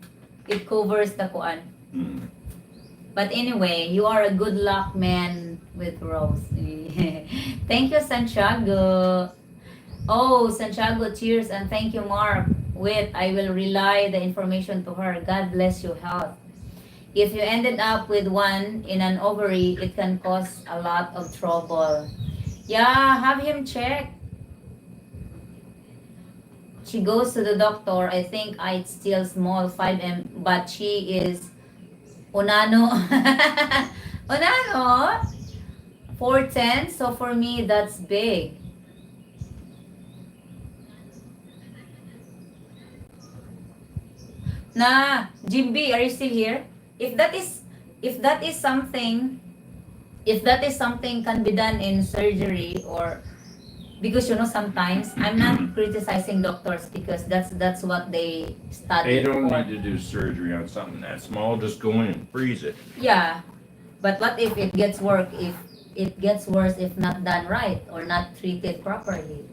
A: It covers the kuan.
B: Mm.
A: But anyway, you are a good luck man with Rose. Thank you, Santiago. Oh, Santiago, cheers, and thank you, Mark. Wait, I will relay the information to her. God bless you, health. If you ended up with one in an ovary, it can cause a lot of trouble. Yeah, have him check. She goes to the doctor. I think it's still small, 5 but she is Unano. Unano? 410. So for me, that's big. Jimby, are you still here? If that is, if that is something, if that is something can be done in surgery, or because you know sometimes I'm not criticizing doctors because that's what they study
B: They don't
A: for.
B: need to do surgery on something that small, just go in and freeze it.
A: Yeah, but what if it gets worse? If it gets worse if not done right or not treated properly?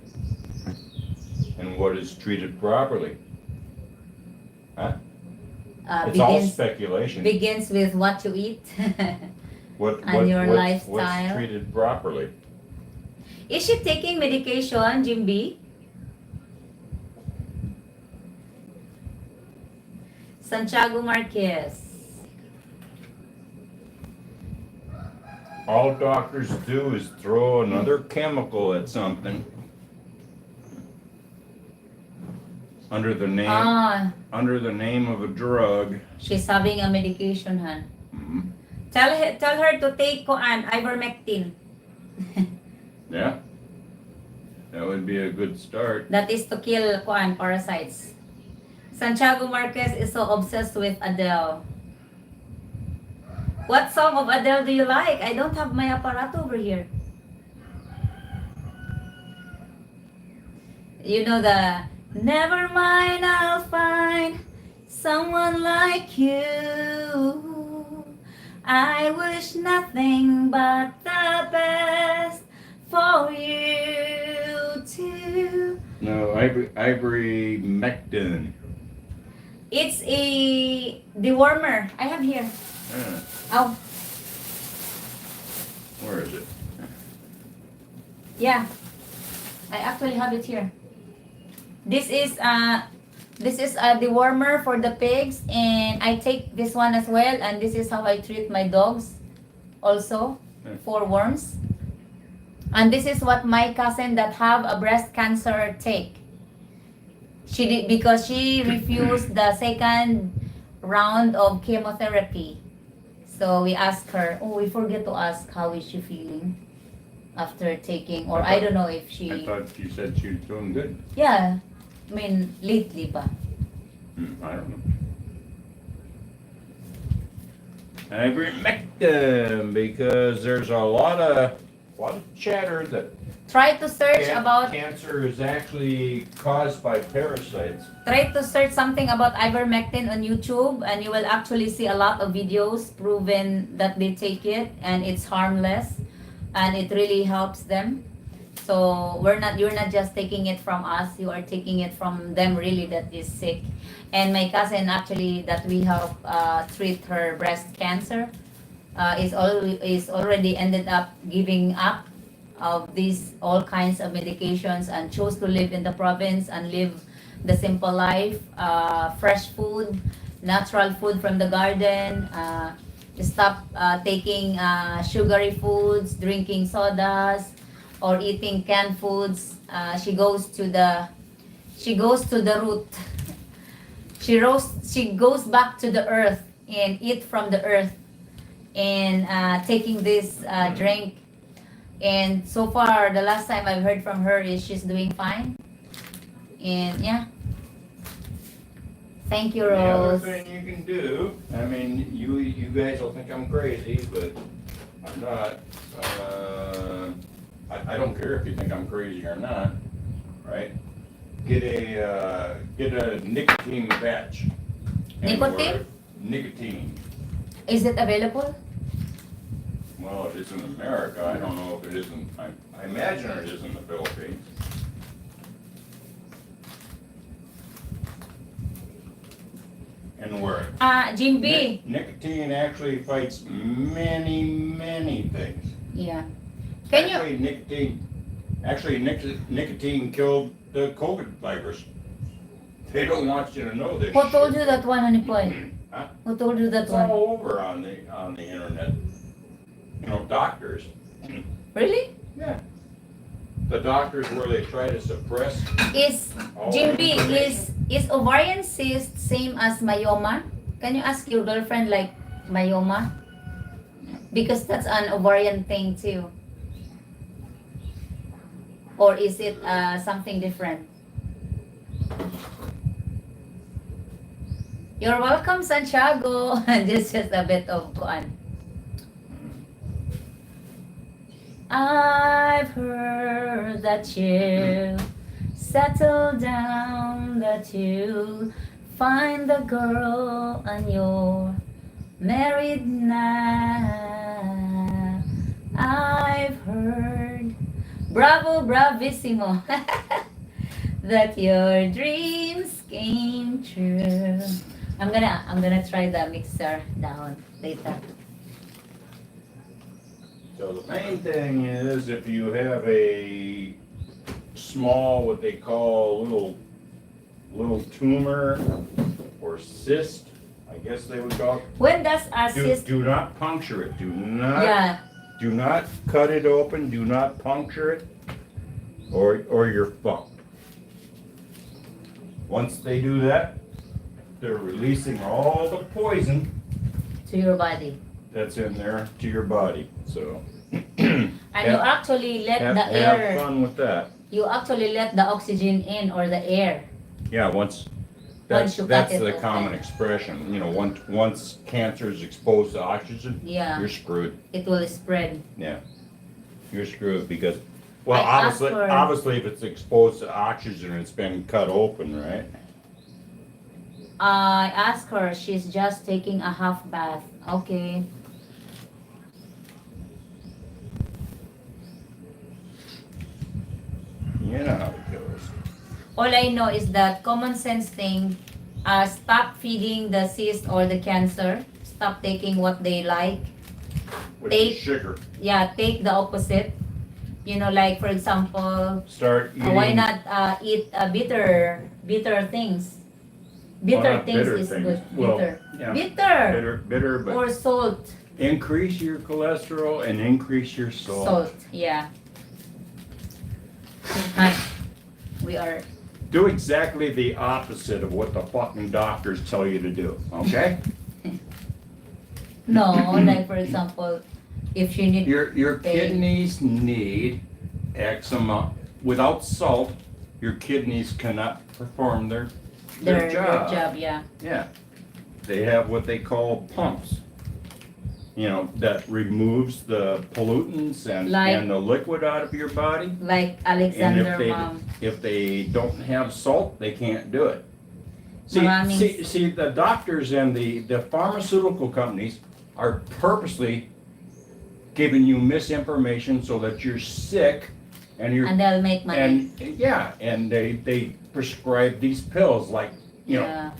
B: And what is treated properly? Huh?
A: Uh,
B: It's all
A: begins
B: speculation.
A: begins with what you eat
B: What,
A: and your
B: what's
A: lifestyle.
B: treated properly?
A: Is she taking medication, Jimby? Santiago Marquez.
B: All doctors do is throw another chemical at something. Under the name,
A: Ah,
B: under the name of a drug.
A: she's having a medication, huh?
B: Mhm.
A: Tell her to take ivermectin.
B: Yeah. That would be a good start.
A: That is to kill parasites. Santiago Marquez is so obsessed with Adele. What song of Adele do you like? I don't have my aparato over here. You know the never mind, I'll find someone like you. I wish nothing but the best for you too.
B: No, ivermectin.
A: It's a dewormer. I have here. Oh,
B: Where is it?
A: yeah. I actually have it here. This is a dewormer for the pigs, and I take this one as well, and this is how I treat my dogs also for worms. And this is what my cousin that have a breast cancer take. She did because she refused the second round of chemotherapy. So we asked her, oh, we forget to ask how is she feeling after taking, or I don't know if
B: I
A: she,
B: thought you said she was doing good.
A: yeah, I mean, lately ba?
B: I don't know. Ivermectin, because there's a lot of chatter that
A: Try to search about,
B: cancer is actually caused by parasites.
A: try to search something about ivermectin on YouTube, and you will actually see a lot of videos proven that they take it and it's harmless and it really helps them. So you're not just taking it from us, you are taking it from them really that is sick. And my cousin actually that we help treat her breast cancer is already ended up giving up of these all kinds of medications and chose to live in the province and live the simple life, fresh food, natural food from the garden, stop taking sugary foods, drinking sodas, or eating canned foods. She goes to the root. She goes back to the earth and eat from the earth and taking this drink. And so far, the last time I've heard from her is she's doing fine. And yeah. Thank you,
B: The other
A: Rose.
B: thing you can do, I mean, you guys will think I'm crazy, but I'm not. I don't care if you think I'm crazy or not, right? Get a nicotine patch. And
A: Nicotine?
B: Nicotine.
A: Is it available?
B: Well, it is in America. I don't know if it isn't. I imagine it is in the Philippines. And where
A: Jim B.
B: nicotine actually fights many things.
A: Yeah. Can you?
B: Nicotine killed the COVID virus. They don't want you to know this.
A: Who told
B: shit.
A: you that one, Honeypoint?
B: Huh?
A: Who told you that
B: It's
A: one?
B: all over on the internet. You know, doctors.
A: Really?
B: Yeah. The doctors where they try to suppress.
A: Is
B: all
A: Jim B,
B: information.
A: is ovarian cyst same as myoma? Can you ask your girlfriend like myoma? Because that's an ovarian thing too. Or is it something different? You're welcome, Santiago. This is just a bit of fun. I've heard that you settle down, that you find the girl and you're married now. I've heard, bravo, bravissimo, that your dreams came true. I'm gonna try the mixer down later.
B: So the main thing is if you have a small, what they call little tumor or cyst, I guess they would call it.
A: When does assist?
B: Do not puncture it. Do
A: Yeah.
B: not cut it open. Do not puncture it, or you're fucked. Once they do that, they're releasing all the poison
A: To your body.
B: that's in there to your body. So
A: And you actually let the
B: have
A: air,
B: fun with that.
A: you actually let the oxygen in or the air.
B: Yeah,
A: Once
B: that's
A: you cut it
B: the
A: open.
B: common expression. You know, once cancer is exposed to oxygen,
A: Yeah,
B: you're screwed.
A: it will spread.
B: Yeah, you're screwed because, well,
A: I asked
B: obviously, if it's exposed to oxygen, it's been cut open, right?
A: I asked her, she's just taking a half bath. Okay.
B: You know how it goes.
A: All I know is that common sense thing, stop feeding the cyst or the cancer. Stop taking what they like.
B: Which
A: Take-
B: is sugar.
A: Yeah, take the opposite. You know, like for example,
B: Start eating.
A: why not eat bitter things?
B: Well,
A: Bitter
B: not
A: things
B: bitter
A: is
B: things.
A: good.
B: Well,
A: Bitter.
B: yeah.
A: Bitter.
B: Bitter, but
A: Or salt.
B: increase your cholesterol and increase your salt.
A: Salt, yeah. Hi. We are.
B: Do exactly the opposite of what the fucking doctors tell you to do, okay?
A: No, like for example, if you need.
B: Your
A: They-
B: kidneys need X amount. Without salt, your kidneys cannot perform their job.
A: Yeah.
B: Yeah. They have what they call pumps. You know, that removes the pollutants
A: Like-
B: and the liquid out of your body.
A: Like
B: And
A: Alexander mom.
B: if they don't have salt, they can't do it. See,
A: Maraming-
B: see, the doctors and the pharmaceutical companies are purposely giving you misinformation so that you're sick and you're
A: And they'll make money.
B: and yeah, and they prescribe these pills like, you know,
A: Yeah.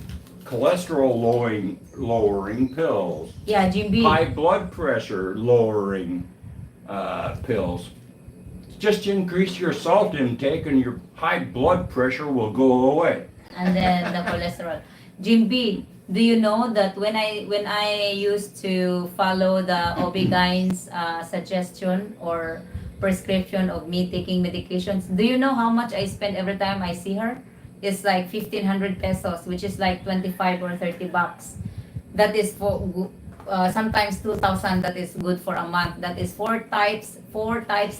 B: cholesterol lowering pills,
A: Yeah, Jim B.
B: high blood pressure lowering pills. Just increase your salt intake and your high blood pressure will go away.
A: and then the cholesterol. Jim B, do you know that when I used to follow the OB-GYN's suggestion or prescription of me taking medications, do you know how much I spend every time I see her? It's like 1,500 pesos, which is like 25 or 30 bucks. That is for sometimes 2,000. That is good for a month. That is four types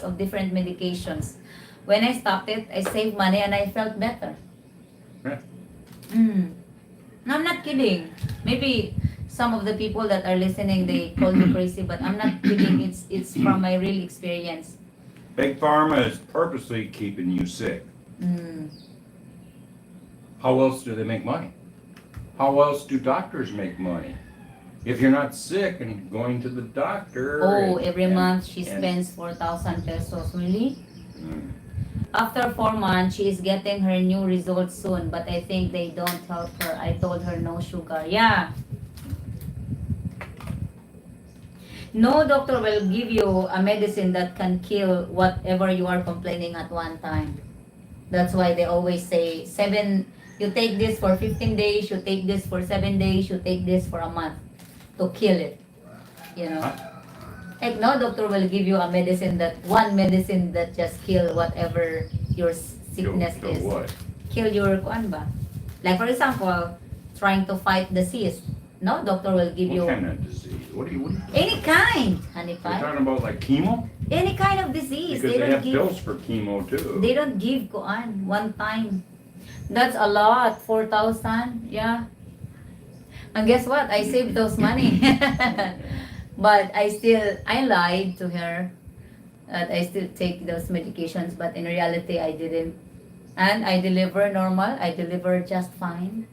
A: of different medications. When I stopped it, I saved money and I felt better.
B: Yeah.
A: No, I'm not kidding. Maybe some of the people that are listening, they call me crazy, but I'm not kidding. It's from my real experience.
B: Big Pharma is purposely keeping you sick. How else do they make money? How else do doctors make money? If you're not sick and going to the doctor.
A: Oh, every
B: and-
A: month she
B: and-
A: spends 4,000 pesos. Really?
B: Mm.
A: After 4 months, she is getting her new results soon, but I think they don't help her. I told her no sugar. Yeah. No doctor will give you a medicine that can kill whatever you are complaining at one time. That's why they always say you take this for 15 days, you take this for 7 days, you take this for a month to kill it. You know? Like no doctor will give you one medicine that just kill whatever your sickness
B: So
A: is.
B: what?
A: Kill your kuan ba? Like for example, trying to fight the cyst. No doctor will give you
B: What kind of disease? What do you?
A: any kind, honey
B: You're
A: pie.
B: talking about like chemo?
A: Any kind of disease.
B: Because they
A: don't
B: have
A: give
B: pills for chemo too.
A: they don't give kuan one time. That's a lot, 4,000. Yeah. And guess what? I saved those money. But I lied to her that I still take those medications, but in reality I didn't. And I deliver normal. I deliver just fine.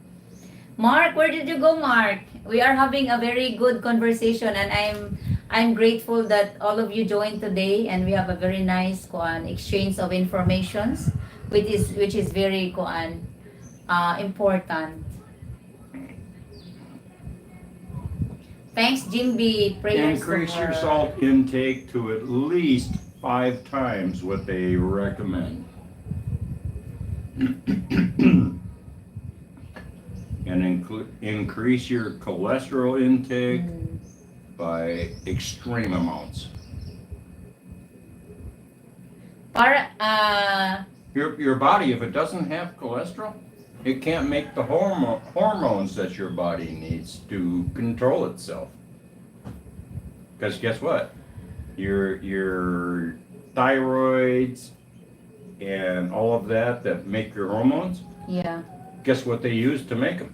A: Mark, where did you go, Mark? We are having a very good conversation, and I'm grateful that all of you joined today, and we have a very nice exchange of informations, which is very important. Thanks, Jimby. Prayers
B: Increase
A: for
B: your
A: her.
B: salt intake to at least 5 times what they recommend. And increase your cholesterol intake by extreme amounts. Your body, if it doesn't have cholesterol, it can't make the hormones that your body needs to control itself. Because guess what? Your thyroids and all of that make your hormones,
A: Yeah,
B: guess what they use to make them?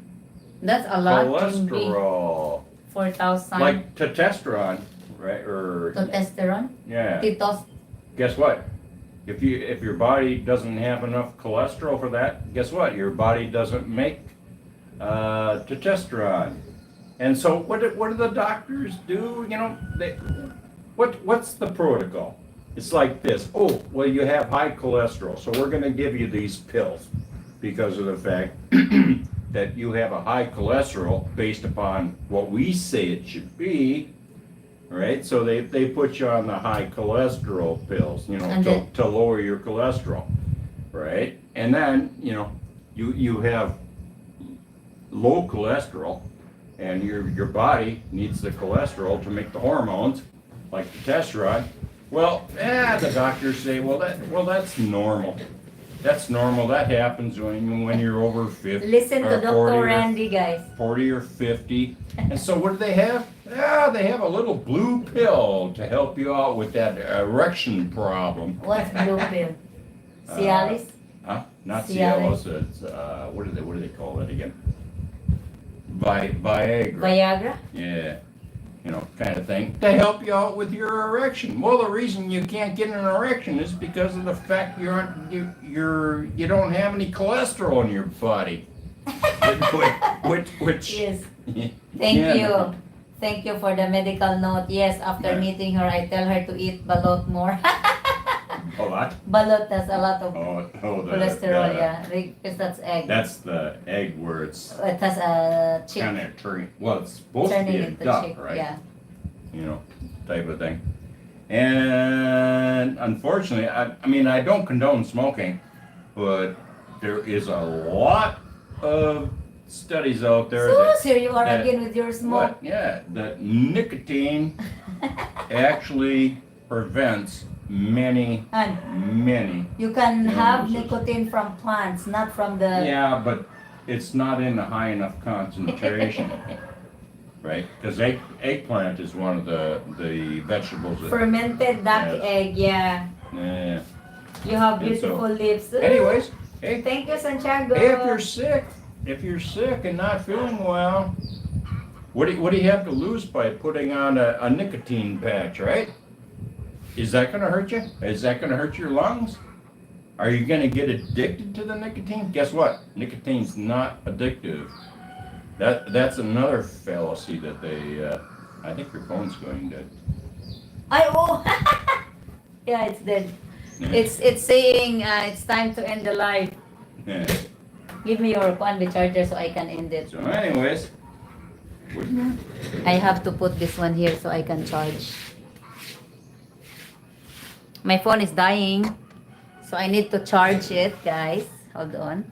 A: that's a lot. Jimby.
B: Cholesterol.
A: 4,000.
B: Like testosterone, right? Or
A: Testosterone.
B: yeah.
A: Titos.
B: Guess what? If your body doesn't have enough cholesterol for that, guess what? Your body doesn't make testosterone. And so what do the doctors do? You know, what's the protocol? It's like this. Oh, well, you have high cholesterol, so we're going to give you these pills because of the fact that you have a high cholesterol based upon what we say it should be. Right, so they put you on the high cholesterol pills, you know, to lower your cholesterol, right? And then, you know, you have low cholesterol, and your body needs the cholesterol to make the hormones, like the testosterone. Well, the doctors say, well, that's normal. That's normal. That happens when you're over 50.
A: Listen to
B: or
A: Dr.
B: 40 or
A: Randy, guys.
B: 40 or 50. And so what do they have? Yeah, they have a little blue pill to help you out with that erection problem.
A: What's blue pill? Cialis?
B: Not
A: Cialis.
B: Cialis. It's what do they call it again? Viagra.
A: Viagra?
B: Yeah. You know, kind of thing, to help you out with your erection. Well, the reason you can't get an erection is because of the fact you don't have any cholesterol in your body. which
A: Yes. Thank
B: Yeah.
A: you. Thank you for the medical note. Yes, after
B: Yeah.
A: meeting her, I tell her to eat balot more.
B: A lot.
A: Balot has a lot of cholesterol,
B: the-
A: yeah. Because that's egg.
B: That's the egg where it's
A: It has a chick
B: kind of turning. Well, it's supposed to
A: turning
B: be a
A: into
B: duck,
A: chick.
B: right?
A: Yeah.
B: You know, type of thing. And unfortunately, I mean, I don't condone smoking, but there is a lot of studies out there
A: So,
B: that,
A: here you are
B: that-
A: again with your smoke.
B: what? Yeah, that nicotine actually prevents many,
A: And
B: many.
A: you can have
B: Illnesses.
A: nicotine from plants, not from the...
B: Yeah, but it's not in a high enough concentration, right? Because eggplant is one of the vegetables that.
A: Fermented duck
B: Yes.
A: egg, yeah.
B: Yeah.
A: You have
B: And so-
A: beautiful lips.
B: Anyways, hey,
A: Thank you, Santiago.
B: if you're sick and not feeling well, what do you have to lose by putting on a nicotine patch, right? Is that gonna hurt you? Is that gonna hurt your lungs? Are you gonna get addicted to the nicotine? Guess what? Nicotine's not addictive. That's another fallacy that they, I think your phone's going dead.
A: Oh. Yeah, it's dead.
B: Yeah.
A: It's saying it's time to end the live.
B: Yeah.
A: Give me your the charger so I can end it.
B: So anyways,
A: I have to put this one here so I can charge. My phone is dying, so I need to charge it, guys. Hold on.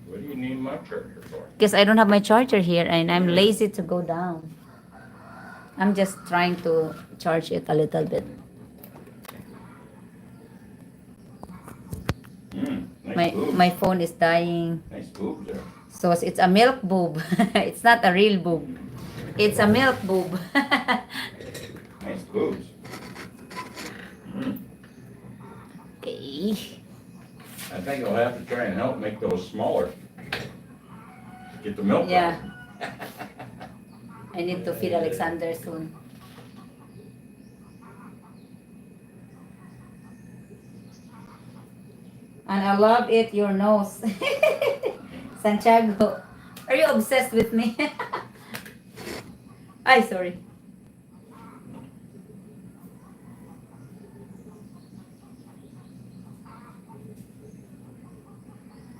B: what do you need my charger for?
A: Because I don't have my charger here and I'm lazy to go down. I'm just trying to charge it a little bit.
B: Nice boobs.
A: My phone is dying.
B: Nice boobs there.
A: So it's a milk boob. It's not a real boob. It's a milk boob.
B: Nice boobs.
A: Okay.
B: I think I'll have to try and help make those smaller. Get the milk.
A: Yeah.
B: out.
A: I need to feed Alexander soon. And I love it, your nose. Santiago, are you obsessed with me? Ay, sorry.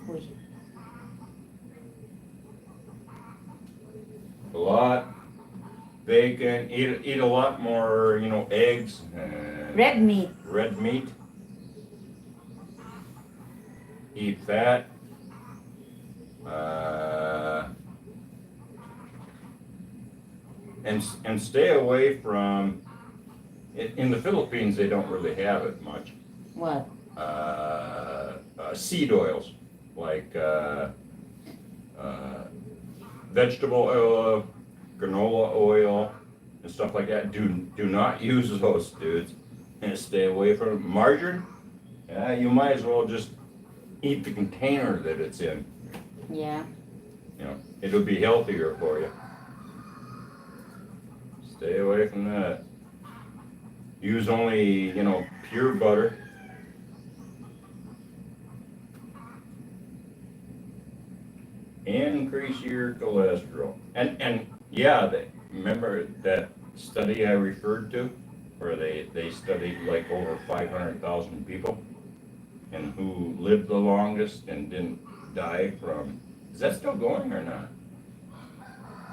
A: Uy.
B: A lot. Bacon. Eat a lot more, eggs.
A: Red meat.
B: Red meat. Eat fat. And stay away from. In the Philippines, they don't really have it much.
A: What?
B: Seed oils like vegetable oil, granola oil, and stuff like that. Do not use those, dudes, and stay away from margarine. You might as well just eat the container that it's in.
A: Yeah.
B: It'll be healthier for you. Stay away from that. Use only, pure butter. Increase your cholesterol. And yeah, remember that study I referred to, where they studied like over 500,000 people, and who lived the longest and didn't die from. Is that still going or not?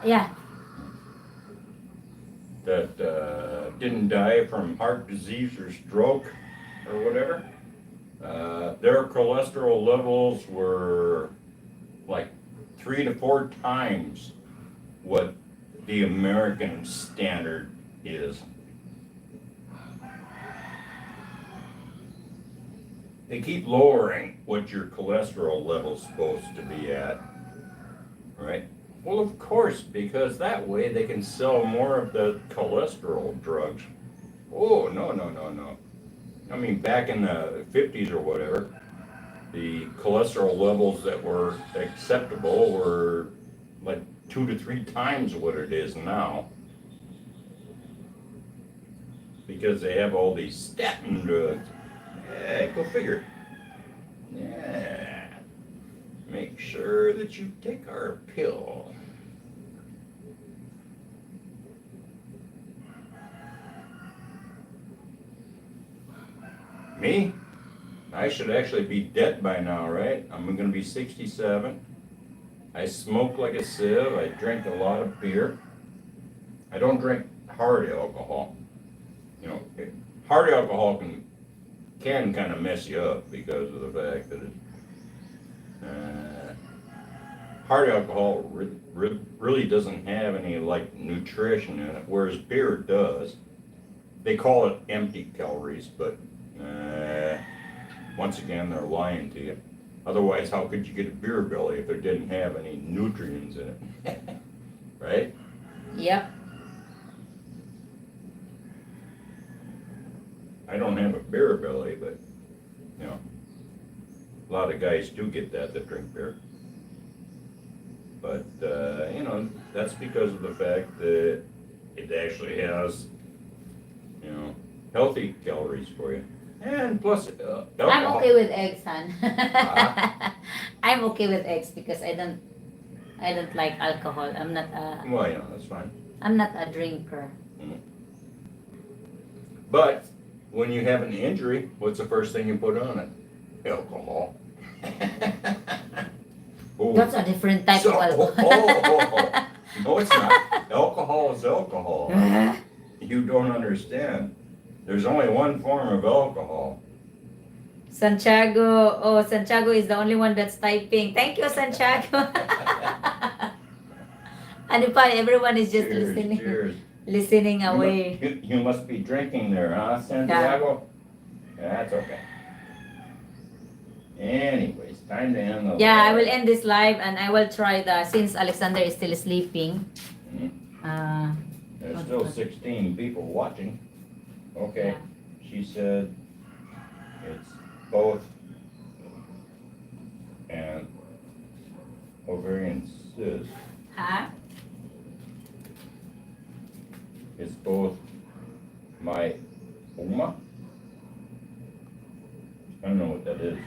A: Yeah.
B: That didn't die from heart disease or stroke or whatever. Their cholesterol levels were like 3 to 4 times what the American standard is. They keep lowering what your cholesterol level's supposed to be at, right? Well, of course, because that way they can sell more of the cholesterol drugs. Oh, no. I mean, back in the 50s or whatever, the cholesterol levels that were acceptable were like 2 to 3 times what it is now. Because they have all these statin drugs. Yeah, go figure. Yeah. Make sure that you take our pill. Me? I should actually be dead by now, right? I'm gonna be 67. I smoke like a sieve. I drink a lot of beer. I don't drink hard alcohol. Hard alcohol can kind of mess you up because of the fact that hard alcohol really doesn't have any like nutrition in it, whereas beer does. They call it empty calories, but once again, they're lying to you. Otherwise, how could you get a beer belly if it didn't have any nutrients in it? Right?
A: Yep.
B: I don't have a beer belly, but, you know, a lot of guys do get that drink beer. But, you know, that's because of the fact that it actually has, you know, healthy calories for you. And plus,
A: I'm
B: alcohol.
A: okay with eggs, hon.
B: Ah.
A: I'm okay with eggs because I don't like alcohol.
B: Well, yeah, that's fine.
A: I'm not a drinker.
B: But when you have an injury, what's the first thing you put on it? Alcohol. Oh,
A: That's a different type of alcohol.
B: No, it's not. Alcohol is alcohol. You don't understand. There's only one form of alcohol.
A: Santiago. Oh, Santiago is the only one that's typing. Thank you, Santiago. And if everyone is just
B: Cheers,
A: listening,
B: cheers.
A: listening away.
B: You must be drinking there, huh, Santiago? Yeah, that's okay. Anyways, time to end the
A: Yeah, I will end this live and I will try since Alexander is still sleeping.
B: There's still 16 people watching. Okay, she said it's both an ovarian cyst.
A: Huh?
B: It's both myoma. I don't know what that is.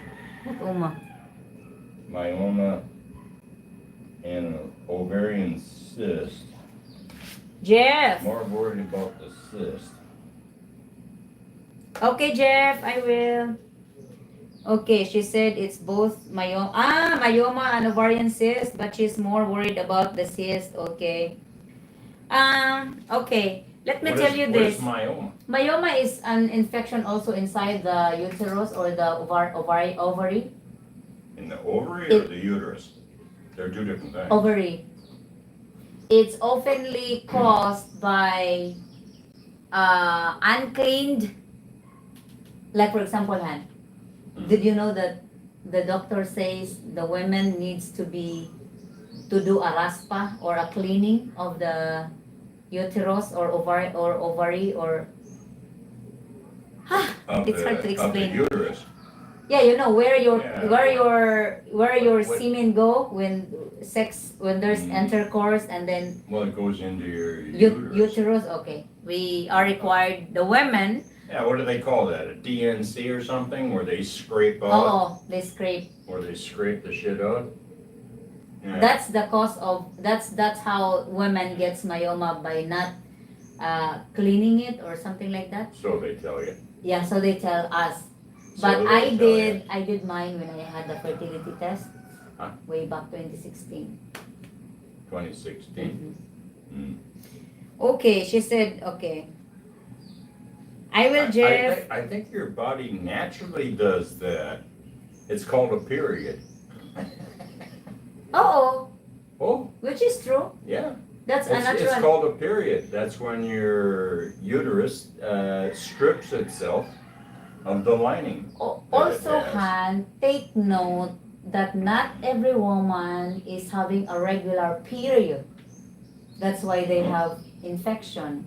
A: What Uma?
B: Myoma and an ovarian cyst.
A: Jeff.
B: More worried about the cyst.
A: Okay, Jeff, I will. Okay, she said it's both myoma and ovarian cyst, but she's more worried about the cyst. Okay. Okay. Let me tell you this.
B: What is myoma?
A: Myoma is an infection also inside the uterus or the ovary.
B: In the ovary or the uterus? They're two different things.
A: Ovary. It's oftenly caused by uncleaned, like for example, hand. Did you know that the doctor says the women needs to do a raspa or a cleaning of the uterus or ovary or it's hard to explain.
B: Of the uterus.
A: Yeah, you know where your
B: What-
A: semen go when there's intercourse and then
B: Well, it goes into your uterus.
A: uterus. Okay, we are required the women.
B: Yeah, what do they call that? A DNC or something, where they scrape out,
A: Oh, they scrape.
B: where they scrape the shit out? Yeah.
A: That's the cause of that's how women gets myoma by not cleaning it or something like that.
B: So they tell you.
A: Yeah, so they tell us.
B: So
A: But
B: they tell you.
A: I did mine when I had the fertility test
B: Huh?
A: way back 2016.
B: 2016. Mm.
A: Okay, she said okay. I will, Jeff.
B: I think your body naturally does that. It's called a period.
A: Oh,
B: Oh,
A: which is true.
B: yeah.
A: That's a
B: It's
A: natural.
B: called a period. That's when your uterus strips itself of the lining.
A: Also,
B: Yes.
A: Han, take note that not every woman is having a regular period. That's why they have infection,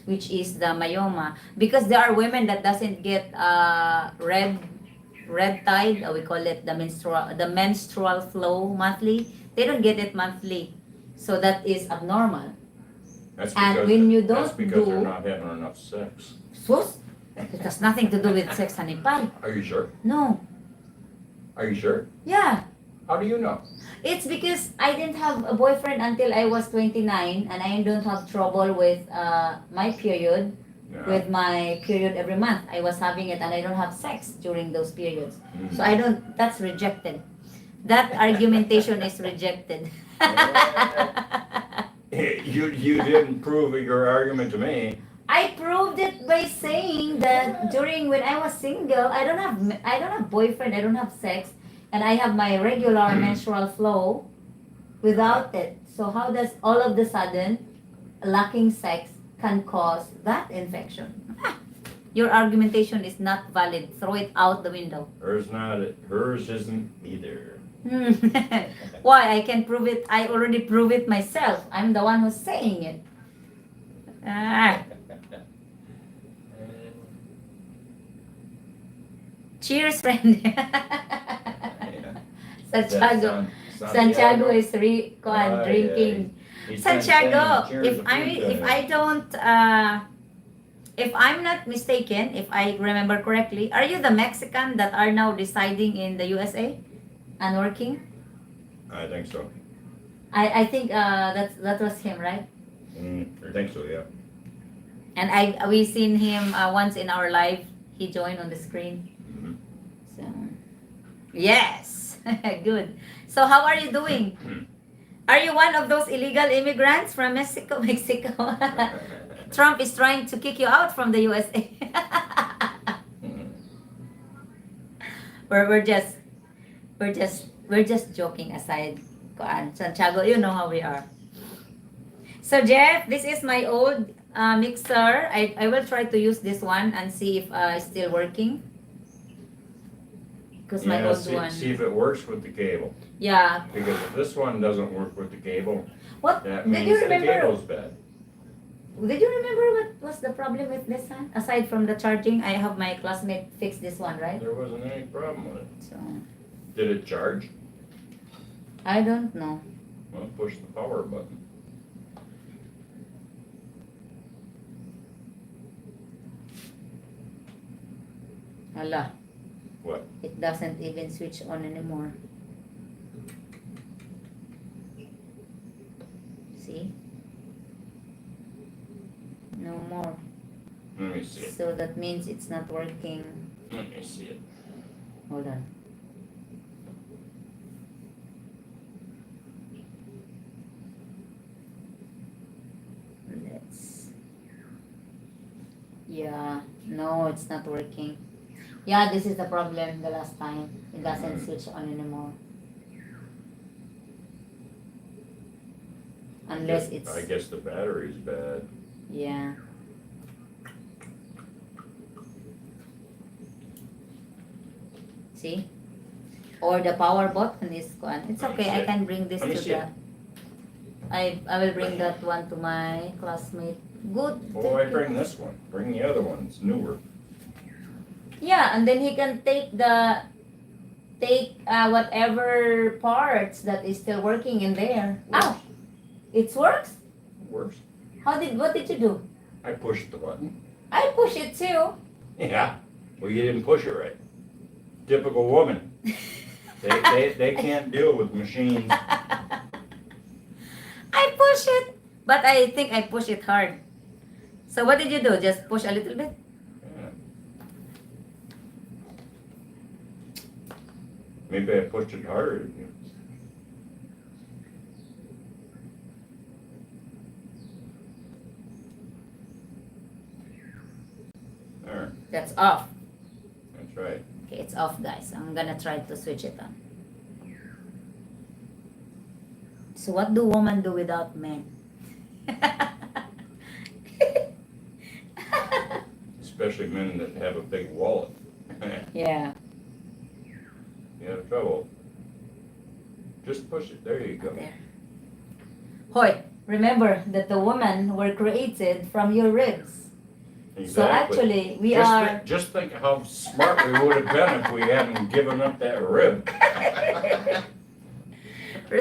A: which is the myoma. Because there are women that doesn't get red tide, or we call it the menstrual flow monthly. They don't get it monthly, so that is abnormal.
B: That's
A: And
B: because,
A: when you
B: that's
A: don't
B: because they're
A: do-
B: not having enough sex.
A: Sus, it has nothing to do with sex, honey pie.
B: Are you sure?
A: No,
B: Are you sure?
A: yeah.
B: How do you know?
A: It's because I didn't have a boyfriend until I was 29 and I don't have trouble with my period,
B: Yeah.
A: with my period every month. I was having it and I don't have sex during those periods.
B: Mm.
A: So that's rejected. That argumentation is rejected.
B: You didn't prove your argument to me.
A: I proved it by saying that during when I was single, I don't have boyfriend, I don't have sex, and I have my regular menstrual flow. without it. So how does all of the sudden lacking sex can cause that infection? Your argumentation is not valid. Throw it out the window.
B: Hers not. Hers isn't either.
A: Why? I can prove it. I already prove it myself. I'm the one who's saying it. Ah. Cheers, friend. Santiago. Santiago is drinking.
B: He's
A: Santiago,
B: saying cheers
A: if I'm not mistaken, if I remember correctly, are you the Mexican that are now residing in the USA and working?
B: I think so.
A: I think that was him, right?
B: I think so, yeah.
A: And we seen him once in our live. He joined on the screen.
B: Mhm.
A: So yes, good. So how are you doing? Are you one of those illegal immigrants from Mexico? Trump is trying to kick you out from the USA. we're just joking aside. Santiago, you know how we are. So Jeff, this is my old mixer. I will try to use this one and see if it's still working. Because my old one.
B: See if it works with the cable.
A: Yeah.
B: Because if this one doesn't work with the cable,
A: What
B: that
A: did
B: means
A: you
B: the
A: remember?
B: cable's bad.
A: Did you remember what was the problem with this one? Aside from the charging, I have my classmate fix this one, right?
B: There wasn't any problem with it.
A: So
B: Did it charge?
A: I don't know.
B: Well, push the power button.
A: Hala.
B: What?
A: It doesn't even switch on anymore. See? No more.
B: Let me see it.
A: So that means it's not working.
B: Let me see it.
A: Hold on. Let's. Yeah, no, it's not working. Yeah, this is the problem the last time. It doesn't switch on anymore. Unless it's.
B: I guess the battery's bad.
A: Yeah. See? Or the power button is gone. It's okay. I can bring this to the. I will bring that one to my classmate. Good.
B: Oh, I bring this one. Bring the other one. It's newer.
A: Yeah, and then he can take whatever parts that is still working in there. Ah, it works.
B: Works.
A: What did you do?
B: I pushed the button.
A: I push it too.
B: Yeah. Well, you didn't push it right. Typical woman. They can't deal with machines.
A: I push it, but I think I push it hard. So what did you do? Just push a little bit?
B: Yeah. Maybe I pushed it harder than you. There.
A: That's off.
B: That's right.
A: Okay, it's off, guys. I'm gonna try to switch it on. So what do women do without men?
B: Especially men that have a big wallet.
A: Yeah.
B: You have trouble. Just push it. There you go.
A: There. Hoy, remember that the women were created from your ribs.
B: Exactly.
A: So actually, we
B: just
A: are...
B: Just think how smart we would have been if we hadn't given up that rib.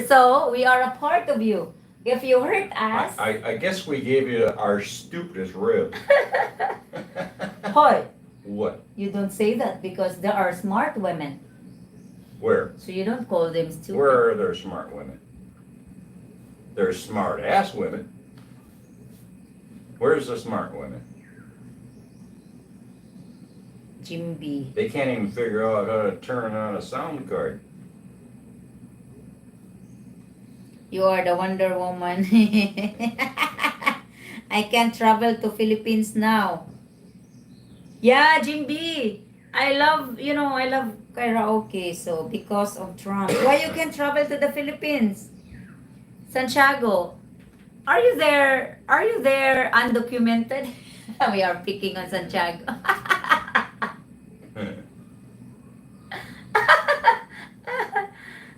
A: So we are a part of you. If you hurt us...
B: I guess we gave you our stupidest rib.
A: Hoy,
B: What?
A: you don't say that because there are smart women.
B: Where?
A: So you don't call them stupid.
B: Where are there smart women? There's smart ass women. Where's the smart women?
A: Jim B.
B: They can't even figure out how to turn on a sound card.
A: You are the Wonder Woman. I can't travel to Philippines now. Yeah, Jim B. I love karaoke. So because of Trump, why you can't travel to the Philippines? Santiago, are you there? Are you there undocumented? We are picking on Santiago.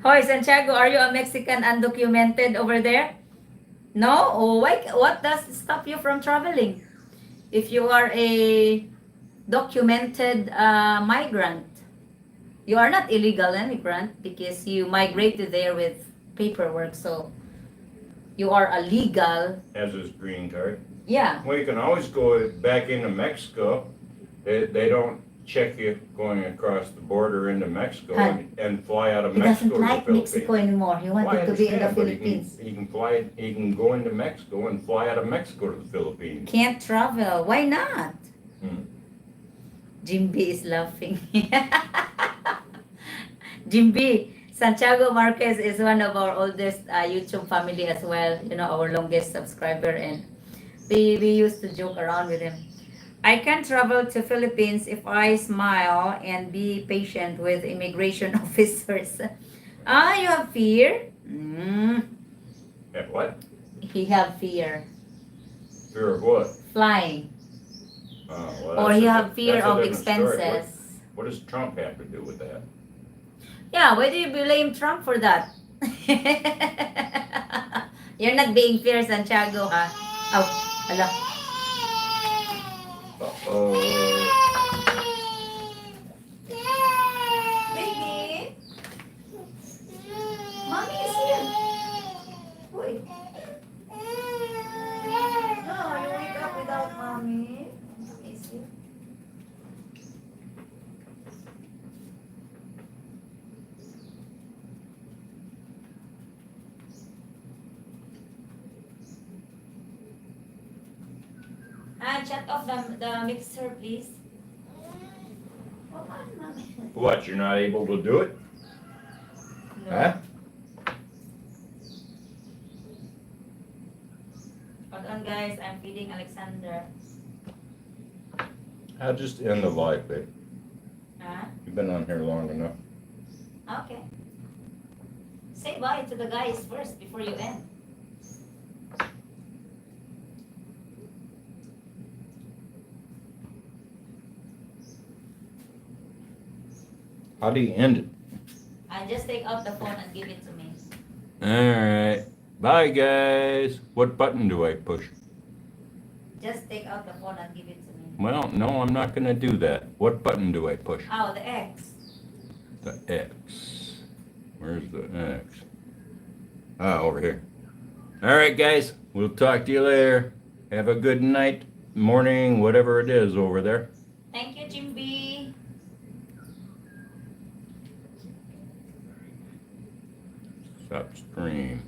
A: Hoy, Santiago, are you a Mexican undocumented over there? No? Oh, why, what does stop you from traveling? If you are a documented migrant, you are not illegal immigrant because you migrated there with paperwork, so you are a legal.
B: Has his green card.
A: Yeah.
B: Well, you can always go back into Mexico. They don't check you going across the border into Mexico
A: Huh.
B: and fly out of
A: He
B: Mexico
A: doesn't
B: to the
A: like
B: Philippines.
A: Mexico anymore. He
B: Well, I
A: wanted to be in the
B: understand, but
A: Philippines.
B: He can fly. He can go into Mexico and fly out of Mexico to the Philippines.
A: Can't travel. Why not?
B: Hmm.
A: Jim B is laughing. Jim B, Santiago Marquez is one of our oldest YouTube family as well. You know, our longest subscriber, and we used to joke around with him. I can travel to Philippines if I smile and be patient with immigration officers. Ah, you have fear?
B: Yeah, what?
A: He have fear.
B: Fear of what?
A: Flying.
B: Oh, well,
A: Or
B: that's
A: he
B: a
A: have
B: di-
A: fear
B: that's a
A: of
B: different story.
A: expenses.
B: What does Trump have to do with that?
A: Yeah, why do you blame Trump for that? You're not being fair, Santiago, ha? Oh, hello.
B: Oh,
A: Baby, mommy is here. Wait. No, you wake up without mommy. Mommy is here. Shut off the mixer, please. Come on, mommy.
B: what? You're not able to do it?
A: No.
B: Huh?
A: Hold on, guys. I'm feeding Alexander.
B: I'll just end the live, babe.
A: Huh?
B: You've been on here long enough.
A: Okay. Say bye to the guys first before you end.
B: How do you end it?
A: I just take out the phone and give it to me.
B: Alright. Bye, guys. What button do I push?
A: Just take out the phone and give it to me.
B: Well, no, I'm not gonna do that. What button do I push?
A: Oh, the X.
B: The X. Where's the X? Ah, over here. Alright, guys. We'll talk to you later. Have a good night, morning, whatever it is over there.
A: Thank you, Jim B.
B: Stop stream.